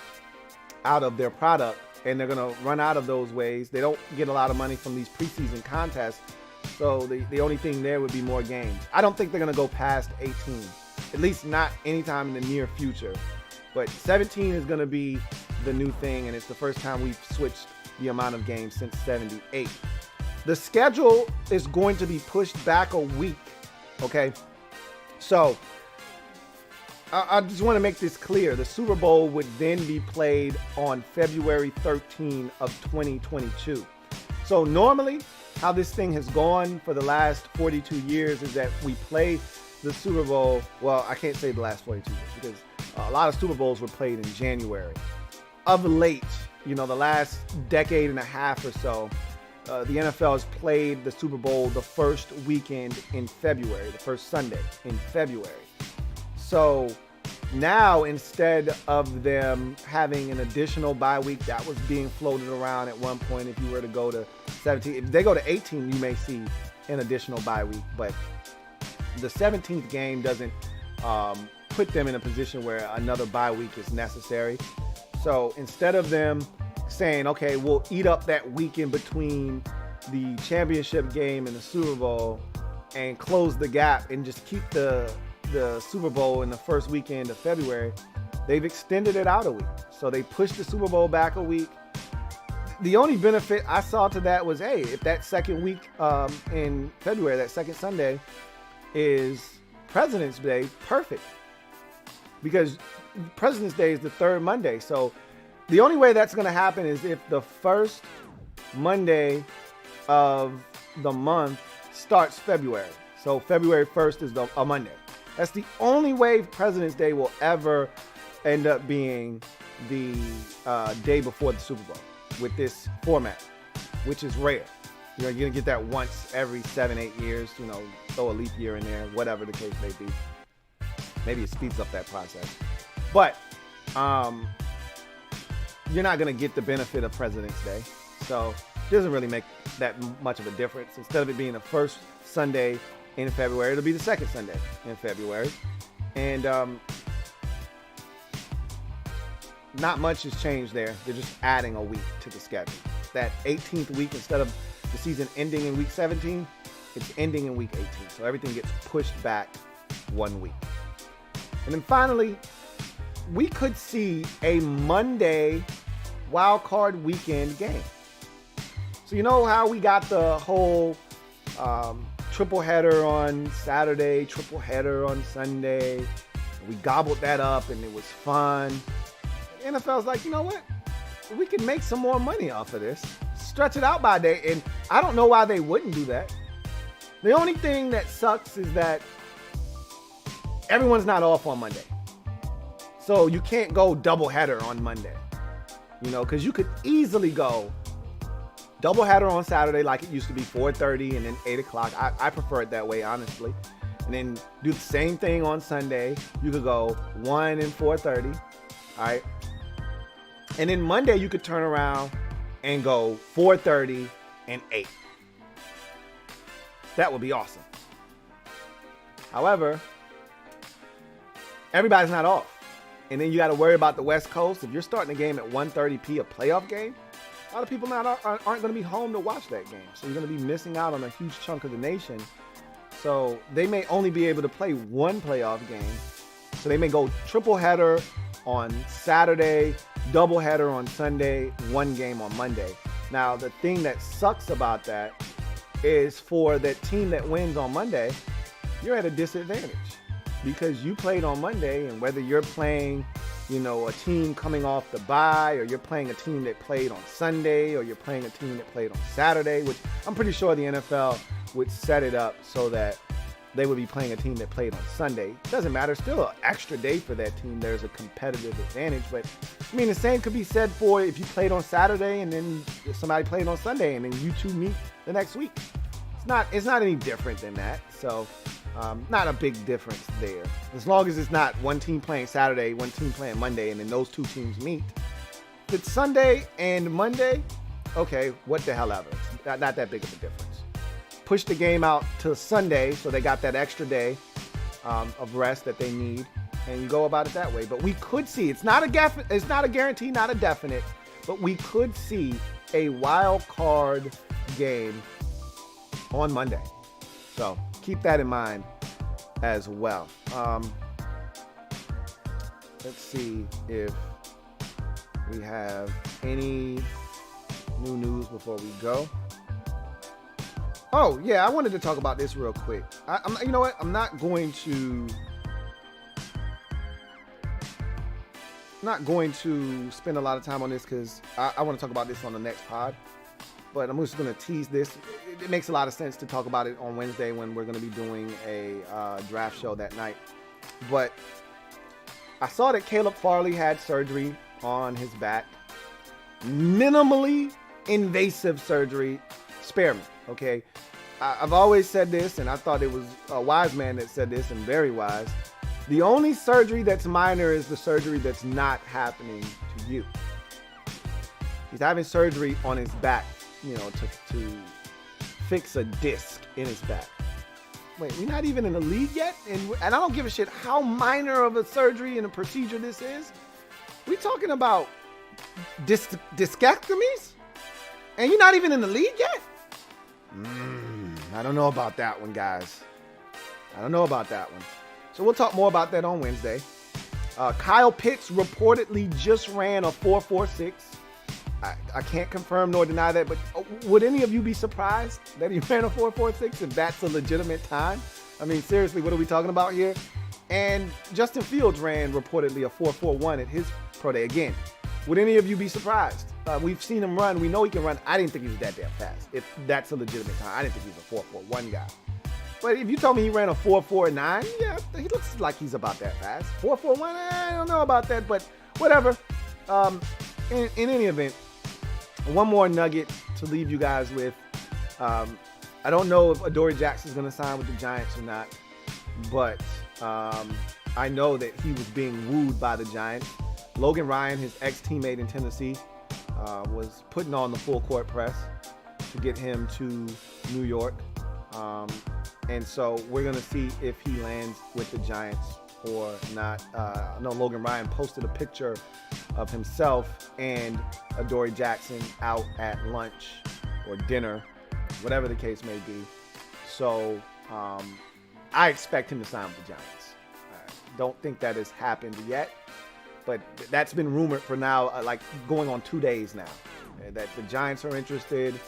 out of their product, and they're going to run out of those ways. They don't get a lot of money from these preseason contests, so the only thing there would be more games. I don't think they're going to go past 18, at least not anytime in the near future. But 17 is going to be the new thing, and it's the first time we've switched the amount of games since 78. The schedule is going to be pushed back a week, okay? So I just want to make this clear. The Super Bowl would then be played on February 13 of 2022. So normally, how this thing has gone for the last 42 years is that we play the Super Bowl. Well, I can't say the last 42 years because a lot of Super Bowls were played in January. Of late, the last decade and a half or so, the NFL has played the Super Bowl the first weekend in February, the first Sunday in February. So now, instead of them having an additional bye week that was being floated around at one point, if you were to go to 17, if they go to 18, you may see an additional bye week. But the 17th game doesn't put them in a position where another bye week is necessary. So instead of them saying, okay, we'll eat up that week in between the championship game and the Super Bowl and close the gap and just keep the Super Bowl in the first weekend of February, they've extended it out a week. So they pushed the Super Bowl back a week. The only benefit I saw to that was, hey, if that second week in February, that second Sunday is President's Day, perfect. Because President's Day is the third Monday. So the only way that's going to happen is if the first Monday of the month starts February. So February 1st is a Monday. That's the only way President's Day will ever end up being the day before the Super Bowl with this format, which is rare. You're going to get that once every 7-8 years, throw a leap year in there, whatever the case may be. Maybe it speeds up that process. But you're not going to get the benefit of President's Day. So it doesn't really make that much of a difference. Instead of it being the first Sunday in February, it'll be the second Sunday in February. And not much has changed there. They're just adding a week to the schedule. That 18th week, instead of the season ending in week 17, it's ending in week 18. So everything gets pushed back 1 week. And then finally, we could see a Monday wild card weekend game. So you know how we got the whole triple header on Saturday, triple header on Sunday. We gobbled that up and it was fun. The NFL's like, you know what? We can make some more money off of this. Stretch it out by a day. And I don't know why they wouldn't do that. The only thing that sucks is that everyone's not off on Monday. So you can't go doubleheader on Monday, because you could easily go doubleheader on Saturday like it used to be, 4:30 and then 8 o'clock. I prefer it that way, honestly. And then do the same thing on Sunday. You could go 1 and 4:30, all right? And then Monday you could turn around and go 4:30 and 8. That would be awesome. However, everybody's not off. And then you got to worry about the West Coast. If you're starting a game at 1:30 a playoff game, a lot of people aren't going to be home to watch that game. So you're going to be missing out on a huge chunk of the nation. So they may only be able to play one playoff game. So they may go triple header on Saturday, double header on Sunday, one game on Monday. Now, the thing that sucks about that is for that team that wins on Monday, you're at a disadvantage. Because you played on Monday, and whether you're playing, a team coming off the bye, or you're playing a team that played on Sunday, or you're playing a team that played on Saturday, which I'm pretty sure the NFL would set it up so that they would be playing a team that played on Sunday. It doesn't matter. Still an extra day for that team. There's a competitive advantage. But, the same could be said for if you played on Saturday and then somebody played on Sunday and then you two meet the next week. It's not any different than that. So, not a big difference there. As long as it's not one team playing Saturday, one team playing Monday, and then those two teams meet. If it's Sunday and Monday, okay, what the hell ever. It's not that big of a difference. Push the game out to Sunday so they got that extra day of rest that they need, and you go about it that way. But we could see, it's not a guarantee, not a definite, but we could see a wild card game on Monday. So keep that in mind as well. Let's see if we have any new news before we go. Oh yeah, I wanted to talk about this real quick. You know what? I'm not going to spend a lot of time on this because I want to talk about this on the next pod. But I'm just going to tease this. It makes a lot of sense to talk about it on Wednesday when we're going to be doing a draft show that night. But I saw that Caleb Farley had surgery on his back. minimally invasive surgery, spare me, okay? I've always said this, and I thought it was a wise man that said this, and very wise. The only surgery that's minor is the surgery that's not happening to you. He's having surgery on his back, to fix a disc in his back. Wait, we're not even in the league yet? And I don't give a shit how minor of a surgery and a procedure this is. We talking about discectomies? And you're not even in the league yet? I don't know about that one, guys. I don't know about that one. So we'll talk more about that on Wednesday. Kyle Pitts reportedly just ran a 4.46. I can't confirm nor deny that, but would any of you be surprised that he ran a 4.46 if that's a legitimate time? I mean, seriously, what are we talking about here? And Justin Fields ran reportedly a 4.41 at his pro day. Again, would any of you be surprised? We've seen him run. We know he can run. I didn't think he was that damn fast. If that's a legitimate time, I didn't think he was a 4.41 guy. But if you told me he ran a 4.49, yeah, he looks like he's about that fast. 4.41, I don't know about that, but whatever. In any event, one more nugget to leave you guys with. I don't know if Adoree Jackson's going to sign with the Giants or not, but I know that he was being wooed by the Giants. Logan Ryan, his ex-teammate in Tennessee, was putting on the full court press to get him to New York. And so we're going to see if he lands with the Giants or not. I know Logan Ryan posted a picture of himself and Adoree Jackson out at lunch or dinner, whatever the case may be. So I expect him to sign with the Giants. I don't think that has happened yet, but that's been rumored for now, like going on 2 days now, that the Giants are interested.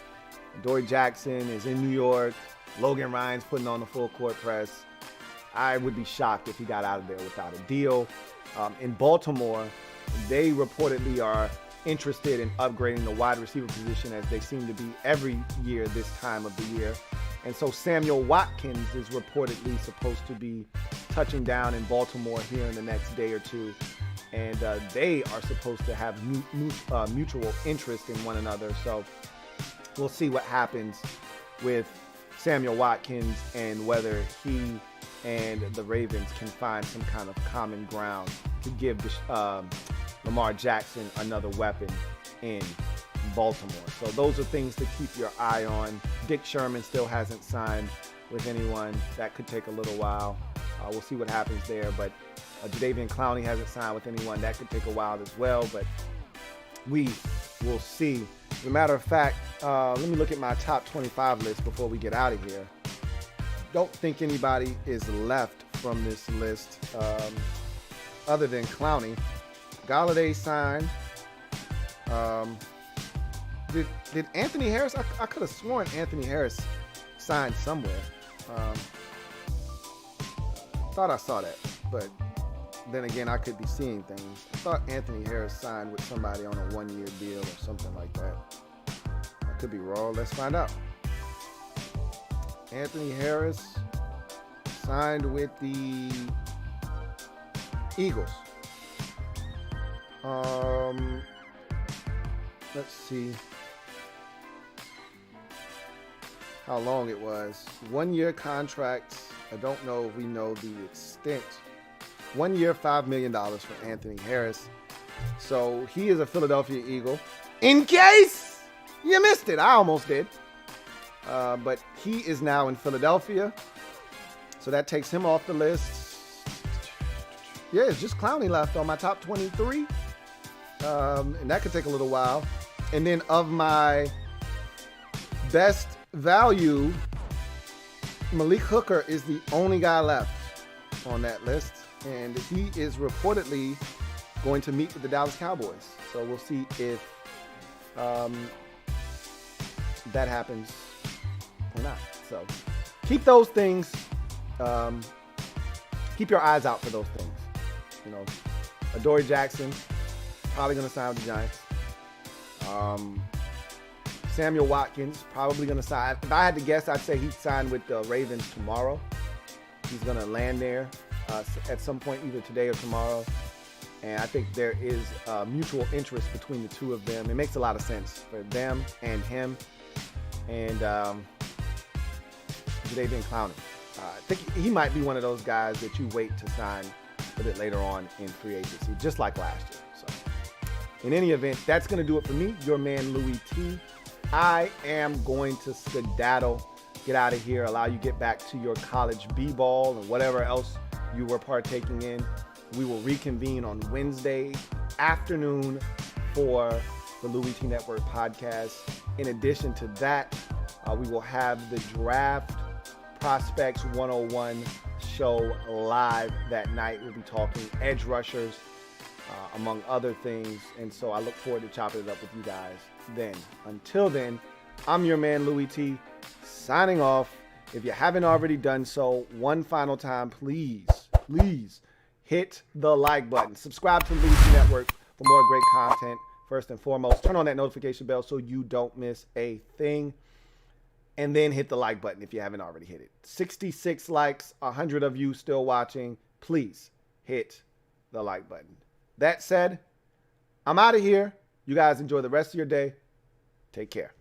Adoree Jackson is in New York. Logan Ryan's putting on the full court press. I would be shocked if he got out of there without a deal. In Baltimore, they reportedly are interested in upgrading the wide receiver position, as they seem to be every year this time of the year. And so Samuel Watkins is reportedly supposed to be touching down in Baltimore here in the next day or two. And they are supposed to have mutual interest in one another. So we'll see what happens with Samuel Watkins and whether he and the Ravens can find some kind of common ground to give Lamar Jackson another weapon in Baltimore. So those are things to keep your eye on. Dick Sherman still hasn't signed with anyone. That could take a little while. We'll see what happens there. But Jadeveon Clowney hasn't signed with anyone. That could take a while as well. But we will see. As a matter of fact, let me look at my top 25 list before we get out of here. Don't think anybody is left from this list other than Clowney. Galladay signed. Did Anthony Harris? I could have sworn Anthony Harris signed somewhere. Thought I saw that, but then again, I could be seeing things. I thought Anthony Harris signed with somebody on a one-year deal or something like that. I could be wrong. Let's find out. Anthony Harris signed with the Eagles. Let's see how long it was. 1 year contracts. I don't know if we know the extent. 1 year, $5 million for Anthony Harris. So he is a Philadelphia Eagle. In case you missed it, I almost did. But he is now in Philadelphia. So that takes him off the list. Yeah, it's just Clowney left on my top 23. And that could take a little while. And then of my best value, Malik Hooker is the only guy left on that list. And he is reportedly going to meet with the Dallas Cowboys. So we'll see if that happens or not. So keep those things. Keep your eyes out for those things. You know, Adoree Jackson, probably going to sign with the Giants. Samuel Watkins, probably going to sign. If I had to guess, I'd say he'd sign with the Ravens tomorrow. He's going to land there at some point, either today or tomorrow. And I think there is mutual interest between the two of them. It makes a lot of sense for them and him. And they've been clowning. I think he might be one of those guys that you wait to sign a bit later on in free agency, just like last year. So in any event, that's going to do it for me, your man Louie T. I am going to skedaddle, get out of here, allow you to get back to your college b-ball and whatever else you were partaking in. We will reconvene on Wednesday afternoon for the Louie T Network podcast. In addition to that, we will have the Draft Prospects 101 show live that night. We'll be talking edge rushers, among other things. And so I look forward to chopping it up with you guys then. Until then, I'm your man, Louie T, signing off. If you haven't already done so, one final time, please hit the like button. Subscribe to Louie T Network for more great content. First and foremost, turn on that notification bell so you don't miss a thing. And then hit the like button if you haven't already hit it. 66 likes, 100 of you still watching. Please hit the like button. That said, I'm out of here. You guys enjoy the rest of your day. Take care.